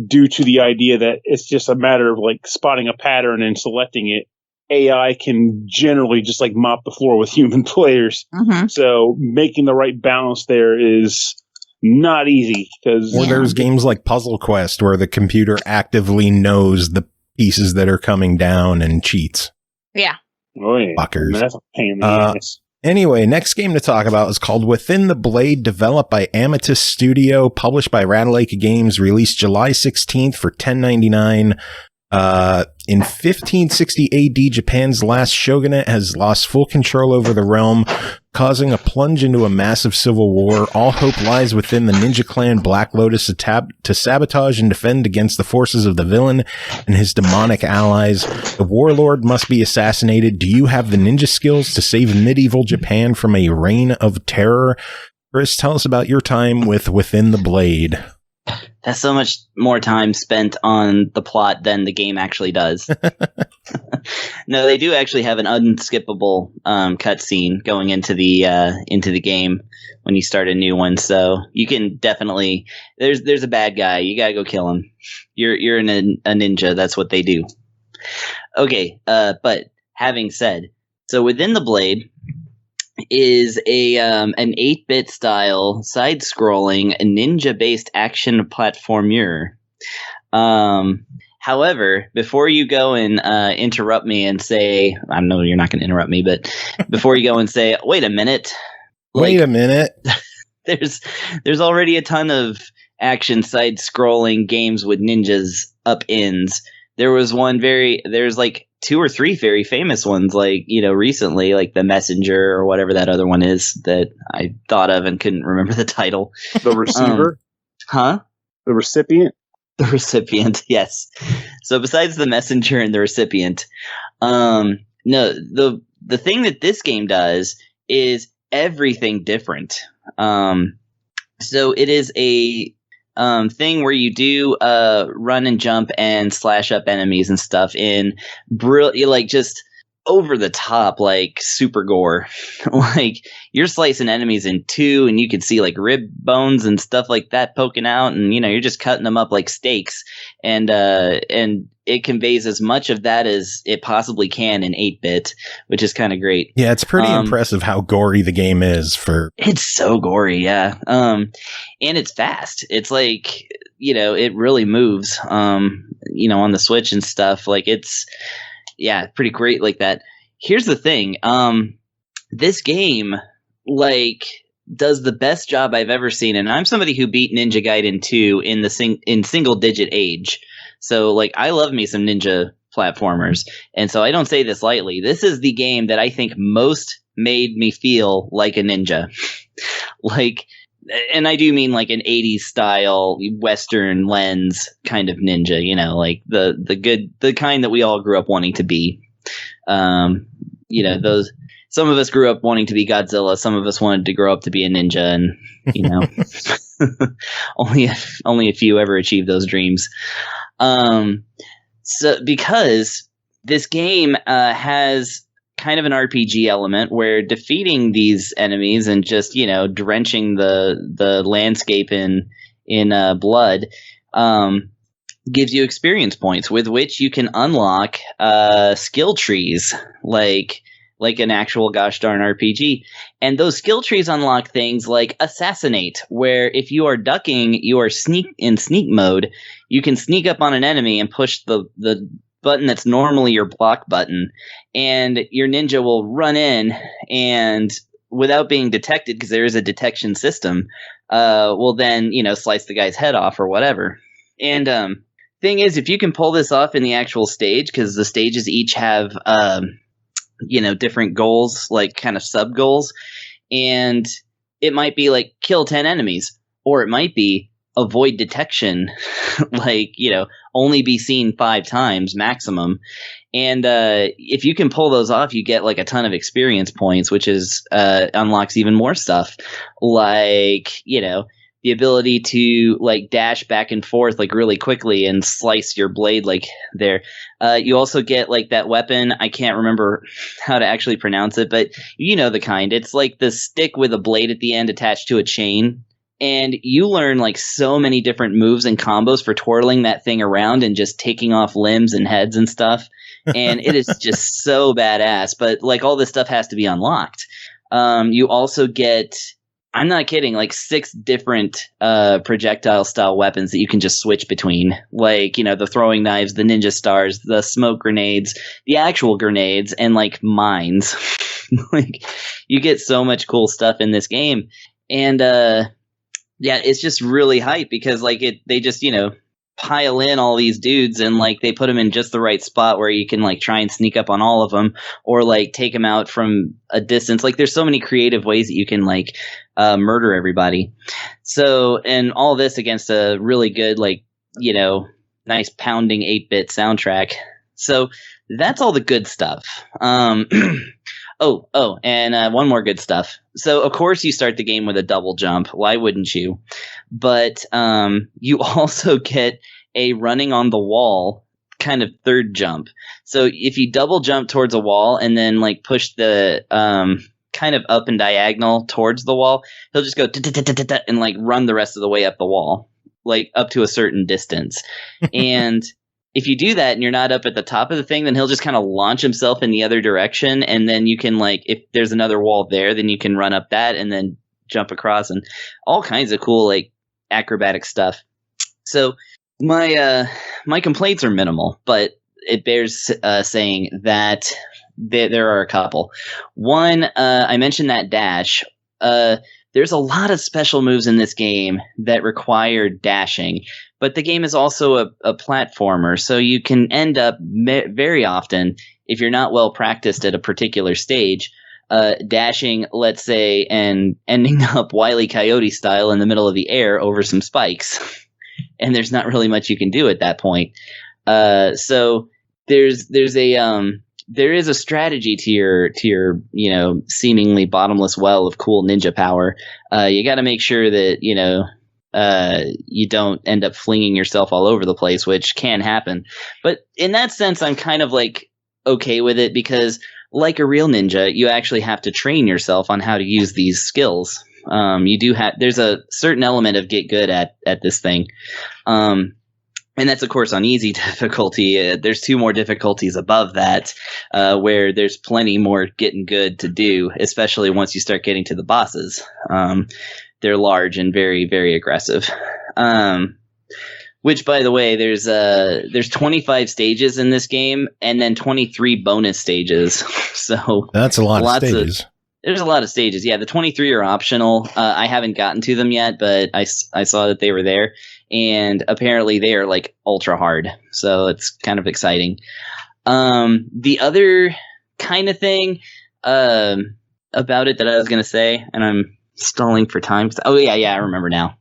due to the idea that it's just a matter of spotting a pattern and selecting it, AI can generally just mop the floor with human players. Mm-hmm. So making the right balance there is not easy. Or there's games like Puzzle Quest where the computer actively knows the pieces that are coming down and cheats. Yeah. Oh yeah. Fuckers. That's a pain in the ass. Anyway, next game to talk about is called Within the Blade, developed by Ametist Studio, published by Ratalaika Games, released July 16th for $10.99. In 1560 AD, Japan's last shogunate has lost full control over the realm, causing a plunge into a massive civil war. All hope lies within the ninja clan Black Lotus to sabotage and defend against the forces of the villain and his demonic allies. The warlord must be assassinated. Do you have the ninja skills to save medieval Japan from a reign of terror? Chris, tell us about your time with Within the Blade. That's so much more time spent on the plot than the game actually does. No, they do actually have an unskippable cutscene going into the game when you start a new one. So you can definitely there's a bad guy. You gotta go kill him. You're a ninja. That's what they do. Okay, but having said, so within the Blade is an 8-bit style side-scrolling ninja-based action platformer. However, before you go and interrupt me and say, I know you're not going to interrupt me, but before you go and say, wait a minute. There's already a ton of action side-scrolling games with ninjas up-ins. There's like 2 or 3 very famous ones, like, recently, like The Messenger or whatever that other one is that I thought of and couldn't remember the title. The Receiver? The Recipient? The Recipient, yes. So besides The Messenger and The Recipient, no, the thing that this game does is everything different. So it is a thing where you do run and jump and slash up enemies and stuff in like just over the top, like super gore. Like you're slicing enemies in two and you can see like rib bones and stuff like that poking out, and you're just cutting them up like steaks, and it conveys as much of that as it possibly can in 8-bit, which is kind of great. Yeah, it's pretty impressive how gory the game is. It's so gory, yeah. And it's fast. It's like, it really moves, on the Switch and stuff. Like it's, yeah, pretty great like that. Here's the thing. This game, like, does the best job I've ever seen. And I'm somebody who beat Ninja Gaiden 2 in single digit age. So, like, I love me some ninja platformers. And so I don't say this lightly. This is the game that I think most made me feel like a ninja. Like, and I do mean like an 80s style Western lens kind of ninja, like the kind that we all grew up wanting to be. Those, some of us grew up wanting to be Godzilla. Some of us wanted to grow up to be a ninja, and, only a few ever achieved those dreams. So because this game has kind of an RPG element where defeating these enemies and just, drenching the landscape in blood gives you experience points with which you can unlock skill trees like an actual gosh darn RPG. And those skill trees unlock things like Assassinate, where if you are ducking, you are sneak mode, you can sneak up on an enemy and push the button that's normally your block button, and your ninja will run in and, without being detected, because there is a detection system, will then, slice the guy's head off or whatever. And thing is, if you can pull this off in the actual stage, because the stages each have different goals, like kind of sub goals, and it might be like kill 10 enemies, or it might be avoid detection, like, only be seen 5 times maximum. And if you can pull those off, you get like a ton of experience points, which is unlocks even more stuff, like, the ability to like dash back and forth like really quickly and slice your blade like there. You also get like that weapon. I can't remember how to actually pronounce it, but the kind. It's like the stick with a blade at the end attached to a chain. And you learn like so many different moves and combos for twirling that thing around and just taking off limbs and heads and stuff. And it is just so badass. But like all this stuff has to be unlocked. You also get, I'm not kidding, like 6 different projectile style weapons that you can just switch between. Like, the throwing knives, the ninja stars, the smoke grenades, the actual grenades, and like mines. Like, you get so much cool stuff in this game. And yeah, it's just really hype because like they just, pile in all these dudes and like they put them in just the right spot where you can like try and sneak up on all of them or like take them out from a distance. Like there's so many creative ways that you can like murder everybody. So, and all this against a really good, like, nice pounding 8-bit soundtrack. So that's all the good stuff. And one more good stuff. So, of course, you start the game with a double jump. Why wouldn't you? But you also get a running on the wall kind of third jump. So if you double jump towards a wall and then like push the kind of up and diagonal towards the wall, he'll just go and like run the rest of the way up the wall, like up to a certain distance. And if you do that and you're not up at the top of the thing, then he'll just kind of launch himself in the other direction. And then you can like, if there's another wall there, then you can run up that and then jump across and all kinds of cool, like acrobatic stuff. So my complaints are minimal, but it bears saying that there are a couple. One, I mentioned that dash. There's a lot of special moves in this game that require dashing, but the game is also a platformer, so you can end up very often, if you're not well practiced at a particular stage, dashing, let's say, and ending up Wile E. Coyote style in the middle of the air over some spikes. And there's not really much you can do at that point. So there is a strategy to your seemingly bottomless well of cool ninja power. You got to make sure that you don't end up flinging yourself all over the place, which can happen. But in that sense, I'm kind of like okay with it because, like a real ninja, you actually have to train yourself on how to use these skills. There's a certain element of get good at this thing. And that's, of course, on easy difficulty. There's 2 more difficulties above that, where there's plenty more getting good to do, especially once you start getting to the bosses. They're large and very, very aggressive. Which, by the way, there's 25 stages in this game, and then 23 bonus stages. So that's a lot of stages. There's a lot of stages. Yeah, the 23 are optional. I haven't gotten to them yet, but I saw that they were there. And apparently they are like ultra hard. So it's kind of exciting. The other kind of thing about it that I was going to say, and I'm stalling for time. Oh, yeah, I remember now.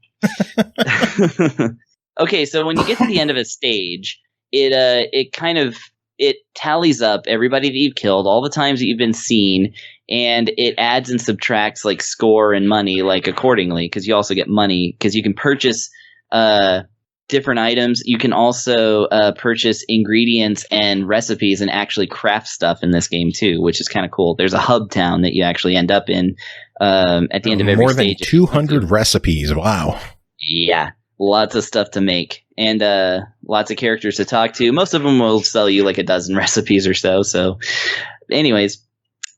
Okay, so when you get to the end of a stage, it tallies up everybody that you've killed, all the times that you've been seen, and it adds and subtracts like score and money like accordingly, because you also get money because you can purchase different items. You can also purchase ingredients and recipes and actually craft stuff in this game too, which is kind of cool. There's a hub town that you actually end up in at the end of every stage. More than 200 recipes. Wow. Yeah. Lots of stuff to make and lots of characters to talk to. Most of them will sell you like a dozen recipes or so. So anyways,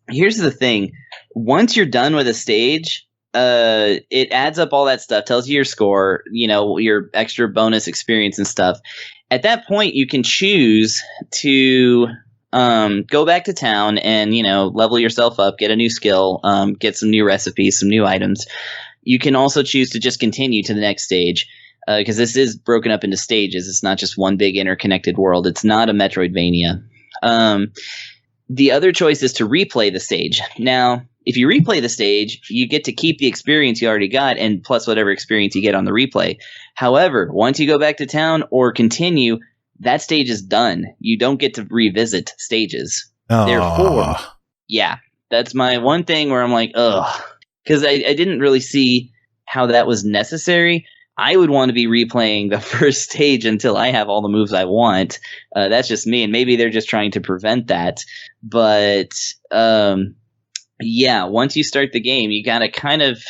here's the thing. Once you're done with a stage, it adds up all that stuff, tells you your score, your extra bonus experience and stuff. At that point, you can choose to go back to town and, level yourself up, get a new skill, get some new recipes, some new items. You can also choose to just continue to the next stage. Because this is broken up into stages. It's not just one big interconnected world. It's not a Metroidvania. The other choice is to replay the stage. Now, if you replay the stage, you get to keep the experience you already got and plus whatever experience you get on the replay. However, once you go back to town or continue, that stage is done. You don't get to revisit stages. Aww. Therefore, yeah, that's my one thing where I'm like, ugh. Because I didn't really see how that was necessary. I would want to be replaying the first stage until I have all the moves I want. That's just me, and maybe they're just trying to prevent that. But yeah, once you start the game, you gotta kind of,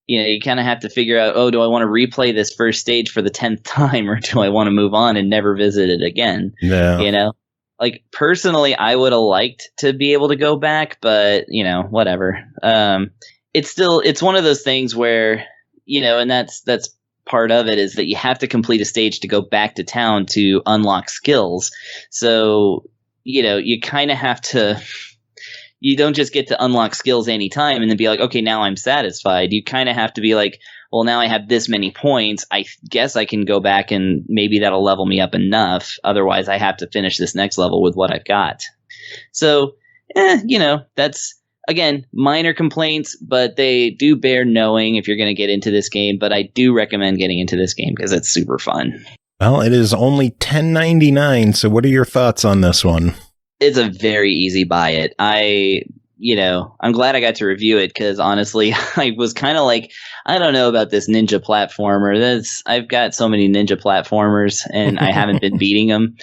you kind of have to figure out, do I want to replay this first stage for the 10th time, or do I want to move on and never visit it again? No. Like personally, I would have liked to be able to go back, but whatever. It's one of those things where. And that's part of it is that you have to complete a stage to go back to town to unlock skills. So, you kind of have to, you don't just get to unlock skills anytime and then be like, okay, now I'm satisfied. You kind of have to be like, well, now I have this many points. I guess I can go back and maybe that'll level me up enough. Otherwise, I have to finish this next level with what I've got. So, that's, again, minor complaints, but they do bear knowing if you're going to get into this game. But I do recommend getting into this game because it's super fun. Well, it is only $10.99. So what are your thoughts on this one? It's a very easy buy it. I'm glad I got to review it because honestly, I was kind of like, I don't know about this ninja platformer. I've got so many ninja platformers and I haven't been beating them.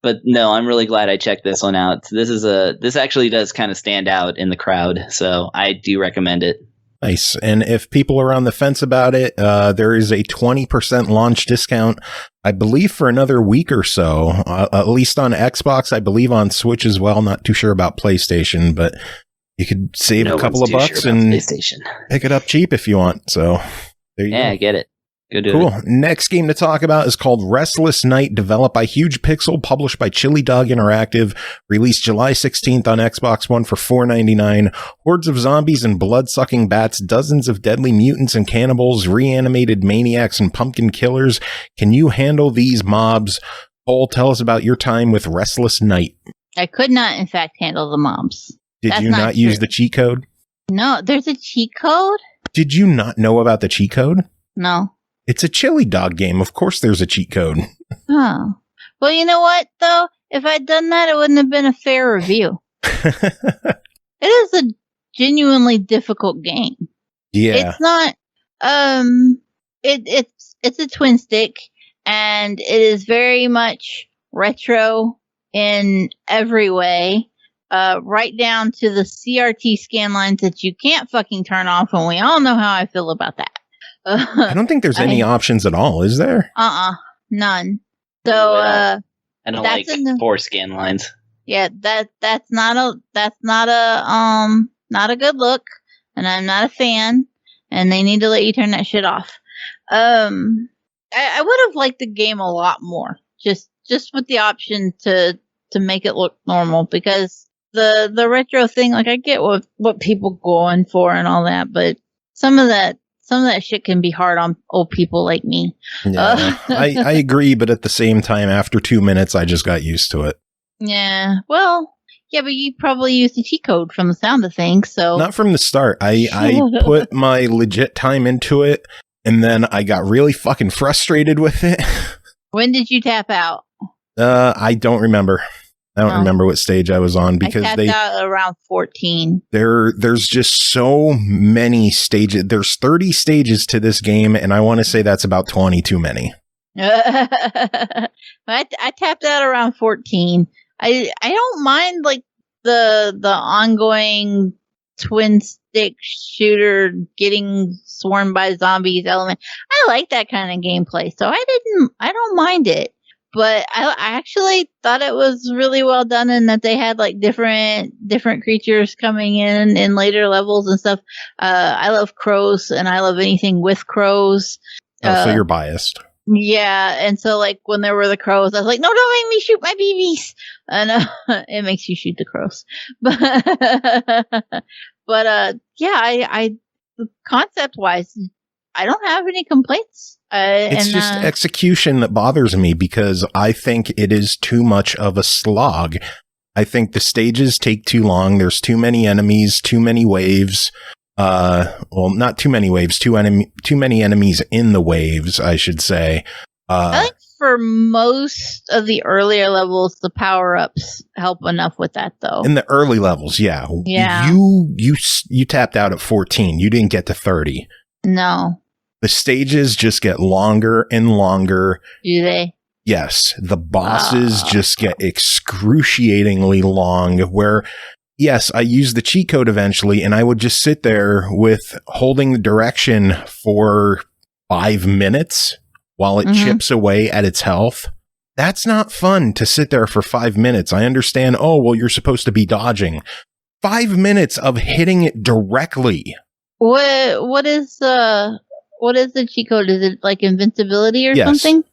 But no, I'm really glad I checked this one out. This actually does kind of stand out in the crowd, so I do recommend it. Nice. And if people are on the fence about it, there is a 20% launch discount, I believe, for another week or so, at least on Xbox. I believe on Switch as well. Not too sure about PlayStation, but you could save a couple of bucks and pick it up cheap if you want. So there you go. Yeah, get it. Go do it. Cool. Next game to talk about is called Restless Night, developed by HugePixel, published by ChiliDog Interactive, released July 16th on Xbox One for $4.99. Hordes of zombies and blood-sucking bats, dozens of deadly mutants and cannibals, reanimated maniacs and pumpkin killers. Can you handle these mobs? Cole, tell us about your time with Restless Night. I could not, in fact, handle the mobs. Did you not use the cheat code? No, there's a cheat code? Did you not know about the cheat code? No. It's a ChiliDog game. Of course there's a cheat code. Oh. Well, you know what, though? If I'd done that, it wouldn't have been a fair review. It is a genuinely difficult game. Yeah. It's not, it's a twin stick, and it is very much retro in every way. Right down to the CRT scan lines that you can't fucking turn off, and we all know how I feel about that. I don't think there's any options at all, is there? None. So I don't like poor scan lines. Yeah, that's not a good look, and I'm not a fan, and they need to let you turn that shit off. I would have liked the game a lot more, just with the option to make it look normal, because the retro thing, like, I get what people going for and all that, but some of that shit can be hard on old people like me. Yeah, I agree, but at the same time, after 2 minutes, I just got used to it. Yeah, well, yeah, but you probably used the cheat code from the sound of things, so... Not from the start. I put my legit time into it, and then I got really fucking frustrated with it. When did you tap out? I don't remember. I don't remember what stage I was on, because I tapped out around 14. There's just so many stages. There's 30 stages to this game, and I want to say that's about 20 too many. I tapped out around 14. I don't mind, like, the ongoing twin stick shooter getting swarmed by zombies element. I like that kind of gameplay, so I don't mind it. But I actually thought it was really well done, and that they had, like, different creatures coming in later levels and stuff. I love crows, and I love anything with crows. So you're biased. Yeah, and so, like, when there were the crows, I was like, no, don't make me shoot my BBs. And it makes you shoot the crows. But yeah, concept-wise, I don't have any complaints. It's just execution that bothers me, because I think it is too much of a slog. I think the stages take too long. There's too many enemies, too many waves. Well, not too many waves, too many enemies in the waves, I should say. I think for most of the earlier levels, the power-ups help enough with that, though. In the early levels, yeah. Yeah. You tapped out at 14. You didn't get to 30. No. The stages just get longer and longer. Do they? Yes. The bosses just get excruciatingly long, where, yes, I used the cheat code eventually, and I would just sit there with holding the direction for 5 minutes while it chips away at its health. That's not fun to sit there for 5 minutes. I understand, you're supposed to be dodging. 5 minutes of hitting it directly. What is the cheat code? Is it like invincibility or something?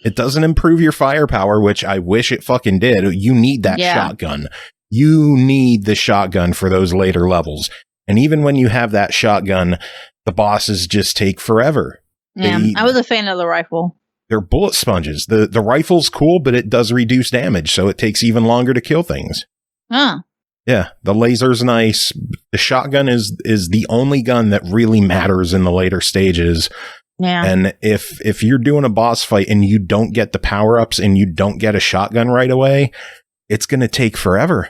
It doesn't improve your firepower, which I wish it fucking did. You need that shotgun. You need the shotgun for those later levels. And even when you have that shotgun, the bosses just take forever. Yeah, I was a fan of the rifle. They're bullet sponges. The rifle's cool, but it does reduce damage, so it takes even longer to kill things. Huh. Yeah, the laser's nice. The shotgun is the only gun that really matters in the later stages. Yeah. And if you're doing a boss fight and you don't get the power-ups and you don't get a shotgun right away, it's going to take forever.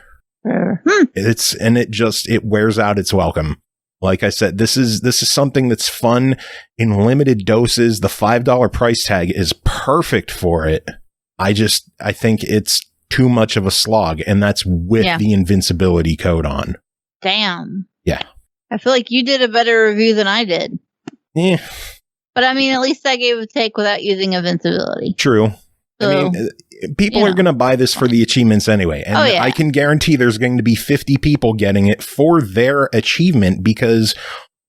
It wears out its welcome. Like I said, this is something that's fun in limited doses. The $5 price tag is perfect for it. I think it's too much of a slog, and that's with the invincibility code on. Damn. Yeah. I feel like you did a better review than I did. Yeah. But I mean, at least I gave a take without using invincibility. True. So, I mean, people are going to buy this for the achievements anyway. And I can guarantee there's going to be 50 people getting it for their achievement, because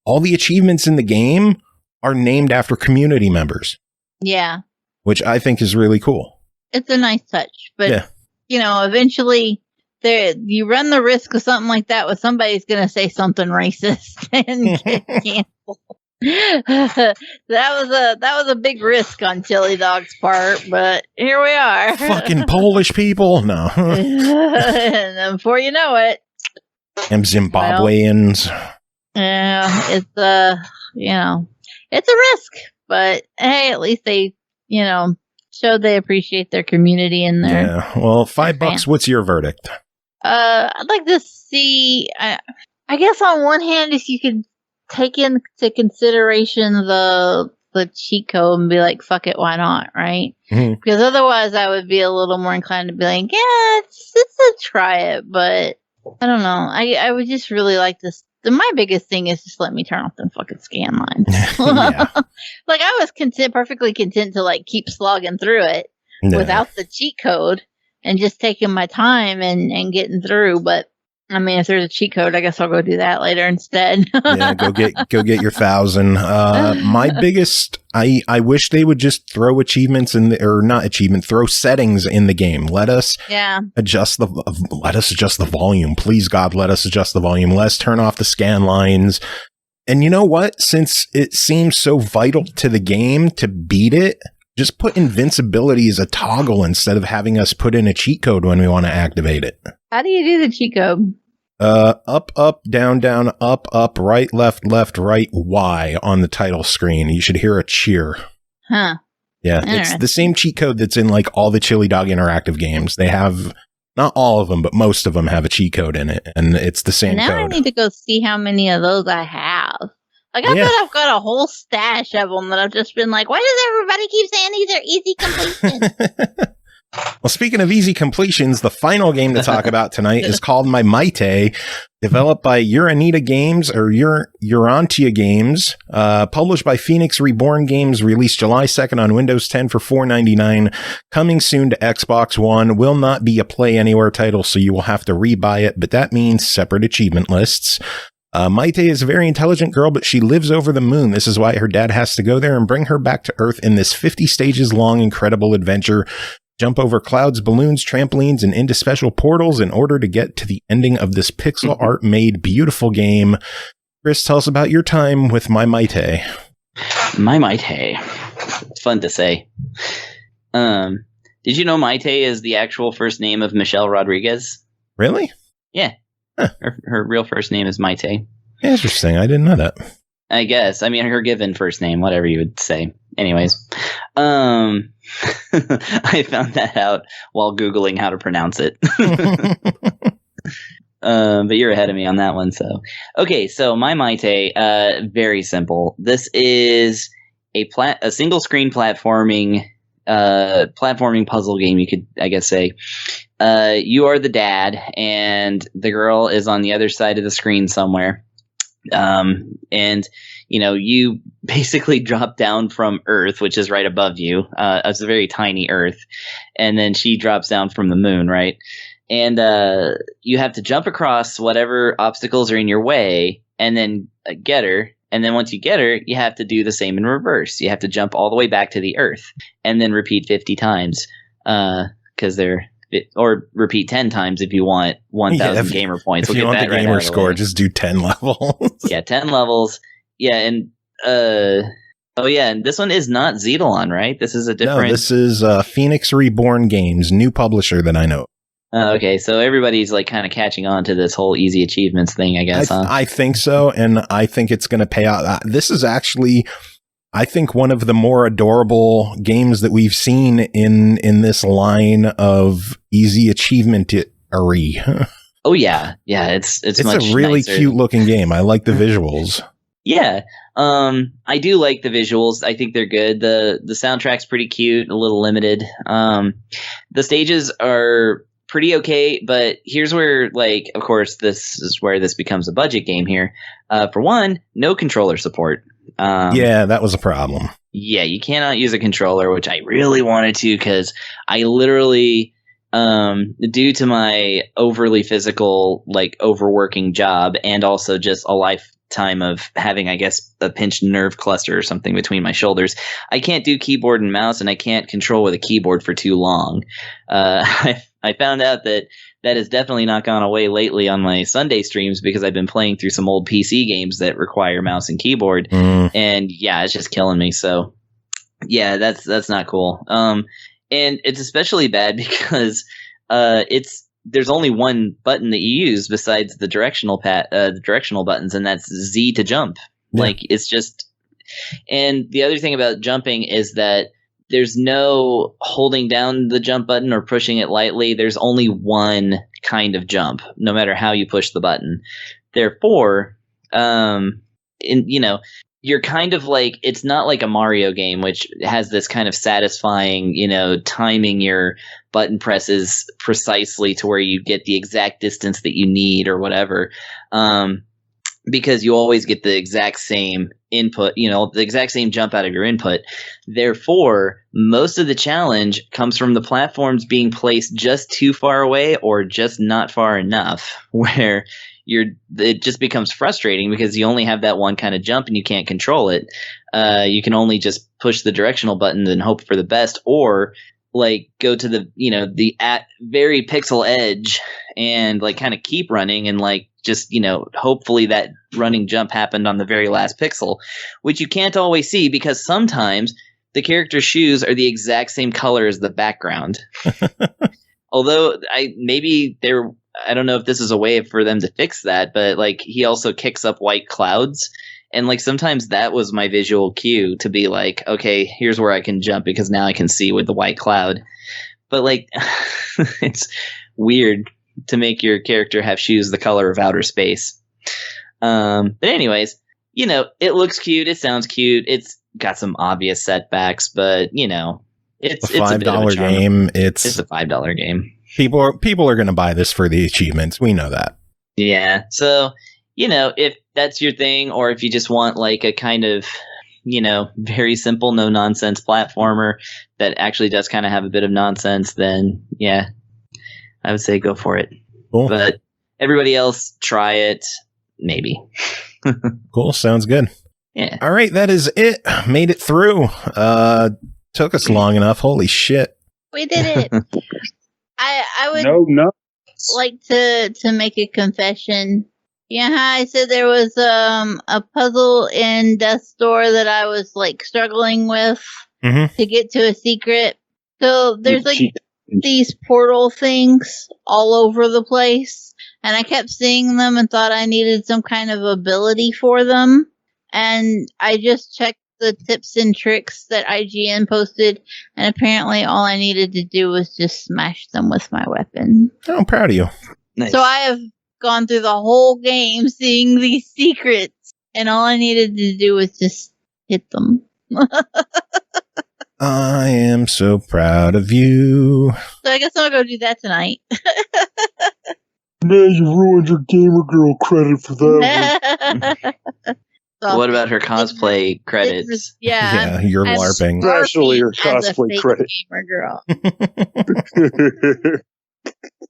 all the achievements in the game are named after community members. Yeah. Which I think is really cool. It's a nice touch. But, eventually you run the risk of something like that where somebody's going to say something racist and get canceled. that was a big risk on ChiliDog's part, but here we are. Fucking Polish people, no. And before you know it, them Zimbabweans. It's it's a risk, but hey, at least they showed they appreciate their community and their. Yeah, well, $5. What's your verdict? I'd like to see. I guess on one hand, if you could take into consideration the cheat code and be like, fuck it, why not, right? Mm-hmm. Because otherwise I would be a little more inclined to be like, yeah, it's a try it, but I don't know. I would just really like this. My biggest thing is just let me turn off them fucking scan lines. Like, I was perfectly content to like keep slogging through it without the cheat code and just taking my time and getting through, but I mean, if there's a cheat code, I guess I'll go do that later instead. Yeah, go get your 1,000. My biggest, I wish they would just throw achievements throw settings in the game. Let us adjust the volume. Please, God, let us adjust the volume. Let's turn off the scan lines. And you know what? Since it seems so vital to the game to beat it, just put invincibility as a toggle instead of having us put in a cheat code when we want to activate it. How do you do the cheat code? Up, down, up, right, left, right, Y on the title screen. You should hear a cheer. Huh. Yeah, it's the same cheat code that's in like all the ChiliDog interactive games. They have, not all of them, but most of them have a cheat code in it, and it's the same code. Now I need to go see how many of those I have. Like, I bet I've got a whole stash of them that I've just been like, why does everybody keep saying these are easy completions? Well, speaking of easy completions, the final game to talk about tonight is called MyMaitê, developed by Urântia Games or Urântia Games, published by Phoenix Reborn Games, released July 2nd on Windows 10 for $4.99, coming soon to Xbox One. Will not be a Play Anywhere title, so you will have to rebuy it, but that means separate achievement lists. Maitê is a very intelligent girl, but she lives over the moon. This is why her dad has to go there and bring her back to Earth in this 50 stages long incredible adventure. Jump over clouds, balloons, trampolines, and into special portals in order to get to the ending of this pixel art made beautiful game. Chris, tell us about your time with MyMaitê. MyMaitê. It's fun to say. Did you know Maitê is the actual first name of Michelle Rodriguez? Really? Yeah. Huh. Her real first name is Maitê. Interesting. I didn't know that. I guess. I mean, her given first name, whatever you would say. Anyways, I found that out while Googling how to pronounce it. But you're ahead of me on that one. So, okay. So MyMaitê, very simple. This is a single screen platforming puzzle game. You could, I guess, say, you are the dad and the girl is on the other side of the screen somewhere. And you basically drop down from Earth, which is right above you. It's a very tiny Earth. And then she drops down from the moon, right? And you have to jump across whatever obstacles are in your way and then get her. And then once you get her, you have to do the same in reverse. You have to jump all the way back to the Earth and then repeat 50 times or repeat 10 times if you want 1,000 gamer points. If you want the gamer score, just do 10 levels. Yeah, 10 levels. Yeah, and and this one is not Zetalon, right? This is a different... No, this is Phoenix Reborn Games, new publisher that I know. Okay, so everybody's like kind of catching on to this whole easy achievements thing, I guess, huh? I think so, and I think it's going to pay out. This is actually I think one of the more adorable games that we've seen in this line of easy achievement-ary. Oh yeah, it's much a really nicer. cute looking game. I like the visuals. Yeah, I do like the visuals. I think they're good. The soundtrack's pretty cute, a little limited. The stages are pretty okay, but here's where, like, of course, this is where this becomes a budget game here. For one, no controller support. Yeah, that was a problem. Yeah, you cannot use a controller, which I really wanted to, because I literally, due to my overly physical, like, overworking job, and also just a lifetime of having, I guess, a pinched nerve cluster or something between my shoulders, I can't do keyboard and mouse, and I can't control with a keyboard for too long. I found out that has definitely not gone away lately on my Sunday streams, because I've been playing through some old PC games that require mouse and keyboard, and yeah, it's just killing me. So yeah, that's not cool. And it's especially bad because there's only one button that you use besides the directional buttons, and that's Z to jump. Yeah. Like, it's just, and the other thing about jumping is that there's no holding down the jump button or pushing it lightly. There's only one kind of jump, no matter how you push the button. Therefore, you're kind of like, it's not like a Mario game, which has this kind of satisfying, timing your button presses precisely to where you get the exact distance that you need or whatever. Because you always get the exact same input, the exact same jump out of your input. Therefore, most of the challenge comes from the platforms being placed just too far away or just not far enough, where it just becomes frustrating because you only have that one kind of jump and you can't control it. You can only just push the directional buttons and hope for the best, or like go to the at very pixel edge and like kind of keep running and like just, hopefully that running jump happened on the very last pixel, which you can't always see because sometimes the character's shoes are the exact same color as the background. Although I don't know if this is a way for them to fix that, but like he also kicks up white clouds. And like sometimes that was my visual cue to be like, okay, here's where I can jump because now I can see with the white cloud. But like, it's weird to make your character have shoes the color of outer space. But anyways, it looks cute. It sounds cute. It's got some obvious setbacks, but it's a $5 game. It's a $5 game. People are going to buy this for the achievements. We know that. Yeah. So, if that's your thing, or if you just want like a kind of, very simple, no nonsense platformer that actually does kind of have a bit of nonsense, then yeah, I would say go for it. Cool. But everybody else, try it. Maybe. Cool. Sounds good. Yeah. All right. That is it. Made it through. Took us long enough. Holy shit. We did it. I would like to make a confession. Yeah, I said there was a puzzle in Death's Door that I was like struggling with to get to a secret. So there's like these portal things all over the place, and I kept seeing them and thought I needed some kind of ability for them. And I just checked the tips and tricks that IGN posted, and apparently all I needed to do was just smash them with my weapon. Oh, I'm proud of you. Nice. So I have gone through the whole game seeing these secrets, and all I needed to do was just hit them. I am so proud of you. So I guess I'll go do that tonight. Man, you ruined your gamer girl credit for that one. So what about her cosplay credits? Yeah, you're LARPing. Especially her cosplay credit. Gamer girl.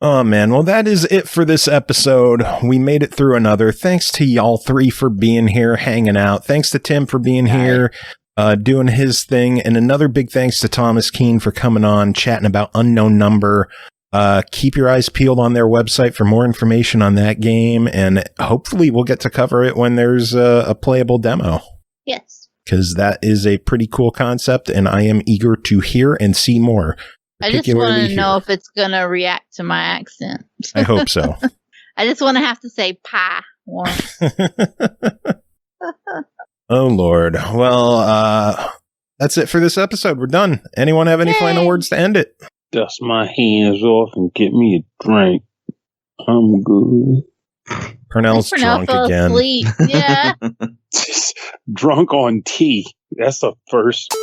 Oh, man. Well, that is it for this episode. We made it through another. Thanks to y'all three for being here, hanging out. Thanks to Tim for being here, doing his thing. And another big thanks to Thomas Keane for coming on, chatting about Unknown Number. Keep your eyes peeled on their website for more information on that game. And hopefully we'll get to cover it when there's a playable demo. Yes. Because that is a pretty cool concept, and I am eager to hear and see more. I just want to know if it's going to react to my accent. I hope so. I just want to have to say pie once. Oh, Lord. Well, that's it for this episode. We're done. Anyone have any final words to end it? Dust my hands off and get me a drink. I'm good. Pernell's drunk again. Yeah. Drunk on tea. That's a first.